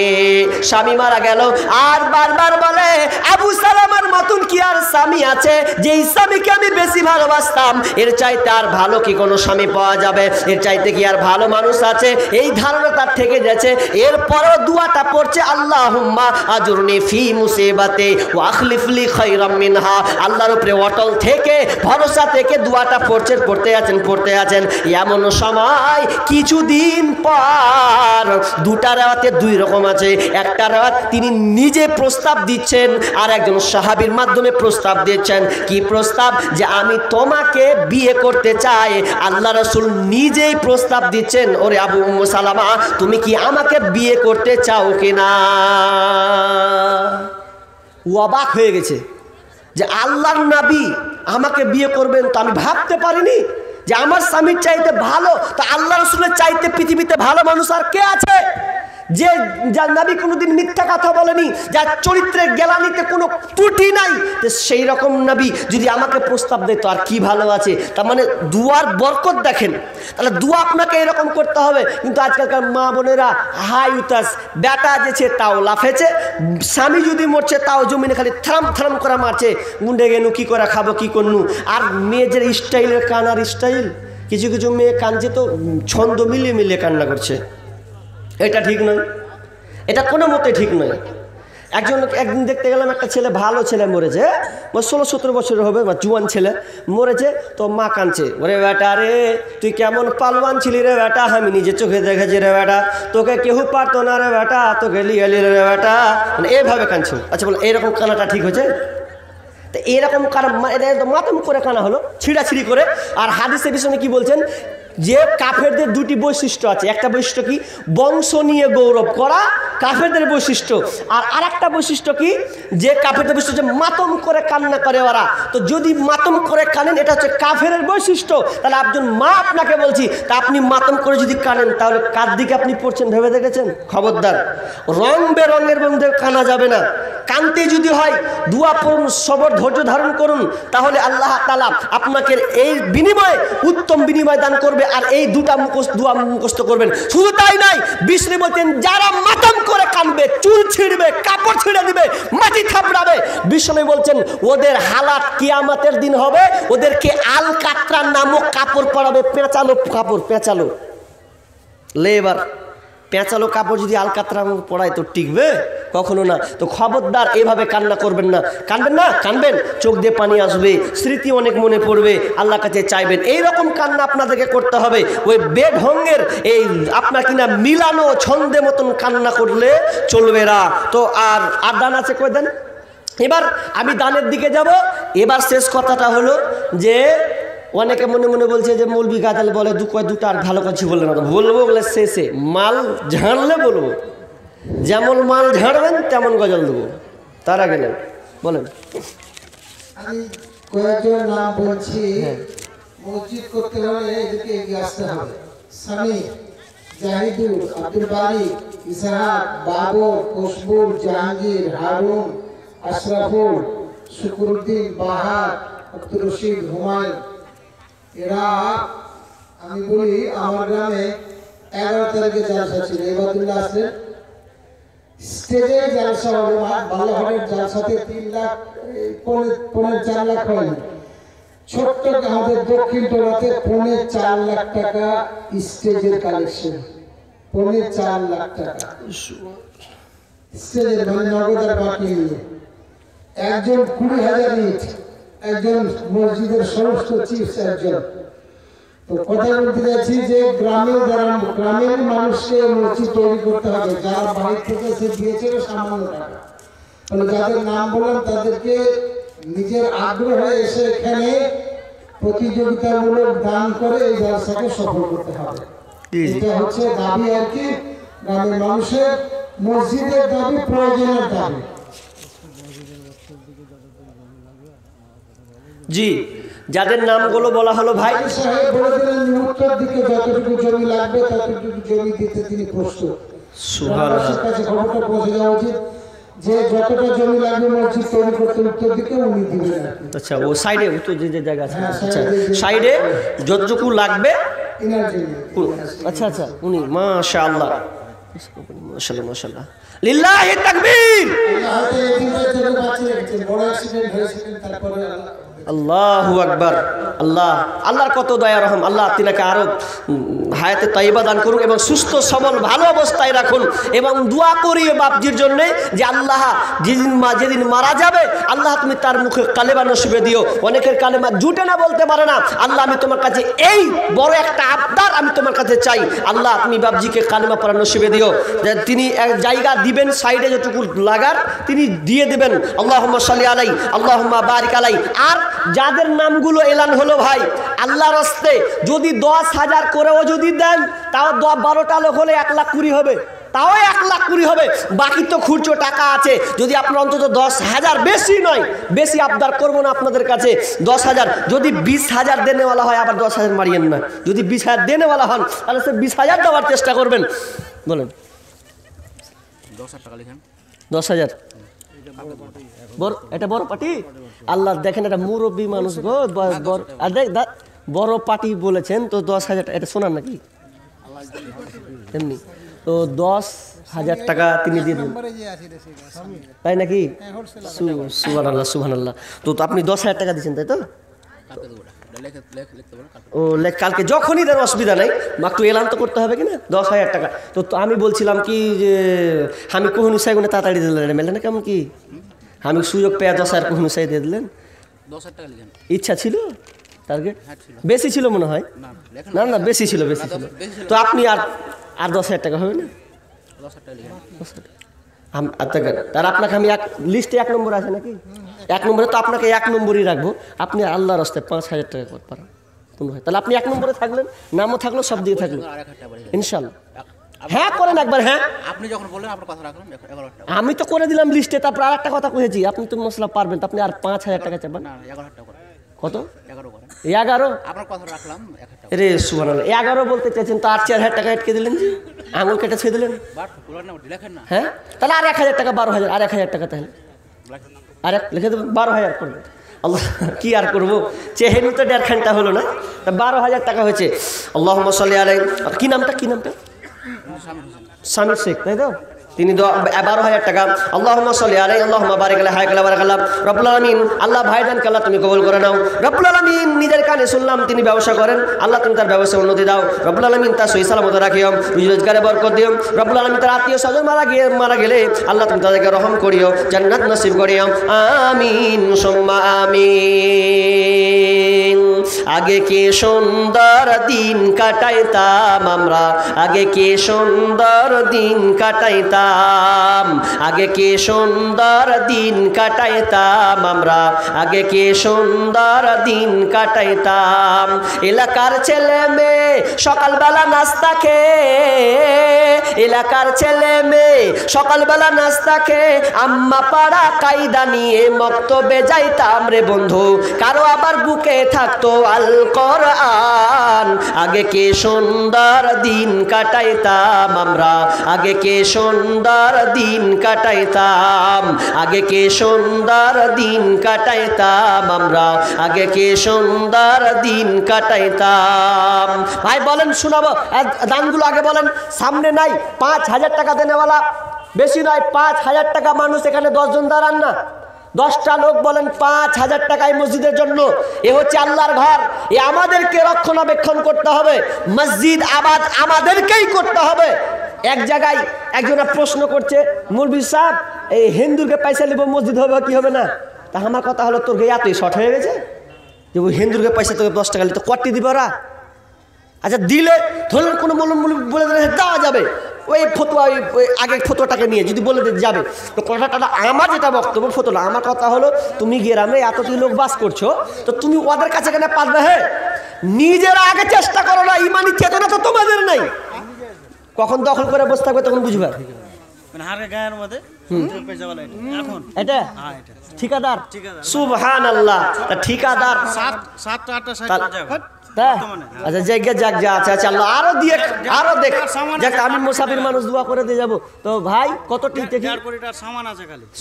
স্বামী মারা গেল আর বারবার বলে আবু সালামার মতন কি আর স্বামী আছে, যেই স্বামীকে আমি বেশি ভালোবাসতাম এর চাইতে আর ভালো কি কোনো স্বামী পাওয়া যাবে, এর চাইতে কি আর ভালো মানুষ আছে, এই ধারণা তার থেকে গেছে। এরপরও দুয়াটা পড়ছে আল্লাহুম্মা আজরনি ফি মুসিবাতি ওয়া আখলিফ লি খায়রাম মিনহা। আল্লাহর উপরে অটল থেকে ভরসা থেকে দুয়াটা পড়তে আছেন। এমন সময় কিছুদিন পর দুটা রাওয়াতে দুই রকম আছে। একটা রাওয়াত তিনি নিজে প্রস্তাব দিচ্ছেন আর একজন সাহাবীর মাধ্যমে প্রস্তাব দিচ্ছেন। কি প্রস্তাব? যে আমি তোমাকে বিয়ে করতে চাই। আল্লাহ রাসূল নিজেই প্রস্তাব দিচ্ছেন, ওরে আবু উম্মে সালামা তুমি কি আমাকে বিয়ে করতে চাও কিনা? ও অবাক হয়ে গেছে যে আল্লাহর নবী আমাকে বিয়ে করবেন, তো আমি ভাবতে পারিনি যে আমার স্বামীর চাইতে ভালো, তো আল্লাহ রাসূলের চাইতে পৃথিবীতে ভালো মানুষ আর কে আছে? যে যার নবী কোনোদিন মিথ্যা কথা বলেনি, যার চরিত্রের জ্ঞানীতে কোনো ত্রুটি নাই, তো সেই রকম নবী যদি আমাকে প্রস্তাব দেয় তো আর কি ভালো আছে। তার মানে দুয়ার বরকত দেখেন। তাহলে দুয়া আপনাকে এরকম করতে হবে। কিন্তু আজকালকার মা বোনেরা হাই উতাস, বেটা যেছে তাও লাফেছে, স্বামী যদি মরছে তাও জমিনে খালি থাম থাম করে মারছে, গুন্ডে গেনু কি করে খাবো কি করনু। আর মেয়েদের স্টাইলের কানার স্টাইল, কিছু কিছু মেয়ে কানছে তো ছন্দ মিলিয়ে মিলিয়ে কান্না করছে। এটা ঠিক নয়, এটা কোনো মতে ঠিক নয়। একদিন দেখতে গেলাম একটা ছেলে, ভালো ছেলে মরেছে, 16-17 বছরের হবে, জুয়ান ছেলে মরেছে। তো মা কাঁদছে, ওরে বেটা রে তুই কেমন পালওয়ান ছিলি রে বেটা, আমি নিজে চোখে দেখেছি রে বেটা, তোকে কেউ পারতো না রে বেটা, তোকে লিয়ালি রে বেটা, মানে এইভাবে কাঁদছে। আচ্ছা বলো এইরকম কানাটা ঠিক হয়েছে? তো এরকম মাতম করে কানা হলো, ছিঁড়াছিঁড়ি করে। আর হাদিসের পিছনে কি বলছেন? যে কাফেরদের দুটি বৈশিষ্ট্য আছে। একটা বৈশিষ্ট্য কি? বংশ নিয়ে গৌরব করা, কাফেরদের বৈশিষ্ট্য। আর আরেকটা বৈশিষ্ট্য কি? যে কাফেরদের বৈশিষ্ট্য যে মাতম করে কান্না করে ওরা। তো যদি মাতম করে কানেন এটা হচ্ছে কাফেরের বৈশিষ্ট্য। তাহলে একজন মা আপনাকে বলছি, তা আপনি মাতম করে যদি কানেন তাহলে কার দিকে আপনি পড়ছেন ভেবে দেখেছেন? খবরদার, রং বেরঙের মধ্যে কানা যাবে না। কানতে যদি হয় দুয়া পড়ুন, সবর ধৈর্য ধারণ করুন, তাহলে আল্লাহ তাআলা আপনাকে এই বিনিময়ে উত্তম বিনিময় দান করবে। আর এই দুটা দোয়া মুখস্থ করবেন। শুধু তাই নয়, বিষ্ণু বলতেন যারা মাতম করে কানবে, চুল ছিঁড়বে, কাপড় ছিঁড়ে দিবে, মাটি থাপড়াবে, বিষ্ণু বলছেন ওদের হালাত কিয়ামতের দিন হবে, ওদেরকে আল কাতরা নামক কাপড় পরাবে, পেঁচালো কাপড়, পেঁচালো। লেবার পেঁচালো কাপড় যদি আল কাতরা পরায় তো টিকবে? কখনো না। তো খবরদার এইভাবে কান্না করবেন না, কানবেন না, কানবেন, চোখ দিয়ে পানি আসবে, স্মৃতি অনেক মনে পড়বে, আল্লাহ কাছে চাইবেন। এই রকম কান্না আপনাদেরকে করতে হবে। ওই বেঢঙ্গের এই আপনার কিনা মিলানো ছন্দে মতন কান্না করলে চলবে না। তো আর দান আছে কই দেন। এবার আমি দানের দিকে যাব। এবার শেষ কথাটা হলো যে অনেকে মনে মনে বলছে যে মৌলবি গাজাল বলে দুটো আর ভালো কথা বললে না, বলবো বলে শেষে মাল ঝাড়লে বলবো, যেমন মাল ঝাড়বেন তেমন গজল দেবো। তার আগে নেন, বলেন। আমি কয়েকজন নাম বলছি। মসজিদ করতে হলে এদিকে এগিয়ে আসতে হবে। সামি, জাহিদুল, আব্দুল বারি, ইসহাক, বাবর, কসবুর, জাহাঙ্গীর, হারুন, আশরাফুল, শুকুরুদ্দিন, বাহার, আব্দুর রশিদ, হুমায়ুন। এরা আমি বলি আমার গ্রামে 11 তারিখে জালসা ছিল। এবাদুল্লাহ আসলেন, স্টেজে জালসা হলো, বালাহাটের জালসাতে 3 লাখ, 4 লাখ হয়নি। ছোট্ট আমাদের দক্ষিণ টোলাতে 4 লাখ টাকা স্টেজের কালেকশন, 4 লাখ টাকা স্টেজের, মানে নগদ আর বাকি নিয়ে। একজন 20,000 ইট, একজন মসজিদের সমস্ত চিফ একজন। তো কথা বলতে যাচ্ছি যে গ্রামের মানুষকে মসজিদ তৈরি করতে হবে। যারা বাড়ি থেকে সে দিয়েছিল সামান্য টাকা, মানে যাদের নাম বললাম তাদেরকে নিজের আগ্রহে এসে এখানে প্রতিযোগিতামূলক দান করে এই ব্যবসাকে সফল করতে হবে। এটা হচ্ছে দাবি আর কি, গ্রামের মানুষের মসজিদের দাবি, প্রয়োজনের দাবি। জি, যাদের নামগুলো বলা হলো ভাই সাহেব বলে দিলেন উত্তর দিকে যতটুকু জমি লাগবে ততটুকু জমি দিতে তিনি প্রস্তুত। সুবহানাল্লাহ, কাছে খবরটা পৌঁছে যাওয়া উচিত যে যতটা জমি লাগবে মসজিদ তৈরি করতে উত্তর দিকে উনি দিবেন। আচ্ছা, ও সাইডে উত্তর যে জায়গা আছে, আচ্ছা সাইডে যতটুকু লাগবে। আচ্ছা আচ্ছা, উনি মাশাআল্লাহ মাশাআল্লাহ মাশাআল্লাহ, লিল্লাহি তাকবীর। আল্লাহু আকবার। আল্লাহর কত দয়া রহম। আল্লাহ তিনাকে আরো হায়াতে তাইবা দান করুন এবং সুস্থ সবল ভালো অবস্থায় রাখুন। এবং দোয়া করি বাপজির জন্য যে আল্লাহ যেদিন মারা যাবে আল্লাহ তুমি তার মুখে কালেমা নসিবে দিও। অনেকের কালেমা জুটে না, বলতে পারে না। আল্লাহ আমি তোমার কাছে এই বড় একটা আবদার আমি তোমার কাছে চাই, আল্লাহ তুমি বাপজিকে কালেমা পড়া নসিবে দিও। তিনি এক জায়গা দিবেন, সাইডে যেটুকু লাগার তিনি দিয়ে দেবেন। আল্লাহুম্মা সাল্লি আলাই, আল্লাহুম্মা বারিক আলাই। আর যাদের নামগুলো এলান হলো ভাই, আল্লাহর রাস্তে যদি 10,000 করেও যদি দেন, তাও 12টা লোক হলে 1,20,000 হবে, তাও 1,20,000 হবে। বাকি তো খুচরো টাকা আছে। যদি আপনার অন্তত 10,000, বেশি নয়, বেশি আবদার করবো না আপনাদের কাছে, 10,000। যদি 20,000 দেনেওয়ালা হয়, আবার 10,000 মারিয়েন না। যদি 20,000 দেনেওয়ালা হন তাহলে সে 20,000 দেওয়ার চেষ্টা করবেন। বলেন 10,000 টাকা লিখেন। 10,000 এটা বড় পার্টি। আল্লাহ দেখেন, এটা মুরব্বী মানুষ গো, বড় পার্টি বলেছেন তো 10,000। এটা শোনান নাকি এমনি? তো 10,000 টাকা তিনি দিয়ে দেন, তাই নাকি? সুবহানাল্লাহ সুবহানাল্লাহ। তো আপনি 10,000 টাকা দিচ্ছেন, তাই তো? ও কালকে যখনই দেন অসুবিধা নাই, একটু এলান তো করতে হবে কিনা। 10,000 টাকা। তো আমি বলছিলাম কি যে আমি কোহনি সাইগুনে তাড়াতাড়ি দিলেন, মেলে না কেমন কি? আমি সুযোগ পেয়ে 10,000 কোহনি সাই দিয়ে দিলেন। 10,000 টাকা লিখেন। ইচ্ছা ছিল, টার্গেট বেশি ছিল মনে হয়। না না, বেশি ছিল, বেশি ছিল। তো আপনি আর 10,000 টাকা হবে না? 10,000 টাকা লিখেন। তার আপনাকে আমি লিস্টে 1 নম্বর আছে নাকি? 1 নম্বরে তো আপনাকে 1 নম্বরই রাখবো। আপনি আল্লাহর রাস্তায় 5,000 টাকা করতে পারেন, তাহলে আপনি 1 নম্বরে থাকলেন, নামও থাকলো, সব দিয়ে থাকলো ইনশাল্লাহ। হ্যাঁ করেন একবার। হ্যাঁ, আপনি যখন বললেন আপনার কথা রাখলাম 11,000 টাকা। আমি তো করে দিলাম লিস্টে, তারপর আর একটা কথা কয়েছি, আপনি তো মশলা পারবেন, আপনি আর 5,000 টাকা চাবেন। না 11,000 টাকা করেন। কত? 11 করেন। 11? আপনার কথা রাখলাম 1,000 টাকা। রে সুবহানাল্লাহ, 11 বলতে চাইছেন তো আর 4,000 টাকা আটকে দিলেন, যে আঙুল কেটে ছুঁয়ে দিলেন। বাট পুরো না লিখেন না। হ্যাঁ, তাহলে আর 1,000 টাকা, 12,000, আর 1,000 টাকা, তাহলে আর লিখে দেবেন 12,000 করবেন। আল্লাহ কি আর করবো, চেহেরু তো 1.5 ঘন্টা হলো না, 12,000 টাকা হয়েছে। আল্লাহুম্মা সাল্লি আলাইহি। কি নামটা? কি নামটা? স্বামী শেখ, তাই তো? তিনি 12,000 টাকা। আল্লাহুম্মা সাল্লি আলাইহি আল্লাহুম্মা বারিক আলাইহি হায়াকালা বারাকাল্লাহ। রব্বুল আলামিন আল্লাহ ভাইজানকে আল্লাহ তুমি কবুল করে নাও। রব্বুল আলামিন নিজের কানে শুনলাম তিনি ব্যবসা করেন, আল্লাহ তুমি তার ব্যবসায় উন্নতি দাও। রব্বুল আলামিন তার সহি সালামত রাখিও, রোজগারে বরকত দিও। রব্বুল আলামিন তার আত্মীয় স্বজন মারা গেলে আল্লাহ তুমি তাদেরকে রহম করিও, জান্নাত নসিব করিও। আমিন সুম্মা আমিন। আগে কি সুন্দর দিন কাটাইতাম আমরা, আগে কি সুন্দর দিন কাটাইতাম, আগে কি সুন্দর দিন কাটাইতাম আমরা, আগে কি সুন্দর দিন কাটাইতাম। এলাকার ছেলে মেয়ে সকালবেলা নাস্তা খেয়ে, এলাকার ছেলে মেয়ে সকালবেলা নাস্তা খেয়ে আম্মা পাড়া কায়দা নিয়ে মক্তবে যাইতাম রে বন্ধু, কারো আবার বুকে থাকতো আল কোরআন। আগে কি সুন্দর দিন কাটাইতাম আমরা, আগে কি সুন্দর দিন কাটাইতাম, আগে কি সুন্দর দিন কাটাইতাম আমরা, আগে কি সুন্দর দিন কাটাইতাম। ভাই বলেন শোনাবো, দানগুলো আগে বলেন। সামনে নাই 5,000 টাকা দেনেওয়ালা, বেশি নয় 5,000 টাকা। মানুষ এখানে 10 জন দাঁড়ান না, 10টা লোক বলেন 5,000 টাকায় মসজিদের জন্য। এ হচ্ছে আল্লাহর ঘর, এ আমাদেরকে রক্ষণাবেক্ষণ করতে হবে। মসজিদ আবাদ আমাদেরকেই করতে হবে। এক জায়গায় একজনা প্রশ্ন করছে, মৌলভী সাহেব এই হিন্দুকে পয়সা নিব মসজিদ হবে কি হবে না? তা আমার কথা হলো, তোর গায়ে এতই শর্ট হয়ে গেছে যে ওই হিন্দুকে পয়সা তোকে 10 টাকা নিতে কটি দিব ওরা? আচ্ছা দিলে ধরুন কোনো মৌলভী বলে দিলে দেওয়া যাবে, ওই ফতোয়া ওই আগের ফতোয়াটাকে নিয়ে যদি বলে দিতে যাবে তো কথাটা আমার যেটা বক্তব্য ফতোয়া। আমার কথা হলো, তুমি গ্রামে এতটি লোক বাস করছো, তো তুমি ওদের কাছে কেন পারবে? হ্যাঁ, নিজেরা আগে চেষ্টা করো না, ইমানি চেতনা তো তোমাদের নাই। কখন দখল করে বসে থাকবে তখন বুঝবে। এটা ঠিকাদার, সুবহানাল্লাহ। ঠিকাদার আচ্ছা জায়গা যাক যা আছে, আচ্ছা আল্লাহ আরো দিয়ে আরো দেখ যাক। আমি মুসাফির মানুষ দোয়া করে দিয়ে যাবো। তো ভাই কতটি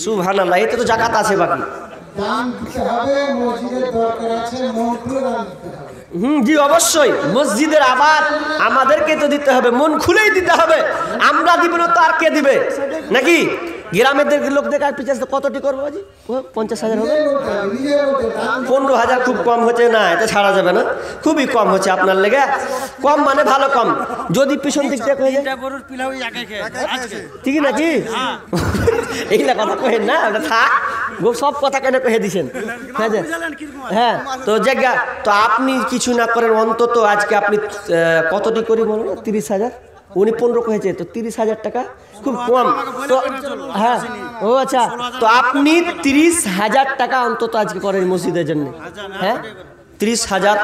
সুবহানাল্লাহ, এতে তো জাকাত আছে বাকি। দান দিতে হবে, মসজিদের দরকার আছে, মন খুলে দান দিতে হবে। জি অবশ্যই, মসজিদের আবাদ আমাদেরকে তো দিতে হবে, মন খুলেই দিতে হবে। আমরা দিব না তো আর কে দিবে নাকি? গ্রামের লোক দেখে আর পিছিয়ে কতটি করবো? 50,000 হবে, 15,000 খুব কম হচ্ছে না, এটা ছাড়া যাবে না, খুবই কম হচ্ছে আপনার লেগে। কম মানে ভালো কম, যদি পিছন দিক থেকে হয়ে যায় ঠিকই নাকি? এইগুলা কথা কহেন না, ওটা থাক, সব কথা কেন কহে দিছেন? হ্যাঁ তো জায়গা তো আপনি কিছু না করেন, অন্তত আজকে আপনি কতটি করি বলো না? 30,000, উনি 15 কহেছে, তো 30,000 টাকা খুব কম। তো হ্যাঁ, ও আচ্ছা, তো আপনি 30,000 টাকা অন্তত আজকে করেন মসজিদের জন্য। হ্যাঁ 30,000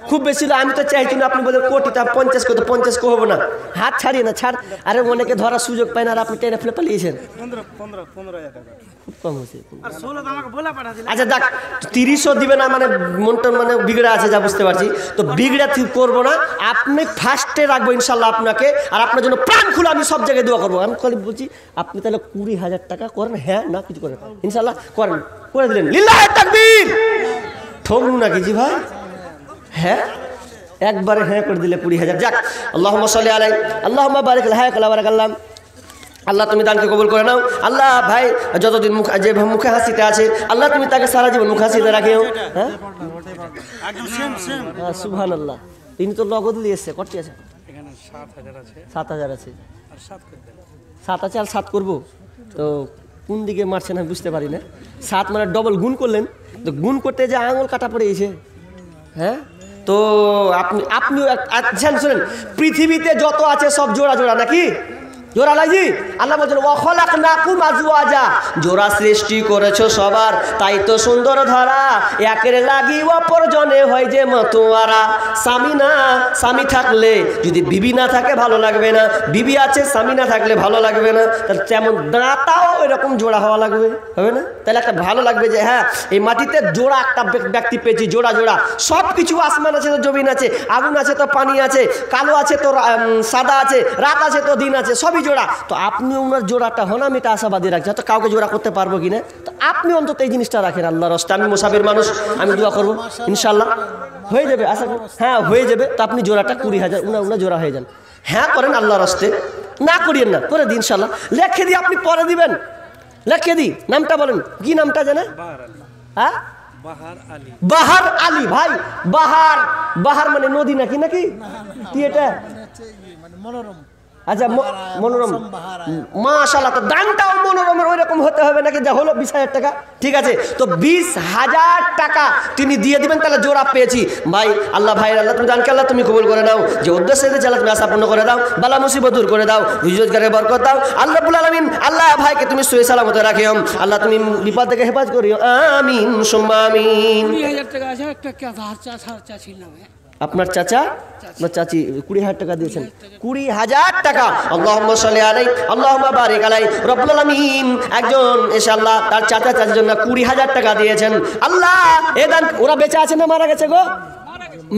খুব বেশি না, আমি তো চাইছি না আপনি বলে কোটি, তা 50 কত 50 কো হবো না, হাত ছাড়িয়ে না ছাড়। আরে অনেকে ধরার সুযোগ পায় না, আর আপনি টেনে ফেলে পালিয়েছেন। খুব কম হয়েছে। আচ্ছা দেখ 30ও দিবে না, মানে মনটা মানে বিগড়ে আছে যা বুঝতে পারছি। তো বিগড়ে ঠিক করবো না, আপনি ফার্স্টে রাখবো ইনশাল্লাহ আপনাকে, আর আপনার জন্য প্রাণ খুলে আমি সব জায়গায় দোয়া করবো। আমি খালি বলছি আপনি তাহলে 20,000 টাকা করেন। হ্যাঁ না কিছু করেন ইনশাল্লাহ করেন, করে দিলেন। লিল্লাহি তাকবীর। ঠকলু নাকি জি ভাই? হ্যাঁ একবারে হ্যাঁ করে দিলে 20,000। যাক, আল্লাহুম্মা সাল্লি আলাইহি আল্লাহুম্মা বারিক আলাইহি ওয়া বারাকাল্লাহ। আল্লাহ তুমি দানকে কবুল করে নাও। আল্লাহ ভাই যতদিন যে মুখে হাসিতে আছে, আল্লাহ তুমি তাকে সারা জীবন মুখে হাসিতে রাখিও। হ্যাঁ সুবহানাল্লাহ। তিনি তো নগদ নিয়েছে, কটি আছে? 7,000 আছে। 7 আছে আর 7 করবো, তো কোন দিকে মারছেন আমি বুঝতে পারি না। 7 মানে ডবল গুণ করলেন, তো গুণ করতে যে আঙুল কাটা পড়ে গেছে। হ্যাঁ তো আপনিও আচ্ছা শুনেন, পৃথিবীতে যত আছে সব জোড়া জোড়া নাকি? জোড়া লাগি? আল্লাহ বলছেন ওয়াখলাকনাকুম আজওয়াজা, জোড়া সৃষ্টি করেছো সবার, তাই তো সুন্দর ধরা। একের লাগি অপরজনে হয় যে মতোয়ারা। স্বামী না, স্বামী থাকলে যদি বিবি না থাকে ভালো লাগবে না, বিবি আছে স্বামী না থাকলে ভালো লাগবে না। তাহলে যেমন দাঁতাও এরকম জোড়া হওয়া লাগবে, হবে না? তাহলে একটা ভালো লাগবে যে হ্যাঁ এই মাটিতে জোড়া একটা ব্যক্তি পেয়েছি, জোড়া জোড়া। সব কিছু, আসমান আছে তো জমিন আছে, আগুন আছে তো পানি আছে, কালো আছে তো সাদা আছে, রাত আছে তো দিন আছে, সবই জোড়া। তো আপনি ওনার জোড়াটা হন, আমি এটা আশাবাদী রাখছি। হয়তো কাউকে জোড়া করতে পারবো কিনা, তো আপনি অন্তত এই জিনিসটা রাখেন আল্লাহর রাস্তায়। আমি মুসাফির মানুষ, আমি দোয়া করবো ইনশাল্লাহ হয়ে যাবে, আশা করি। হ্যাঁ হয়ে যাবে। তো আপনি জোড়াটা 20,000 উনা জোড়া হয়ে যান। হ্যাঁ করেন আল্লাহর রাস্তায়। না করিয়েন না, করে দিন ইনশাল্লাহ। লেখে দিই, আপনি পরে দিবেন। লেখে দিই, নামটা বলেন, কি নামটা জানে? হ্যাঁ, বাহার আলী। ভাই বাহার, বাহার মানে নদী নাকি, নাকি কি এটা? আচ্ছা মনোরম, মাশাআল্লাহ। তো দানটাও মনোরমের ওই রকম হতে হবে নাকি? যা হলো 20,000 টাকা, ঠিক আছে। তো 20,000 টাকা তিনি দিয়ে দিবেন, তাহলে জোড়া পেয়েছি। ভাই আল্লাহ, ভাই আল্লাহ তুমি দানকে আল্লাহ তুমি কবুল করে নাও, যে উদ্দেশ্যে চালা তুমি আশা পূর্ণ করে দাও, বালা মুসিবত দূর করে দাও, রোজগারে বরকত দাও আল্লাহ রাব্বুল আলামিন। আল্লাহ ভাইকে তুমি সহি সালামতে রাখিও, আল্লাহ তুমি বিপদ থেকে হেফাজত করিও, আমিন সুম্মা আমিন। 20,000 টাকা আছে, একটা চাচা ছিল আপনার চাচা বা চাচি 20,000 টাকা দিয়েছেন, 20,000 টাকা। আল্লাহুম্মা সাল্লি আলাইহি আল্লাহুম্মা বারিক আলাইহি রব্বুল আলামিন। একজন ইনশাআল্লাহ তার চাচা চাচির জন্য 20,000 টাকা দিয়েছেন। আল্লাহ এ দান, ওরা বেঁচে আছে না মারা গেছে গো?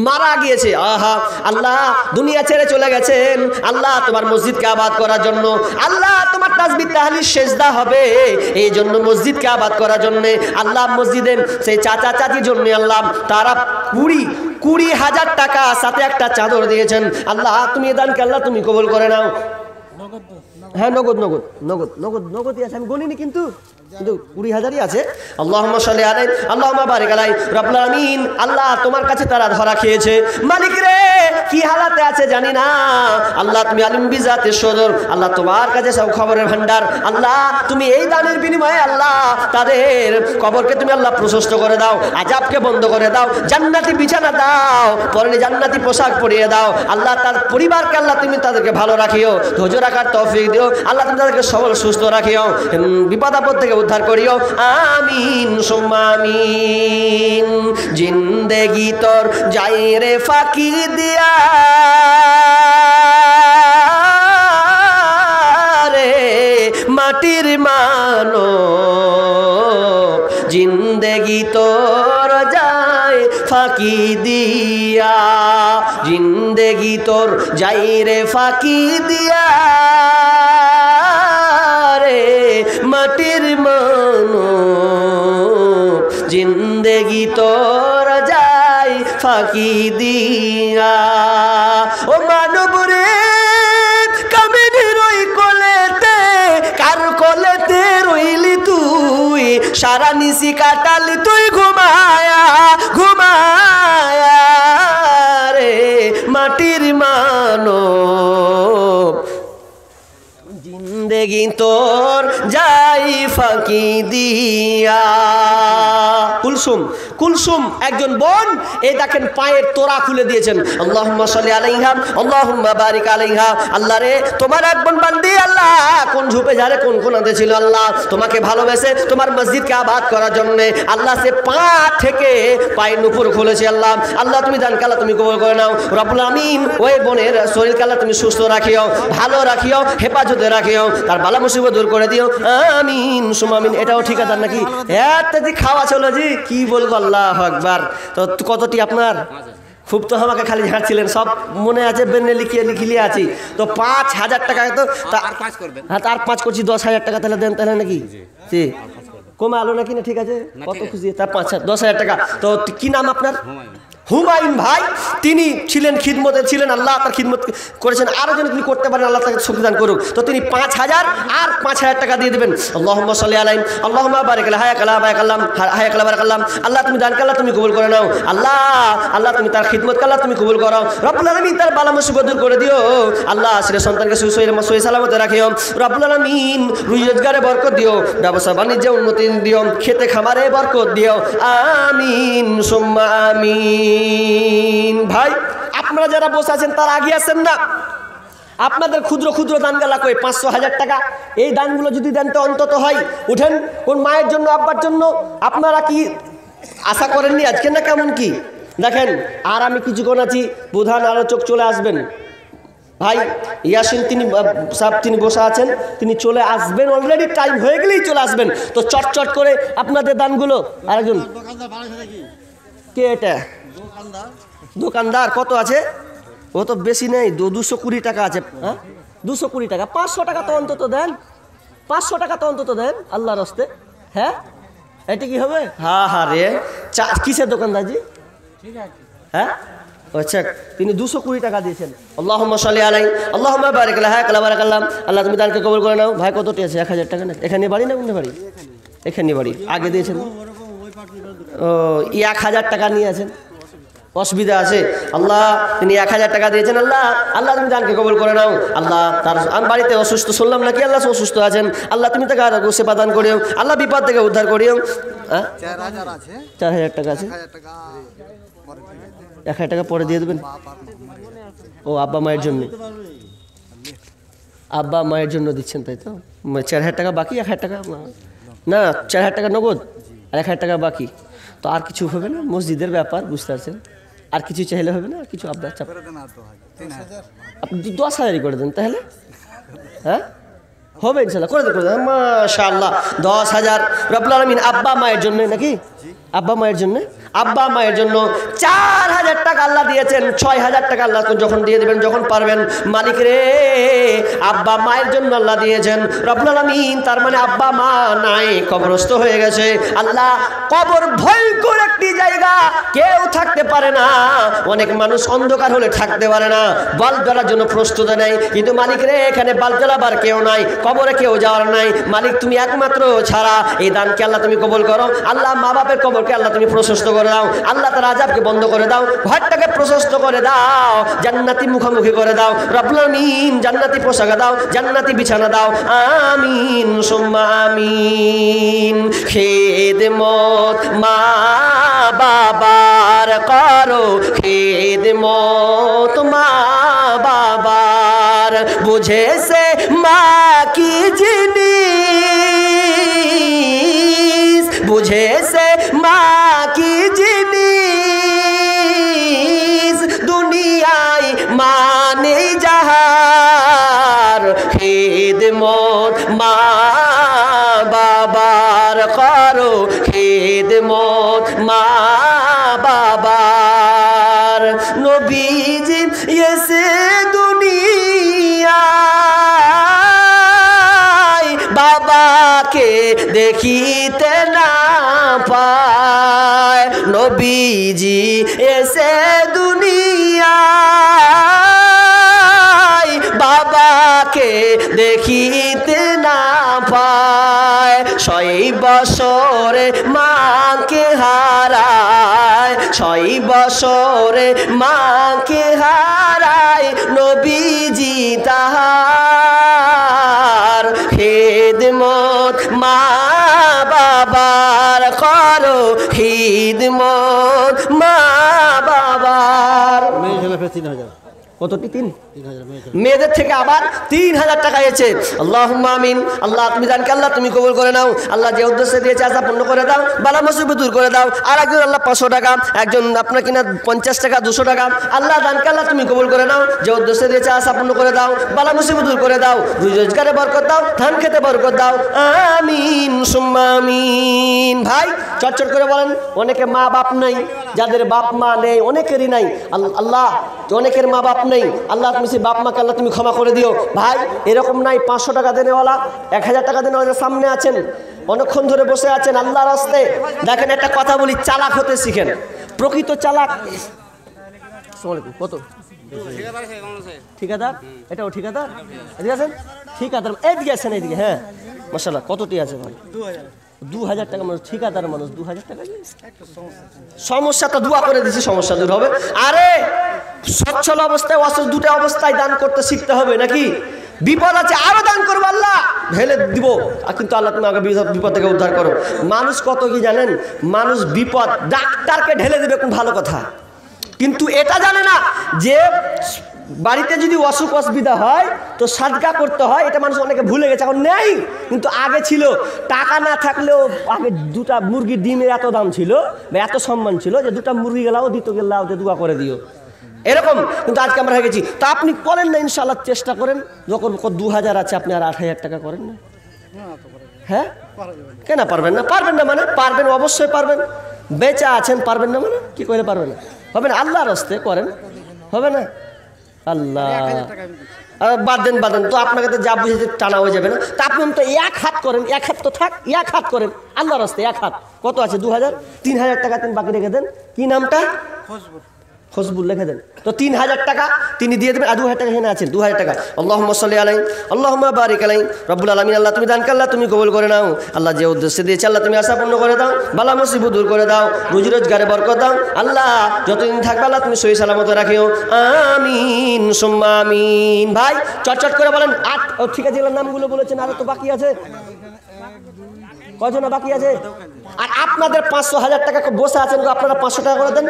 মারা গিয়েছে। আহা, আল্লাহ দুনিয়া ছেড়ে চলে গেছেন। আল্লাহ তোমার মসজিদকে আবাদ করার জন্য, আল্লাহ তোমার তাসবিহ তাহলিল সেজদা হবে এই জন্য, মসজিদকে আবাদ করার জন্য আল্লাহ মসজিদের সেই চাচা চাচির জন্য আল্লাহ তারা 20,000 টাকা সাথে একটা চাদর দিয়েছেন। আল্লাহ তুমি এ দানকে আল্লাহ তুমি কবুল করে নাও। হ্যাঁ, নগদ নগদ নগদ নগদ নগদই আছে, আমি গণিনি কিন্তু 20,000ই আছে। আল্লাহুম্মা সাল্লি আলাইহি আল্লাহুম্মা বারিক আলাইহি রব্বুল আলামিন। আল্লাহ তোমার কাছে তারা ধরা খেয়েছে, মালিক রে কি হালাতে আছে জানি না। আল্লাহ তুমি আলিম বিজাতে সদর, আল্লাহ তোমার কাছে সব খবরের ভান্ডার। আল্লাহ তুমি এই দানের বিনিময়ে আল্লাহ তাদের কবরকে তুমি আল্লাহ প্রশস্ত করে দাও, আযাবকে বন্ধ করে দাও, জান্নাতি বিছানা দাও, পরনে জান্নাতি পোশাক পরিয়ে দাও। আল্লাহ তার পরিবারকে আল্লাহ তুমি তাদেরকে ভালো রাখিও, ধৈর্য রাখার তৌফিক দিও। আল্লাহ তুমি তাদেরকে সবল সুস্থ রাখিও, বিপদ আপদ থেকে উদ্ধার করিও, আমিন সুম্মা আমিন। জিন্দেগি তোর যাই রে ফাঁকি দিয়া রে মাটির মানো, জিন্দেগি তোর যায় ফাঁকি দিয়া, জিন্দেগি তোর যাই রে ফাঁকি দিয়া রে মাটির মানো, জিন্দেগি তোর যায় ফাঁকি দিয়া। ও মানব রে কামিনীর ওই কোলেতে, কার কোলেতে রইলি তুই, সারা নিশি কাটালি তুই ঘুমায়া ঘুমায়া রে মাটির মানো, জিন্দেগি তোর যাই ফাঁকি দিয়া। কুলসুম, কুলসুম একজন বোন, এই দেখেন পায়ের তোরা খুলে দিয়েছেন। আল্লাহুম্মা সাল্লি আলাইহা আল্লাহুম্মা বারিক আলাইহা। আল্লাহ রে তোমার এক বোন বান্দি আল্লাহ কোন ঝুপে ঝাড়ে কোন কোনাতে ছিল, আল্লাহ তোমাকে ভালোবেসে তোমার মসজিদকে আবাদ করার জন্য আল্লাহ সে পা থেকে পায়ের নুপুর খুলেছে। আল্লাহ আল্লাহ তুমি দান কালা তুমি কবুল করে নাও রব্বুল আমিন। ওই বোনের শরীর কালা তুমি সুস্থ রাখিও, ভালো রাখিও, হেফাজতে রাখিও, তার বালা মুসিবত দূর করে দিও, আমিন সুম্মা আমিন। এটাও ঠিকাদার নাকি? এত খাওয়া চলো জি, কি বলবো, আল্লাহু আকবার। তো কতটি আপনার? খুব তো আমাকে খালি ঝাড়ছিলেন, সব মনে আছে, বেনে লিখিয়ে আছি। তো 5,000 টাকা, তো হ্যাঁ তার 5 করছি, 10,000 টাকা তাহলে দেন, তাহলে নাকি জি কমে আলো নাকি না? ঠিক আছে, কত খুশি, তার 10,000 টাকা। তো কি নাম আপনার? হুমায়ুন ভাই, তিনি ছিলেন খিদমতে ছিলেন, আল্লাহ তার খিদমত করেছেন, আরও যেন তিনি করতে পারেন, আল্লাহ তাকে শক্তি দান করুক। তো তিনি 5,000 আর 5,000 টাকা দিয়ে দেবেন। আল্লাহুম্মা সাল্লি আলাইহি আল্লাহুম্মা বারিক আলাইহি হায়াকাল্লাহ বারাকাল্লাহ হায়াকাল্লাহ বারাকাল্লাহ। আল্লাহ তুমি দান কাল্লাহ তুমি কবুল করে নাও, আল্লাহ আল্লাহ তুমি তার খিদমত কাল্লাহ তুমি কবুল করো, রব্বুল আলামিন তার বালা মুসিবত দূর করে দিও। আল্লাহ ছেলে সন্তানকে সহি সালামতে রাখিও, রব্বুল আলামিন রোজগারে বরকত দিও, ব্যবসা বাণিজ্যে উন্নতি দিও, খেতে খামারে বরকত দিও, আমিন সুম্মা আমিন। ভাই আপনারা যারা বসে আছেন তারা আগে আসেন না, আপনাদের ক্ষুদ্র ক্ষুদ্র দানগালা কই 500,000 টাকা, এই দানগুলো যদি দেন তো অন্তত হয়। উঠেন, কোন মায়ের জন্য আব্বার জন্য আপনারা কি আশা করেননি আজকে না? কেমন কি দেখেন, আর আমি কিছুক্ষণ আছি, প্রধান আলোচক চলে আসবেন। ভাই ইয়াসিন তিনি সাহেব তিনি বসে আছেন, তিনি চলে আসবেন, অলরেডি টাইম হয়ে গেলেই চলে আসবেন। তো চটচট করে আপনাদের দানগুলো। আরেকজন কে? এটা দোকানদার। কত আছে? ও তো বেশি নেই, 220 টাকা আছে। হ্যাঁ 220 টাকা, 500 টাকা তো অন্তত দেন, 500 টাকা তো অন্তত দেন আল্লাহর হস্তে। হ্যাঁ এটা কি হবে? হ্যাঁ হ্যাঁ রে, কিসের দোকানদার জি? হ্যাঁ আচ্ছা, তিনি 220 টাকা দিয়েছেন। আল্লাহুম্মা সাল্লি আলাইহি আল্লাহুম্মা বারিক লাহা কালা বারাকাল্লাহ। আল্লাহ তুমি দানকে কবুল করে নাও। ভাই কতটি আছে? 1000 টাকা না? এখানে বাড়ি না অন্য বাড়ি? এখানে বাড়ি। আগে দিয়েছেন ও 1000 টাকা নিয়ে আছেন, অসুবিধা আছে। আল্লাহ তিনি 1000 টাকা দিয়েছেন। আল্লাহ আল্লাহ তুমি দানকে কবুল করে নাও। আল্লাহ তার আমি বাড়িতে অসুস্থ শুনলাম নাকি আল্লাহ অসুস্থ আছেন, আল্লাহ তুমি তাকে আরো সেবা দান করিও, আল্লাহ বিপদ থেকে উদ্ধার করিও। 4000 টাকা আছে, 1000 টাকা পরে দিয়ে দেবেন। ও আব্বা মায়ের জন্য, আব্বা মায়ের জন্য দিচ্ছেন তাই তো? 4000 টাকা বাকি, 1000 টাকা না, 4000 টাকা নগদ আর 1000 টাকা বাকি। তো আর কিছু হবে না? মসজিদের ব্যাপার বুঝতে পারছেন, আর কিছু চাইলে হবে না? আর কিছু আবদার চাপ আপনি 10,000ই করে দেন তাহলে, হ্যাঁ হবে ইনশাল্লাহ, করে দেন মাশাআল্লাহ। 10,000 রব্বুল আলামিন আব্বা মায়ের জন্য নাকি? আব্বা মায়ের জন্য, আব্বা মায়ের জন্য 4000 টাকা আল্লাহ দিয়েছেন। 6000 টাকা আল্লাহ যখন দিয়ে দেবেন যখন পারবেন, মালিক রে আব্বা মায়ের জন্য আল্লাহ দিয়েছেন রব্বুল আলামিন। তার মানে আব্বা মা নাই, কবরস্থ হয়ে গেছে। আল্লাহ কবর ভয়ঙ্কর একটি জায়গা, কেউ থাকতে পারে না। অনেক মানুষ অন্ধকার হলে থাকতে পারে না, বাল্ব জ্বালার জন্য প্রস্তুত নেই, কিন্তু মালিক রে এখানে বাল্ব জ্বালাবার কেউ নাই, কবরে কেউ যাওয়ার নাই। মালিক তুমি একমাত্র ছাড়া, এই দানকে আল্লাহ তুমি কবুল করো। আল্লাহ মা বাপের কবরকে আল্লাহ তুমি প্রশস্ত করে দাও। আল্লাহ তার আযাবকে বন্ধ করে দাও, ঘরটাকে প্রশস্ত করে দাও, জান্নাতি মুখোমুখি করে দাও রব্বুল আমিন। জান্নাতি পোশাক দাও, জান্নাতি বিছানা দাও, আমিন সুম্মা আমিন। খেদমত মা বাবার করো, খেদমত মা বাবার, বুঝেছে মা কি জিনিস, বুঝেছে মা কি জিনিস, দুনিয়ায় মানে যাহার, খেদমত মা বাবার করো, খেদমত মা বাবার। নবীজি এসে দুনিয়ায় বাবাকে দেখিতে না পায়, নবীজি এসে দুনিয়ায় বাবাকে দেখিতে না পায়। 6 বছরে মাকে হারায়, 6 বছরে মাকে হারায় নবীজি তাহার, খেদমত মা বাবার করো, খেদমত মা বাবার। কতটি? 3,000। মেয়েদের থেকে আবার 3000 টাকা এসেছে। আল্লাহুম্মা আমিন। আল্লাহ তুমি দানকে আল্লাহ তুমি কবুল করে নাও। আল্লাহ যে উদ্দেশ্যে দিয়েছে আশা পূর্ণ করে দাও, বালা মুসিবত দূর করে দাও। আর একজন আল্লাহ 500 টাকা, একজন আপনার কিনা 50 টাকা, 200 টাকা। আল্লাহ দানকে আল্লাহ তুমি কবুল করে নাও, যে উদ্দেশ্যে দিয়েছে আশা পূর্ণ করে দাও, বালা মুসিবত দূর করে দাও, রোজগারে বরকত দাও, ধান খেতে বরকত দাও, আমিন সুম্মা আমিন। ভাই চটচট করে বলেন। অনেকে মা বাপ নেই, যাদের বাপ মা নেই অনেকেরই নাই। আল্লাহ অনেকের মা বাপ নেই, আল্লাহ তুমি সেই বাপ মাকে আল্লাহ তুমি ক্ষমা করে দিও। ভাই এরকম নাই 500 টাকা দেনেওয়ালা, 1000 টাকা দেনেওয়ালা সামনে আছেন, অনেকক্ষণ ধরে বসে আছেন আল্লাহর রাস্তে। দেখেন একটা কথা বলি, চালাক হতে শিখেন। প্রকৃত চালাক কত? ঠিকাদার, এটাও ঠিকাদার, এদিকে আছেন ঠিকাদার, এদিকে আছেন এদিকে। হ্যাঁ মাশাআল্লাহ। কতটি আছে ভাই? 2000 টাকা মানুষ, ঠিকাদার মানুষ 2000 টাকা। সমস্যা তো দোয়া করে দিছি, সমস্যা দূর হবে। আরে সচ্ছল অবস্থায় অসুস্থ দুটো অবস্থায় দান করতে শিখতে হবে নাকি? বিপদ আছে আরো দান করবো, আল্লাহ ঢেলে দিব, কিন্তু আল্লাহ তুমি আগে বিপদ থেকে উদ্ধার করো। মানুষ কত কি জানেন? মানুষ বিপদ ডাক্তারকে ঢেলে দেবে, কোন ভালো কথা, কিন্তু এটা জানে না যে বাড়িতে যদি অসুখ অসুবিধা হয় তো সাদকা করতে হয়। এটা মানুষ অনেকে ভুলে গেছে, এখন নেই, কিন্তু আগে ছিল। টাকা না থাকলেও আগে 2টা মুরগির ডিমের এত দাম ছিল বা এত সম্মান ছিল যে 2টা মুরগি গেলাও দিত, গেলাও যে দোয়া করে দিও, এরকম। কিন্তু আজকে আমরা হয়ে গেছি। তা আপনি করেন না, ইনশাআল্লাহ চেষ্টা করেন। যখন 2000 আছে আপনি আর 8000 টাকা করেন না? হ্যাঁ কেন পারবেন না? পারবেন না মানে পারবেন, অবশ্যই পারবেন। বেচা আছেন, পারবেন না মানে কি করে পারবেন না? হবে না, আল্লাহর রাস্তায় করেন, হবে না? আল্লাহ বাদ দেন, বাদ দেন তো, আপনাকে তো যা বুঝেছে টানা হয়ে যাবে না। তা আপনি তো 1 হাত করেন, 1 হাত তো থাক, 1 হাত করেন আল্লাহর রাস্তায়। 1 হাত কত আছে? 2000, 3000 টাকা দেন, বাকি রেখে দেন। কি নামটা? খুশবুল লিখে দেন। তো 3000 টাকা তিনি দিয়ে দেবেন। আর 2000 টাকা এখানে আছেন, 2000 টাকা। আল্লাহুম্মা সাল্লি আলাইহি আল্লাহুম্মা বারিক আলাইহি রব্বুল আলামিন। আল্লাহ তুমি দান করলা, তুমি কবুল করে নাও। আল্লাহ যে উদ্দেশ্যে দিয়েছে আল্লাহ তুমি আশা পূর্ণ করে দাও, বালা মুসিবত দূর করে দাও, রুজি রোজগারে বরকত দাও। আল্লাহ যতদিন থাকবে আল্লাহ তুমি সহি সালামত রাখিও, আমিন সুম্মা আমিন। ভাই চটচট করে বলেন। 8 ঠিক আছে, এগুলোর নামগুলো বলেছেন, আরো তো বাকি আছে। কয়জন বাকি আছে? আর আপনাদের 500,000 টাকা বসে আছেন গো, আপনারা 500 টাকা করে দেন।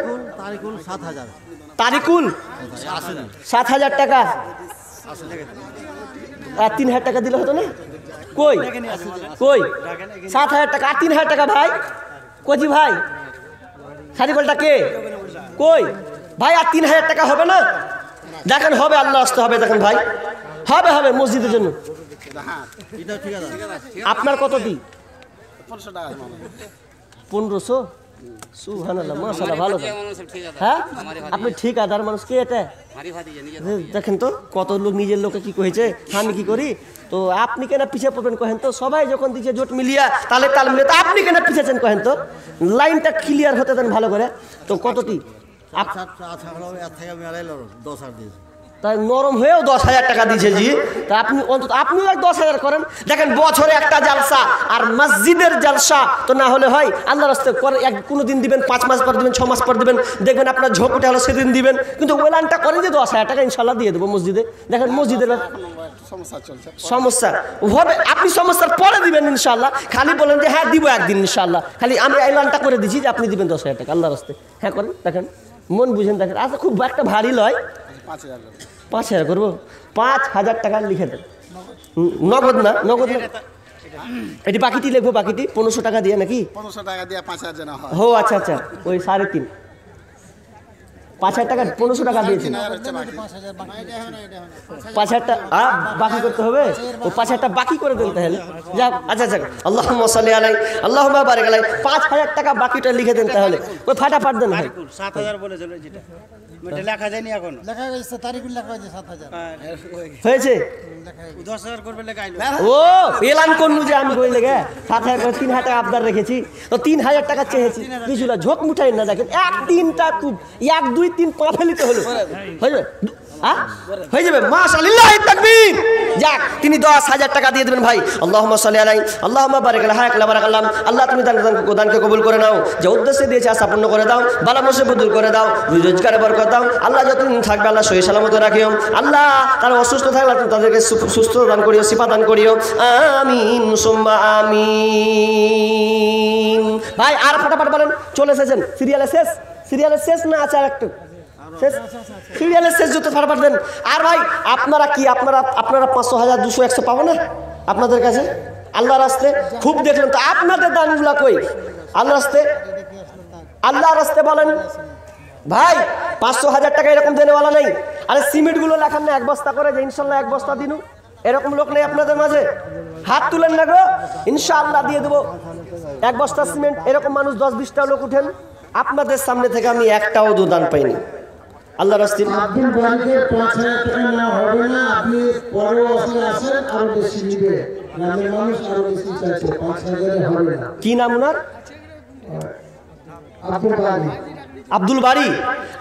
তারিকুল 7,000 টাকা, আর 3,000 টাকা দিলে হতো না? কই কই 7,000 টাকা আর 3,000 টাকা ভাই কজি ভাই সারিকলটা কে কই ভাই? আর 3,000 টাকা হবে না? দেখেন হবে, আল্লাহ আসতে হবে। দেখেন ভাই হবে হবে মসজিদের জন্য। আপনার কত দিই? 1500। সুবহানাল্লাহ, মাশাআল্লাহ, ভালো। হ্যাঁ আপনি ঠিক আদার মানুষ কে এটা? দেখেন তো কত লোক নিজের লোকে কি কইছে, আমি কি করি? তো আপনি কেন পিছিয়ে পড়বেন কহেন তো? সবাই যখন দিচ্ছে জোট মিলিয়া তালে তাল মিলিয়ে, তো আপনি কেন পিছিয়েছেন কহেন তো? লাইনটা ক্লিয়ার হতে দেন ভালো করে। তো কতটি তাই নরম হয়েও 10,000 টাকা দিয়েছে জি। তা আপনি অন্তত আপনিও 10,000 করেন। দেখেন বছরে একটা জালসা আর মসজিদের জালসা তো না হলে হয়? আল্লাহর রাস্তায় কোনো দিন দিবেন, 5 মাস পর দিবেন, 6 মাস পর দিবেন, দেখবেন আপনার ঝোঁক উঠে হলো সেদিন দিবেন। কিন্তু ওয়েলানটা করেন যে 10,000 টাকা ইনশাল্লাহ দিয়ে দেবো মসজিদে। দেখেন মসজিদের সমস্যা হবে, আপনি সমস্যার পরে দিবেন ইনশাল্লাহ। খালি বলেন যে হ্যাঁ দিব একদিন ইনশাল্লাহ, খালি আমি এলানটা করে দিচ্ছি যে আপনি দিবেন 10,000 টাকা আল্লাহর রাস্তায়। হ্যাঁ করেন, দেখেন মন বুঝেন। দেখেন আচ্ছা খুব একটা ভারী লয়, 5,000 করবো। 5,000 টাকা লিখে দেন। নগদ না, নগদ না, এটি বাকিটি লিখবো। বাকিটি 1500 টাকা দিয়ে নাকি? 1500 টাকা দিয়ে 5,000 জানা হয়। ও আচ্ছা আচ্ছা, ওই 3.5 5,000 টাকা 1500 টাকা দিয়েছি। 5,000 টাকা বাকি করতে হবে। ও 5,000 টাকা বাকি করে দেন তাহলে। যাক আচ্ছা আচ্ছা, আল্লাহুম্মা সাল্লি আলাইহি আল্লাহুম্মা বারিক আলাইহি। 5,000 টাকা বাকিটা লিখে দেন তাহলে। ওই ফাটাফাট দেন ভাই। 7,000 বলেছিল যেটা ওটা লেখা যায়নি এখন। লেখা গেছে তারিকুল লেখা হয়েছে 7,000 হয়েছে। 10,000 করবে লেখা আইলো। ও এলান করলু যে আমি কই লেগে 7,000 করে 3,000 টাকা আবদার রেখেছি। তো 3,000 টাকা চেয়েছি, কিছুলা ঝোঁক মুঠাই না। দেখেন 1 3টা 1 2 3 পা ফেলিতে হলো। হয়ে যাবে হয়ে যাবে। মাশাআল্লাহ তাকবীর। যাক তিনি 10,000 টাকা দিয়ে দেবেন ভাই। আল্লাহুম্মা সাল্লি আলাইহি আল্লাহুম্মা বারিক আলাইহি হায়াক বারাকাল্লাহ। আল্লাহ তুমি দানকে কবুল করে নাও, যে উদ্দেশ্যে দিয়েছে আশা পূর্ণ করে দাও, বালা মুসিবত দূর করে দাও, রোজগারে বরকত দাও। আল্লাহ যতদিন থাকবে আল্লাহ সহি সালামত রাখিও। আল্লাহ তারা অসুস্থ থাকলে তাদেরকে সুস্থ দান করিও, শিফা দান করিও, আমিন সুম্মা আমিন। ভাই আর ফাটাফাট বলেন। চলে এসেছেন সিরিয়ালে শেষ, সিরিয়ালের শেষ না আছে আর একটু শেষ, সিরিয়ালের শেষ যত ফাটাফাট দেন। আর ভাই আপনারা কি আপনারা 500 1000 200 100 পাবো না আপনাদের কাছে আল্লাহর রাস্তে? খুব দেখলেন তো আপনাদের দানগুলা কই আল্লাহর রাস্তে? আল্লাহর রাস্তে বলেন ভাই 500 1000 টাকা এরকম দেনেওয়ালা নেই। আরে সিমেন্টগুলো লেখান না 1 বস্তা করে, যে ইনশাল্লাহ 1 বস্তা দিনু, এরকম লোক নেই আপনাদের মাঝে? হাত তুলেন না গো, ইনশাআল্লাহ দিয়ে দেবো 1 বস্তা সিমেন্ট। এরকম মানুষ 10-20টা লোক উঠেন, আপনাদের সামনে থেকে আমি একটাও দান পাইনি আল্লাহর রাস্তে। আব্দুল বারিকের 5,000 টাকা না হবে না, আপনি পরে আসেন আরো বেশি নিবে। গ্রামের মানুষ আরো বেশি চাইছে, 5,000 হবে না। কি নাম ওনার? আব্দুল বারি। আব্দুল বারি।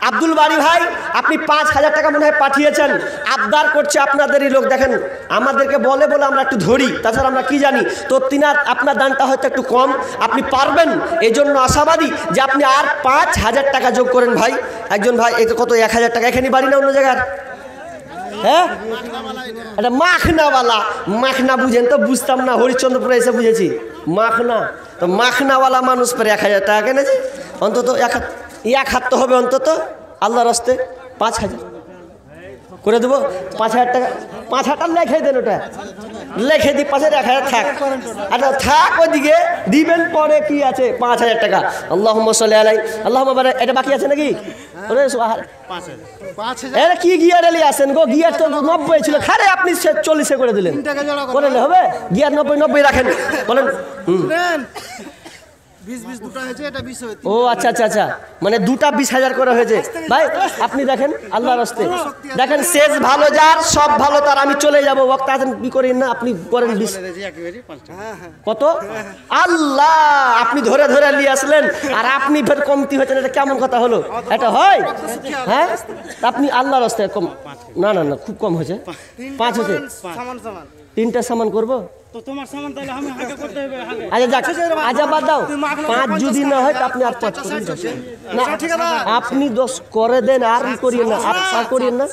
আব্দুল বারি ভাই আপনি 5,000 টাকা মনে হয় পাঠিয়েছেন। আবদার করছে আপনাদেরই লোক। দেখেন আমাদেরকে বলে বলে আমরা একটু ধরি, তাছাড়া আমরা কি জানি। তো আপনার দানটা হয়তো একটু কম, আপনি পারবেন, এই জন্য আশাবাদী যে আপনি আর 5,000 টাকা যোগ করেন ভাই। একজন ভাই এই তো কত 1,000 টাকা, এখানে বাড়ি না অন্য জায়গার? হ্যাঁ এটা মাখনাওয়ালা। মাখনা বুঝেন তো? বুঝতাম না, হরিশ্চন্দ্রপুরে এসে বুঝেছি মাখনা। তো মাখনাওয়ালা মানুষ পরে 1,000 টাকা কেনেছে। অন্তত 1 হাত তো হবে অন্তত আল্লাহর রাস্তে। 5,000 করে দেবো। 5,000 টাকা 5,000 টাকা লেখে দেন, ওটা লেখে দিই 5,000 1,000 থাক। আচ্ছা থাক, ওইদিকে দিবেন পরে কি আছে 5,000 টাকা। আল্লাহুম্মা সাল্লি আলাইহি আল্লাহুম্মা বারিক। এটা বাকি আছে নাকি? এটা কি গিয়ার এলি আছেন গো? গিয়ার তো 90 ছিল, খারে আপনি 40 করে দিলেন। করে হবে গিয়ার 90 রাখেন বলেন। 20 দুটো হয়েছে, এটা 20 হয়েছে। ও আচ্ছা আচ্ছা আচ্ছা, মানে দুটা 20,000 করে হয়েছে। ভাই আপনি দেখেন আল্লাহর রাস্তে দেখেন, শেষ ভালো যার সব ভালো তার, আমি চলে যাবো বক্তা আছেন কি করেন না, আপনি করেন 20 একেবারে 5 টাকা। কত আল্লাহ, আপনি ধরে ধরে নিয়ে আসলেন আর আপনি ফের কমতি হয়েছেন, এটা কেমন কথা হলো? এটা হয়? হ্যাঁ আপনি আল্লাহর রাস্তে কম, না না না খুব কম হয়েছে, 5 হয়েছে। সামান সামান 3টা সামান করবো, তো তোমার সামান তাহলে আমি আগে করতে হবে আগে। আচ্ছা যাক, আচ্ছা বাদ দাও, 5 যদি না হয় তো আপনি আর 5 করুন না, আপনি 10 করে দেন আর করিয়েন না, আর করিয়েন না,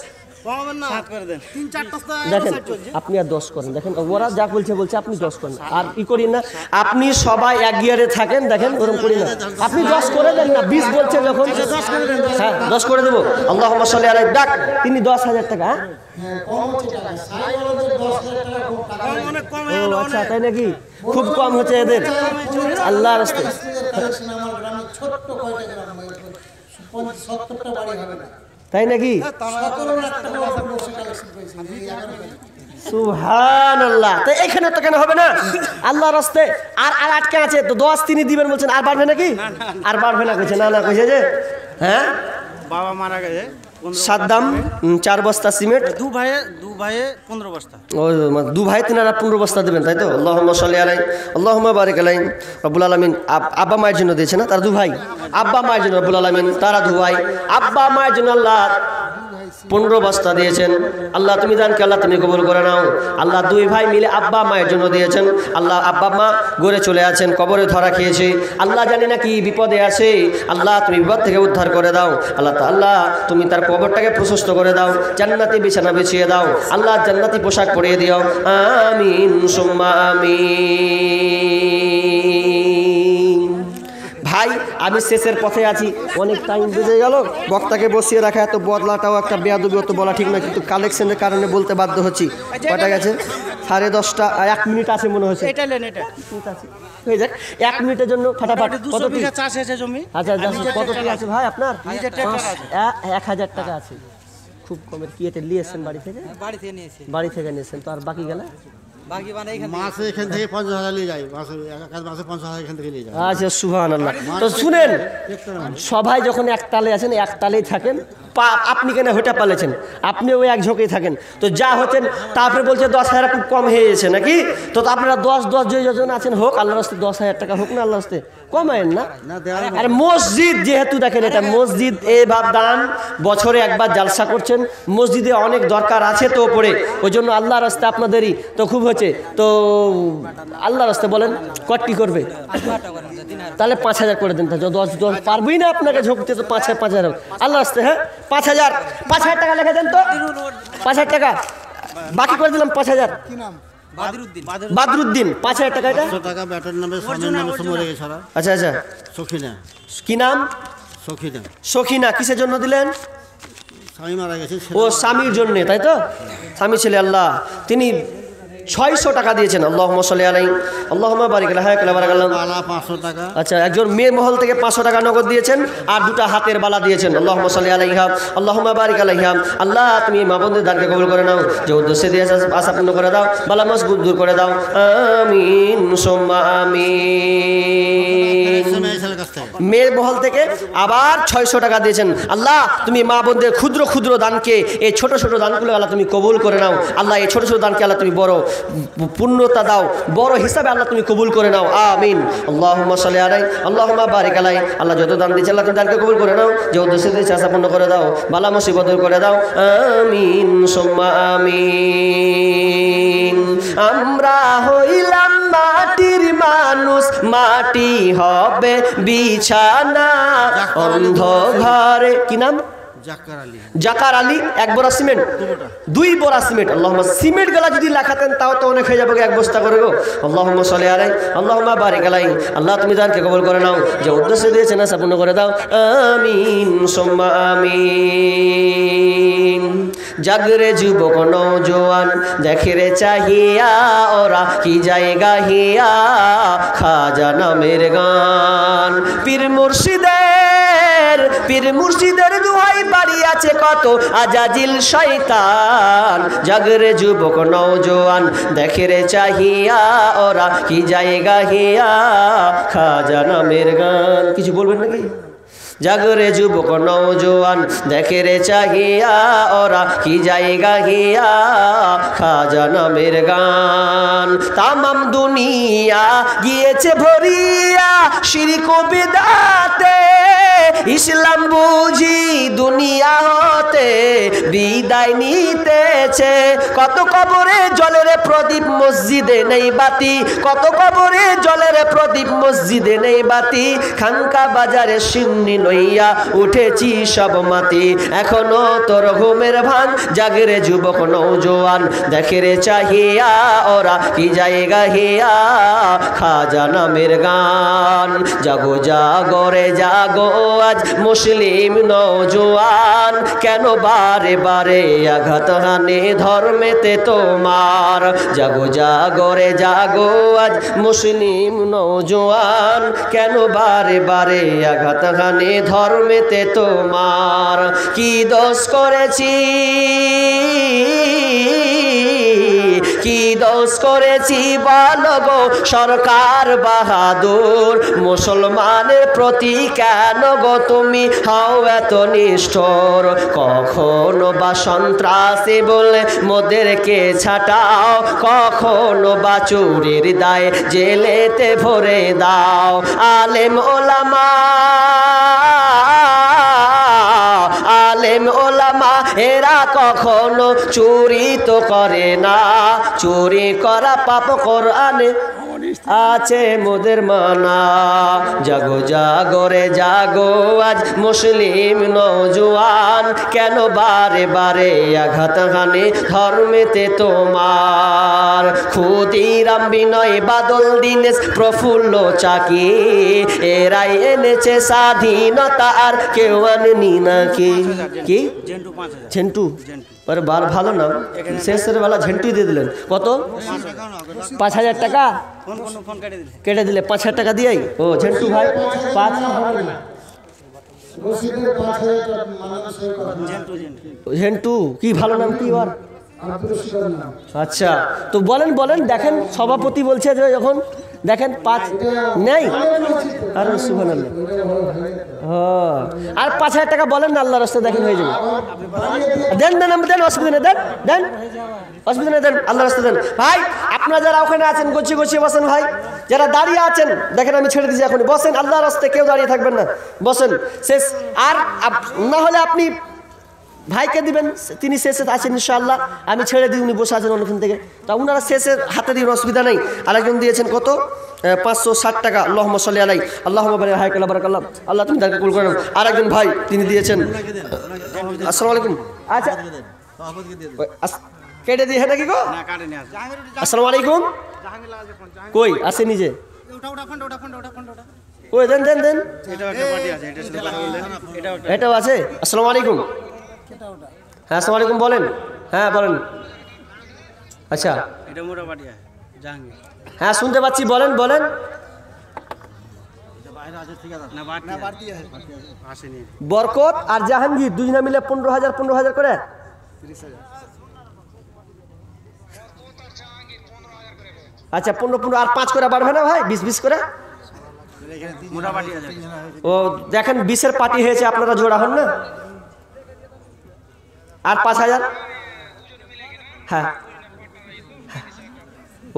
কমাবেন না, 7 করে দেন। 3-4টা তো দেখেন আপনি আর 10 করেন, দেখেন ওরা যা বলছে বলছে, আপনি 10 করেন আর ই করেন না, আপনি সবাই এক গিয়ারে থাকেন, দেখেন ওরকম করি না, আপনি 10 করে দেন না, 20 বলছে যখন, হ্যাঁ 10 করে দেবো। আল্লাহুম্মা সাল্লি আলাইহি, ডাক তিনি 10,000 টাকা। হ্যাঁ কম হচ্ছে টাকা, সাইওয়ালাদের 10,000 টাকা খুব টাকা নেই। অনেক কম ও আচ্ছা তাই নাকি, খুব কম হচ্ছে এদের আল্লাহর রাস্তে। কালেকশন আমার গ্রামে ছোট্ট কয়টা গ্রাম, 70টা বাড়ি হবে না, তাই নাকি? 17 লাখ টাকা বসে কালেকশন করেছি এই 11 সুবহানাল্লাহ। তো এখানে তো কেন হবে না আল্লাহর রাস্তে? আর আর আটকে আছে তো 10 তিনি দিবেন বলছেন, আর বাড়বে নাকি? আর বাড়বে না কইছে, না না কইছে যে হ্যাঁ বাবা মারা গেছে, সাদ্দাম 4 বস্তা সিমেন্ট, দু ভাইয়ে 15 বস্তা। ও দু ভাই তিনারা 15 বস্তা দেবেন, তাই তো? আল্লাহুম্মা সাল্লি আলাইহি, আল্লাহুম্মা বারিক আলাইহি। রব্বুল আলামিন আব্বা মায়ের জন্য দিয়েছে না, তার দু ভাই, আব্বা মায়ের জন্য রব্বুল আলামিন তারা দু ভাই, আব্বা মায়ের জন্য আল্লাহ 15 বস্তা দিয়েছেন। আল্লাহ তুমি দানকে আল্লাহ তুমি কবুল করে নাও। আল্লাহ দুই ভাই মিলে আব্বা মায়ের জন্য দিয়েছেন। আল্লাহ আব্বা মা গড়ে চলে আছেন, কবরে ধরা খেয়েছে, আল্লাহ জানি না কি বিপদে আছে, আল্লাহ তুমি বিপদ থেকে উদ্ধার করে দাও। আল্লাহ আল্লাহ তুমি তার কবরটাকে প্রশস্ত করে দাও, জান্নাতি বিছানা বিছিয়ে দাও, আল্লাহ জান্নাতি পোশাক পরিয়ে দিও, আমিন সুম্মা আমিন। ভাই আমি শেষের পথে আছি, অনেক টাইম বেজে গেল, বক্তাকে বসিয়ে রাখা এত বদলাটাও একটা বেয়াদবি, অত বলা ঠিক না, কিন্তু কালেকশনের কারণে বলতে বাধ্য হচ্ছি। কটা গেছে? 10:30, 1 মিনিট আছে মনে হচ্ছে, এটা নেন, এটা হয়ে যাক 1 মিনিটের জন্য ফাটাফাট। 200 বিঘা চাষ হয়েছে জমি। আচ্ছা কত কি আছে ভাই আপনার? নিজের টাকা আছে। 1,000 টাকা আছে, খুব কমের। কি এটা নিয়েছেন বাড়ি থেকে? বাড়ি থেকে নিয়েছি, বাড়ি থেকে নিয়েছেন, তো আর বাকি গেলে বাকি মানে এখানে মাসে এখান থেকে 50,000 নিয়ে যায়, মাসে 50,000 এখান থেকে নিয়ে যায়। আচ্ছা সুবহানাল্লাহ। তো শুনেন, সবাই যখন এক তালে আছেন এক তালেই থাকেন, আপনি কেন হেঁটে পালেছেন, আপনিও ওই এক ঝোঁকেই থাকেন, তো যা হচ্ছেন তারপরে বলছে 10,000 খুব কম হয়ে গেছে নাকি? তো আপনারা 10 যজন আছেন হোক, আল্লাহর রাস্তে 10,000 টাকা হোক না, আল্লাহর রাস্তে কমায়েন না। আর মসজিদ যেহেতু দেখেন এটা মসজিদ, এই ভাব দান বছরে একবার জালসা করছেন, মসজিদে অনেক দরকার আছে তো ওপরে, ওই জন্য আল্লাহর রাস্তে আপনাদেরই তো খুব হচ্ছে, তো আল্লাহর রাস্তে বলেন কটি করবে, তাহলে 5,000 করে দেন। 10 পারবেই না আপনাকে ঝুঁকতে, তো 5,000 আল্লাহর রাস্তে। হ্যাঁ 5,000 টাকা লেখা দেন তো, 5,000 টাকা বাকি করে দিলাম। 5,000 কি নাম? বাদরুদ্দিন, 5,000 টাকা এটা। 100 টাকা ব্যাটার নামে, স্বামীর নামে মরে গেছে সারা। আচ্ছা আচ্ছা, সখিনা, কি নাম? সখিনা, সখিনা। কিসের জন্য দিলেন? স্বামী মারা গেছে। ও স্বামীর জন্য, তাই তো? স্বামী ছেলে আল্লাহ তিনি 600 টাকা দিয়েছেন। আল্লাহুম্মা সাল্লি আলাইহি, আল্লাহুম্মা বারিক আলাইহি। বালা 500 টাকা। আচ্ছা, একজন মেয়ে মহল থেকে 500 টাকা নগদ দিয়েছেন আর 2টা হাতের বালা দিয়েছেন। আল্লাহুম্মা সাল্লি আলাইহা, আল্লাহুম্মা বারিক আলাইহা। আল্লাহ তুমি মা বোনদের দানকে কবুল করে নাও, যে উদ্দেশ্যে দিয়েছে আশা পূর্ণ করে দাও, বালা মজবুত দূর করে দাও, আমিন সুম্মা আমিন। মেয়ে মহল থেকে আবার 600 টাকা দিয়েছেন। আল্লাহ তুমি মা বোনদের ক্ষুদ্র ক্ষুদ্র দানকে, এই ছোট ছোট দানগুলো আল্লাহ তুমি কবুল করে নাও। আল্লাহ এই ছোট ছোট দানকে আল্লাহ তুমি বড় পূর্ণতা দাও, বড় হিসাবে আল্লাহ তুমি কবুল করে নাও, আমিন। আল্লাহুম্মা সাল্লি আলাইহি, আল্লাহুম্মা বারিক আলাইহি। আল্লাহ যত দান দিয়েছে আল্লাহ তুমি দানকে কবুল করে নাও, যে উদ্দেশ্যে দিয়েছে আশা পূর্ণ করে দাও, বালা মুসিবত দূর করে দাও, আমিন সুম্মা আমিন। আমরা হইলাম মাটির মানুষ, মাটি হবে বিছানা, অন্ধ ঘরে। কি নাম? জাকার আলী। 1 বড়া সিমেন্ট, 2 বড়া সিমেন্ট। আল্লাহুম্মা সিমেন্ট গলা যদি লেখাতেন তাও তো অনেক হয়ে যাবে, 1 বস্তা করে গো। আল্লাহুম্মা সাল্লি আলাইহি, আল্লাহুম্মা বারিক আলাইহি। আল্লাহ তুমি দানকে কবুল করে নাও, যে উদ্দেশ্যে দিয়েছেন আশা পূর্ণ করে দাও, আমিন সুম্মা আমিন। জাগরে যুবক নওজোয়ান, দেখে রে চাহিয়া ওরা কি জায়গা হিয়া, খাজা নামের গান পীর মুর্শিদের পীর মুর্শিদের দুহাই বাড়ি আছে কত আজাজিল শয়তান। জাগরে যুবক নওজোয়ান দেখে রে চাহিয়া ওরা কি জায়গা হিয়া খাজা নামের গান। কিছু বলবেন নাকি? জাগরে যুবক নওজোয়ান দেখে রে চাহিয়া ওরা কি জায়গা হিয়া খাজা নামের গান। তামাম দুনিয়া গিয়েছে ভরিয়া শিরক ও বিদআতে, ইসলাম বুঝি দুনিয়া হতে বিদায় নিতেছে। কত কবরে জলের প্রদীপ মসজিদে নেই বাতি, কত কবরে জলের প্রদীপ মসজিদে নেই বাতি। খানকা বাজারে সিন্নি লইয়া উঠেছি সব মাতি, এখনো তোর ঘুমের ভান। জাগরে যুবক নওজোয়ান দেখে রে চাহিয়া ওরা কি জায়গা হিয়া খাজা নামের গান। জাগো জাগো রে জাগো আজ মুসলিম নওজোয়ান, কেন বারে বারে আঘাত হানে ধর্মেতে তোমার। জাগো জাগো রে জাগো আজ মুসলিম নওজোয়ান, কেন বারে বারে আঘাত হানে ধর্মেতে তোমার। কি দোষ করেছি, কি দোষ করেছি বলো গো সরকার বাহাদুর। মুসলমানের প্রতি কেন গো তুমি হও এত নিষ্ঠুর। কখনো বা সন্ত্রাসী বলে মোদেরকে ছাটাও, কখনো বা চুরির দায় জেলেতে ভরে দাও। আলেম ওলামা, আলেম ওলামা এরা কখনো চুরি তো করে না, চুরি করা পাপ কোরআনে আছে মোদের মানা। জাগো জাগো রে জাগো আজ মুসলিম নওজোয়ান, কেন বারে বারে আঘাত হানে ধর্মেতে তোমার। ক্ষুদিরাম বিনয় বাদল দীনেশ প্রফুল্ল চাকি, এরাই এনেছে স্বাধীনতা আর কেউ আনেনি নাকি। কি জেন্টু 5000 ঝেন্টু? আরে বার ভালো নাম, শেষের বেলা ঝেন্টু দিয়ে দিলেন। কত? 5000 টাকা ফোন কেটে দিলে। কেটে দিলে 5000 টাকা দিয়েই। ও ঝেন্টু ভাই 5 রশিদের 5000 টাকা মানুষের কথা। জেন্টু জেন্টু ঝেন্টু কি ভালো নাম কি ওর? আব্দুর রশিদের নাম। আচ্ছা তো বলেন বলেন, দেখেন সভাপতি বলছে যে যখন দেখেন 5 নেই। আরে সুবহানাল্লাহ। হ্যাঁ আর 5000 টাকা বলেন না, আল্লাহর রাস্তায় দেখেন হয়ে যাবে। দেন দেন দেন, অসুবিধা নেই, দেন দেন, অসুবিধা নেই, দেন আল্লাহর রাস্তায় দেন। ভাই আপনারা যারা ওখানে আছেন গুছিয়ে গুছিয়ে বসেন। ভাই যারা দাঁড়িয়ে আছেন দেখেন আমি ছেড়ে দিয়েছি, এখন বসেন আল্লাহর রাস্তায়, কেউ দাঁড়িয়ে থাকবেন না, বসেন শেষ। আর না হলে আপনি ভাইকে দিবেন, তিনি শেষে আছেন ইনশাআল্লাহ, আমি ছেড়ে দিই, উনি বসে আছেন অনেকক্ষণ থেকে, তা উনারা শেষে হাতে দিন, অসুবিধা নেই। আরেকজন দিয়েছেন কত? 560 টাকা। আল্লাহুম্মা সাল্লি আলাই আল্লাহুম্মা বারিক হায়াকাল্লাহ বারাকাল্লাহ। আল্লাহ তুমি তাকে কবুল করেন। আরেকজন ভাই তিনি দিয়েছেন। আসসালামু আলাইকুম। আচ্ছা কেটে দিয়ে নাকি গো? না কাটেনি আছে। আসসালামু আলাইকুম। কই আসে নিজে? ওটা ওটা ফোন ওটা ফোন ওটা ফোন ওটা। ওই দেন দেন দেন, এটাও একটা পার্টি আছে, এটা শুধু কথা বললেন। এটাও একটা। এটাও আছে। আসসালামু আলাইকুম। হ্যাঁ আসসালামু আলাইকুম বলেন। হ্যাঁ বলেন। আচ্ছা এটা মোটা পার্টি আছে জাহাঙ্গীর। হ্যাঁ শুনতে পাচ্ছি, বলেন বলেন। না বাড়তি আছে, আসেনি। বরকত আর জাহাঙ্গীর দুজনে মিলে 15,000 করে। আচ্ছা 15 আর 5 করে বাড়বে না ভাই? 20 করে। মোটা পার্টি আছে। ও দেখেন 20-এর পার্টি হয়েছে, আপনারা জোড়া হন না। আর 5000। হ্যাঁ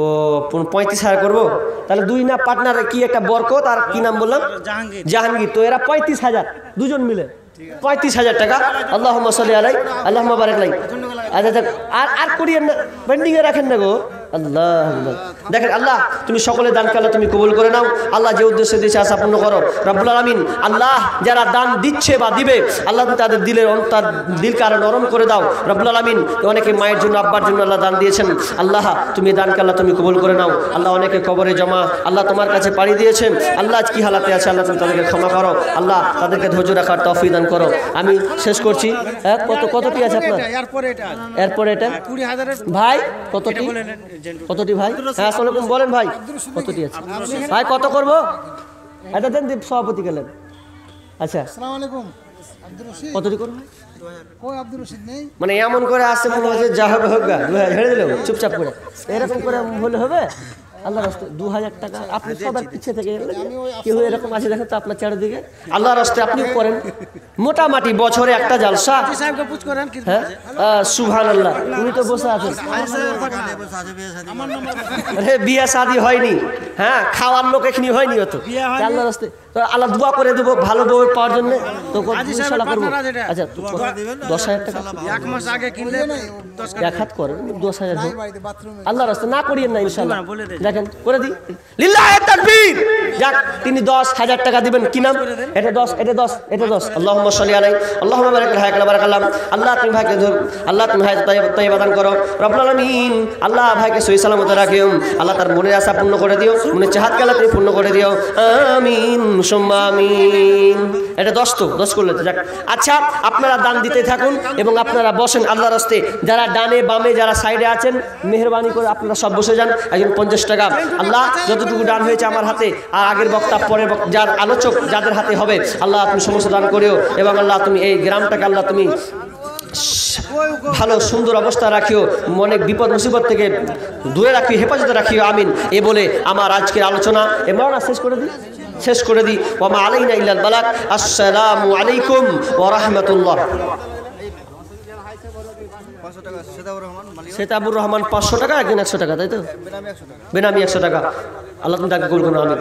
ও 35,000 করবো তাহলে। দুই না পার্টনার কি একটা বরকত আর কি নাম বললাম? জাহাঙ্গীর। জাহাঙ্গীর। তো এরা 35,000 দুজন মিলে 35,000 টাকা। আল্লাহুম্মা সাল্লি আলাই আল্লাহুম্মা বারিক আলাই। আচ্ছা আর আর করিয়েন না, পেন্ডিংয়ে রাখেন না গো। আল্লাহ দেখেন আল্লাহ তুমি সকলে দান করলে তুমি কবুল করে নাও। আল্লাহ যে উদ্দেশ্যে দিয়েছে আশা পূর্ণ করো রব্বুল আলামিন। আল্লাহ যারা দান দিচ্ছে বা দিবে আল্লাহ তাদের দিলের অন্তর দিলকে আরো নরম করে দাও রব্বুল আলামিন। অনেকে মায়ের জন্য আব্বার জন্য আল্লাহ দান দিয়েছেন, আল্লাহ তুমি দান করলে তুমি কবুল করে নাও। আল্লাহ অনেকে কবরে জমা আল্লাহ তোমার কাছে পাড়ি দিয়েছেন, আল্লাহ আজ কি হালাতে আছে আল্লাহ তুমি তাদেরকে ক্ষমা করো, আল্লাহ তাদেরকে ধৈর্য রাখার তৌফিক দান করো। আমি শেষ করছি। হ্যাঁ কতটি আছে আপনার? এরপরে এটা আছে। এরপরে এটা 20,000 ভাই কতটি? বলেন জেন্টু। কতটি ভাই? হ্যাঁ আসসালামু আলাইকুম বলেন ভাই কতটি আছে ভাই? কত করবো? এটা দেন সভাপতি গেলেন। আচ্ছা আসসালামু আলাইকুম। কতটি করে হয়? কই আব্দুর রশিদ নেই? মানে এমন করে আসছে মনে হচ্ছে যা হবে হোক গা, 2000 ছেড়ে দিল চুপচাপ করে, এরকম করে বলে হবে? আল্লাহর রাস্তায় 2000 টাকা আপনি সবার পিছিয়ে থেকে কেউ এরকম আছে দেখেন তো আপনার চারিদিকে, আল্লাহর রাস্তায় আপনিও করেন মোটামুটি বছরে একটা জালসা। সাহেবকে পুছ করেন কি হ্যাঁ সুবহানাল্লাহ, উনি তো বসে আছেন, আরে বিয়ে শাদী হয়নি, হ্যাঁ খাওয়ার লোক এখানে হয়নি, অত আল্লাহর রাস্তায় তো আল্লাহ দোয়া করে দেবো ভালো বউ পাওয়ার জন্য, তো ইনশাআল্লাহ করবো। আচ্ছা 10,000 টাকা এক মাস আগে কিনলে 10 এক হাত করেন 10,000 হোক আল্লাহর রাস্তায়, না করিয়েন না ইনশাআল্লাহ, দেখেন করে দিই। লিল্লাহি তাকবীর। যাক তিনি 10,000 টাকা দিবেন, কি নাম? এটা 10, এটা 10, এটা 10। আল্লাহুম্মা সাল্লি আলাইহি আল্লাহুম্মা বারিক আলাইহি ওয়া বারাকাল্লাহ। আল্লাহ তুমি ভাইকে ধর, আল্লাহ তুমি ভাই তাইয়্যিব দান করো রব্বুল আলামিন। আল্লাহ ভাইকে সহি সালামত রাখিও, আল্লাহ তার মনের আশা পূর্ণ করে দিও, মনের চাহাত কালা তুমি পূর্ণ করে দিও, আমিন সুম্মা আমিন। এটা 10 তো 10 করলে তো যাক। আচ্ছা আপনারা দান দিতে থাকুন এবং আপনারা বসেন আল্লাহর রাস্তায়, যারা ডানে বামে যারা সাইডে আছেন মেহেরবানি করে আপনারা সব বসে যান। একজন 50 টাকা, আল্লাহ যতটুকু দান হয়েছে আমার হাতে আর আগের বক্তা পরের যার আলোচক যাদের হাতে হবে আল্লাহ তুমি সমস্ত দান করিও, এবং আল্লাহ তুমি এই গ্রামটাকে আল্লাহ তুমি ভালো সুন্দর অবস্থা রাখিও, অনেক বিপদ মুসিবত থেকে দূরে রাখিও, হেফাজতে রাখিও, আমিন। এ বলে আমার আজকের আলোচনা এমন শেষ করে দিই। ওয়া মা আলাইনা ইল্লাল বালাগ। আসসালামু আলাইকুম ওয়া রাহমাতুল্লাহ। সেতাবুর রহমান 500 টাকা, একজন 100 টাকা, তাই তো বেনামি 100 টাকা। আল্লাহ তুমি তাকে কবুল করুন, আমিন।